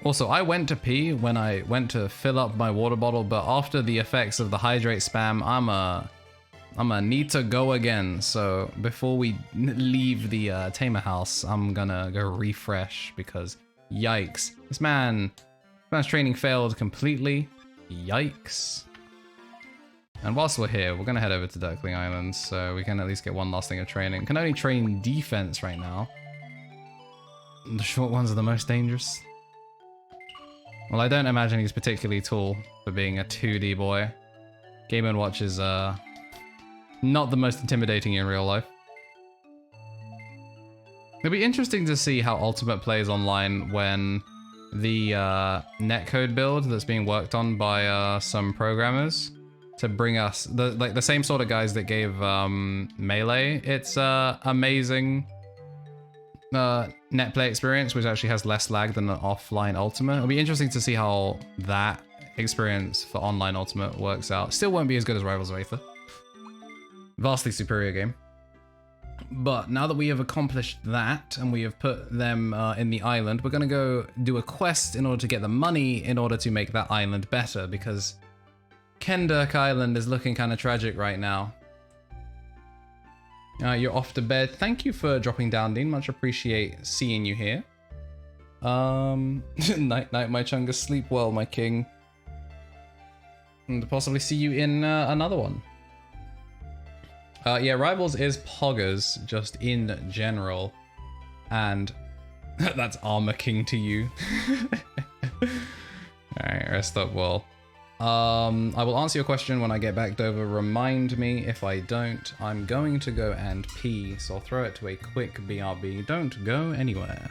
Also, I went to pee when I went to fill up my water bottle, but after the effects of the hydrate spam, I'm a need to go again. So before we leave the Tamer house, I'm gonna go refresh because yikes. This man's training failed completely. Yikes. And whilst we're here, we're gonna head over to Dirkling Island so we can at least get one last thing of training. Can only train defense right now. The short ones are the most dangerous. Well, I don't imagine he's particularly tall for being a 2D boy. Game & Watch is not the most intimidating in real life. It'll be interesting to see how Ultimate plays online when the netcode build that's being worked on by some programmers to bring us the same sort of guys that gave Melee its amazing net play experience, which actually has less lag than an offline Ultimate. It'll be interesting to see how that experience for online Ultimate works out. Still won't be as good as Rivals of Aether. Vastly superior game. But now that we have accomplished that and we have put them in the island, we're going to go do a quest in order to get the money in order to make that island better, because Kendurk Island is looking kind of tragic right now. You're off to bed. Thank you for dropping down, Dean. Much appreciate seeing you here. Night night, my Chungus. Sleep well, my king. And possibly see you in another one. Yeah, Rivals is poggers just in general. And That's Armor King to you. Alright, rest up well. I will answer your question when I get back, Dover. Remind me if I don't. I'm going to go and pee, so I'll throw it to a quick BRB. Don't go anywhere.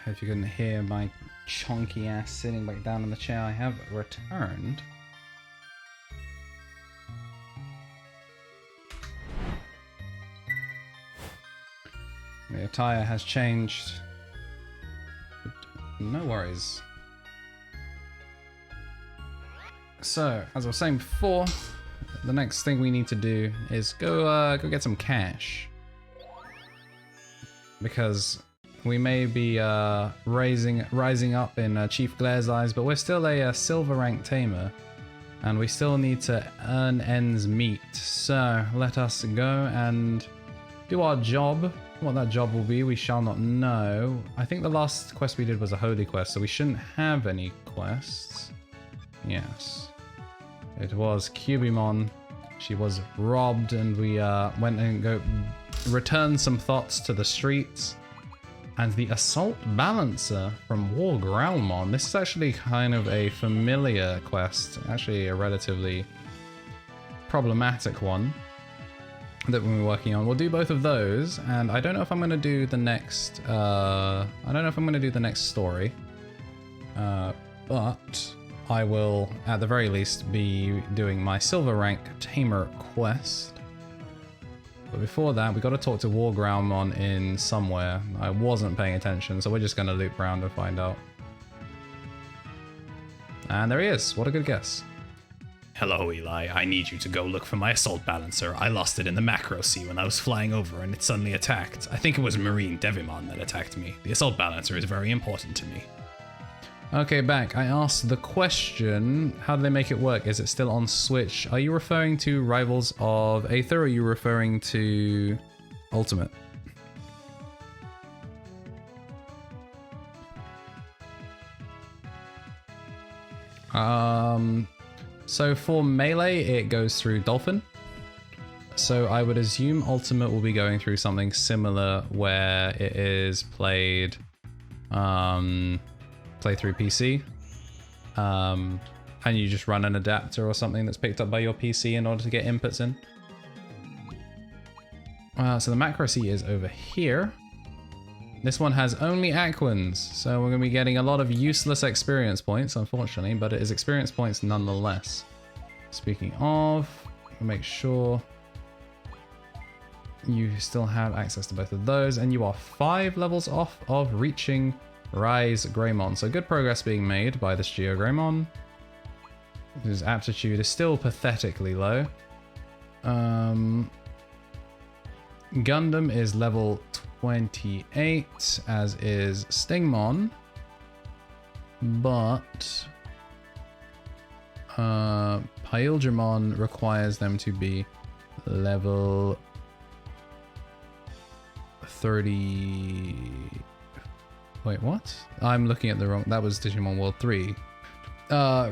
If you couldn't hear my chonky ass sitting back down in the chair, I have returned. The attire has changed. No worries. So, as I was saying before, the next thing we need to do is go get some cash. Because we may be rising up in Chief Glare's eyes, but we're still a silver rank tamer, and we still need to earn ends meet. So let us go and do our job. What that job will be, we shall not know. I think the last quest we did was a holy quest, so we shouldn't have any quests. Yes, it was Cubimon. She was robbed, and we went and returned some thoughts to the streets. And the Assault Balancer from War Growlmon. This is actually kind of a familiar quest, actually a relatively problematic one that we're working on. We'll do both of those, and I don't know if I'm going to do the next. I don't know if I'm going to do the next story, but I will, at the very least, be doing my silver rank tamer quest. But before that, we got to talk to War Growlmon in somewhere. I wasn't paying attention, so we're just going to loop around and find out. And there he is. What a good guess. Hello, Eli. I need you to go look for my assault balancer. I lost it in the macro sea when I was flying over and it suddenly attacked. I think it was Marine Devimon that attacked me. The assault balancer is very important to me. Okay, back. I asked the question, how do they make it work? Is it still on Switch? Are you referring to Rivals of Aether, or are you referring to Ultimate? So for melee, it goes through Dolphin. So I would assume Ultimate will be going through something similar where it is played through PC. And you just run an adapter or something that's picked up by your PC in order to get inputs in. So the macro C is over here. This one has only Aquans, so we're going to be getting a lot of useless experience points, unfortunately, but it is experience points nonetheless. Speaking of, we'll make sure you still have access to both of those, and you are 5 levels off of reaching Rise Greymon. So good progress being made by this Geo Greymon. His aptitude is still pathetically low. Gundam is level 28, as is Stingmon, but Paildramon requires them to be level 30. Wait, what? I'm looking at the wrong. That was Digimon World 3.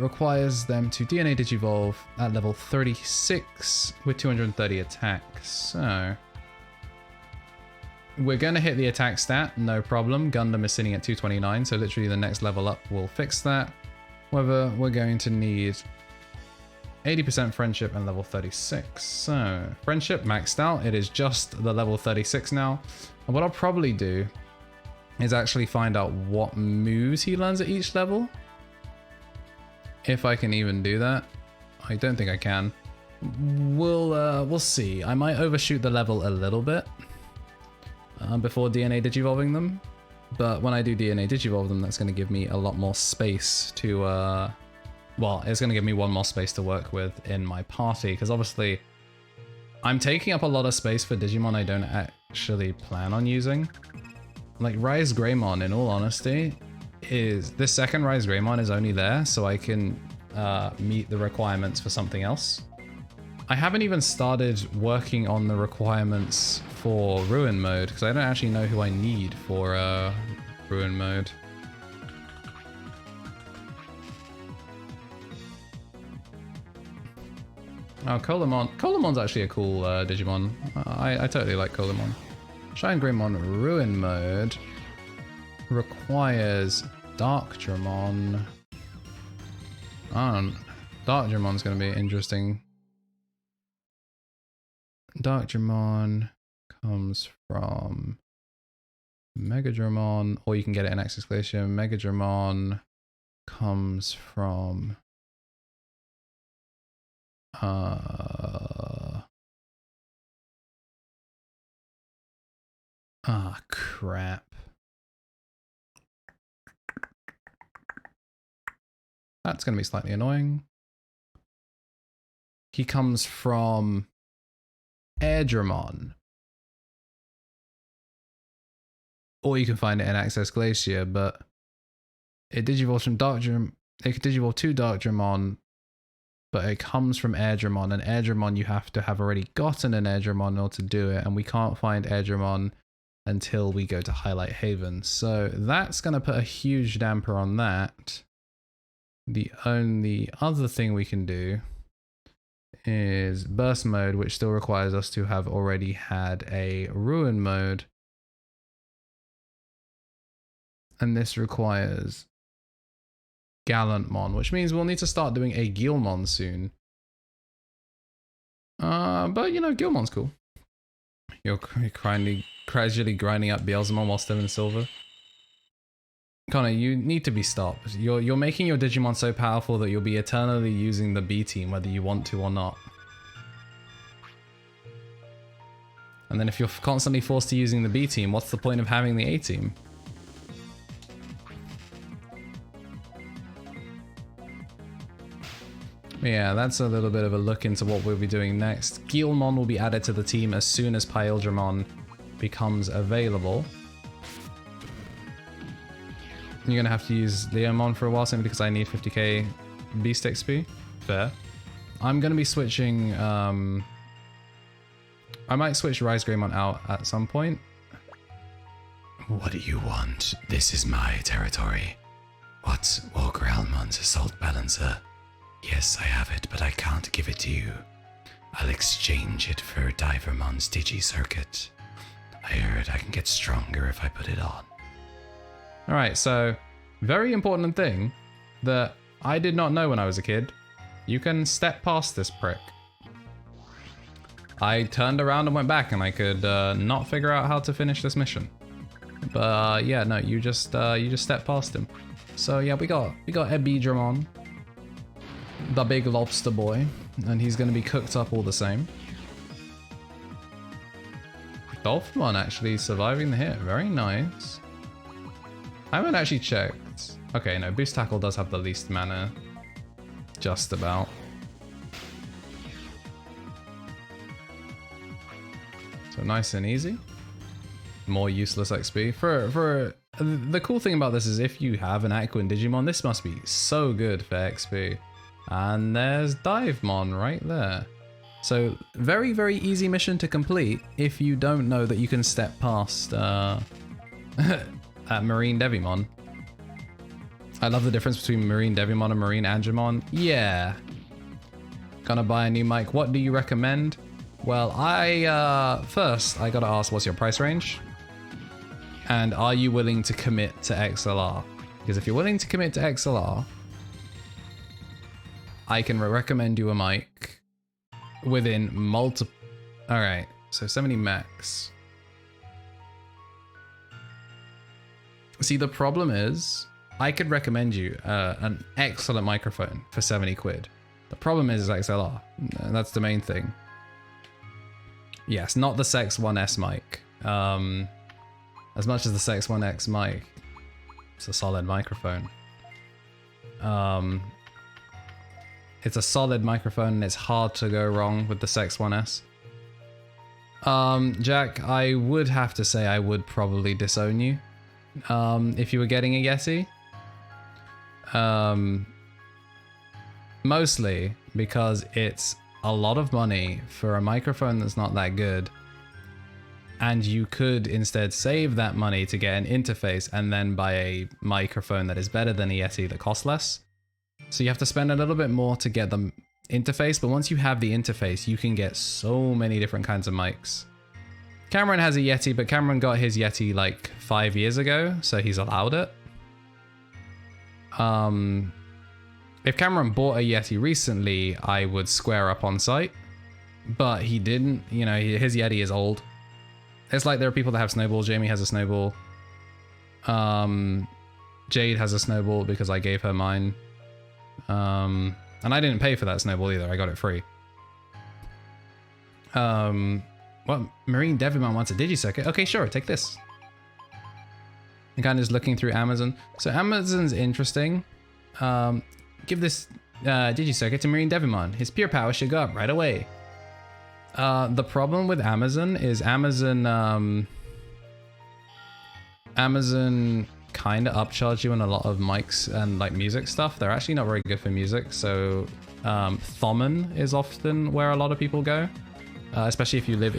Requires them to DNA Digivolve at level 36 with 230 attacks. So we're going to hit the attack stat, no problem. Gundam is sitting at 229, so literally the next level up will fix that. However, we're going to need 80% friendship and level 36. So friendship maxed out. It is just the level 36 now. And what I'll probably do is actually find out what moves he learns at each level. If I can even do that. I don't think I can. We'll see. I might overshoot the level a little bit before DNA Digivolving them. But when I do DNA Digivolve them, that's going to give me a lot more space to... well, it's going to give me one more space to work with in my party. Because obviously, I'm taking up a lot of space for Digimon I don't actually plan on using. Like Rise Greymon, in all honesty, this second Rise Greymon is only there so I can meet the requirements for something else. I haven't even started working on the requirements for Ruin mode because I don't actually know who I need for Ruin mode. Oh, Collab. Collab's actually a cool Digimon. I totally like Collab. Shine Greymon Ruin mode requires Darkdramon. Darkdramon's going to be interesting. Darkdramon comes from Megadramon, or you can get it in Access Glacier. Megadramon comes from crap. That's going to be slightly annoying. He comes from Airdramon. Or you can find it in Access Glacier, but it digivolves from Darkdramon. It can digivolve to Darkdramon, but it comes from Airdramon, and Airdramon you have to have already gotten an Airdramon in order to do it, and we can't find Airdramon until we go to Highlight Haven. So that's going to put a huge damper on that. The only other thing we can do is Burst mode, which still requires us to have already had a Ruin mode. And this requires Gallantmon, which means we'll need to start doing a Guilmon soon. But you know, Guilmon's cool. You're gradually grinding up Beelzemon while still in silver. Connor, you need to be stopped. You're making your Digimon so powerful that you'll be eternally using the B team whether you want to or not. And then if you're constantly forced to using the B team, what's the point of having the A team? Yeah, that's a little bit of a look into what we'll be doing next. Guilmon will be added to the team as soon as Paildramon becomes available. You're going to have to use Leomon for a while simply because I need 50k Beast XP. Fair. I'm going to be switching... I might switch Rise Greymon out at some point. What do you want? This is my territory. What will Growlmon Digimon's assault balancer. Yes, I have it, but I can't give it to you. I'll exchange it for Divermon's Digi-Circuit. I heard I can get stronger if I put it on. Alright, so very important thing that I did not know when I was a kid. You can step past this prick. I turned around and went back and I could not figure out how to finish this mission. But yeah, no, you just step past him. So yeah, we got a Digimon, the big lobster boy, and he's gonna be cooked up all the same. Dolphinmon actually surviving the hit, very nice. I haven't actually checked. Okay, no, Boost Tackle does have the least mana, just about. So nice and easy. More useless XP. For the cool thing about this is if you have an Aquan Digimon, this must be so good for XP. And there's Divemon right there. So very, very easy mission to complete if you don't know that you can step past at Marine Devimon. I love the difference between Marine Devimon and Marine Angemon. Yeah. Gonna buy a new mic. What do you recommend? Well, first I gotta ask, what's your price range? And are you willing to commit to XLR? Because if you're willing to commit to XLR, I can recommend you a mic within multiple. All right, so 70 max. See, the problem is I could recommend you an excellent microphone for 70 quid. The problem is XLR. That's the main thing. Yes, not the Sex 1S mic. As much as the Sex 1X mic, it's a solid microphone. It's a solid microphone and it's hard to go wrong with the Sex 1S. Jack, I would have to say I would probably disown you if you were getting a Yeti. Mostly because it's a lot of money for a microphone that's not that good. And you could instead save that money to get an interface and then buy a microphone that is better than a Yeti that costs less. So you have to spend a little bit more to get the interface, but once you have the interface, you can get so many different kinds of mics. Cameron has a Yeti, but Cameron got his Yeti like 5 years ago, so he's allowed it. If Cameron bought a Yeti recently, I would square up on site, but he didn't. You know, his Yeti is old. It's like there are people that have snowballs. Jamie has a snowball. Jade has a snowball because I gave her mine. And I didn't pay for that snowball either. I got it free. What? Marine Devimon wants a Digi-Circuit? Okay, sure, take this. I'm kind of just looking through Amazon. So Amazon's interesting. Give this Digi-Circuit to Marine Devimon. His pure power should go up right away. The problem with Amazon is Amazon kind of upcharge you on a lot of mics and like music stuff. They're actually not very good for music. So Thomann is often where a lot of people go, especially if you live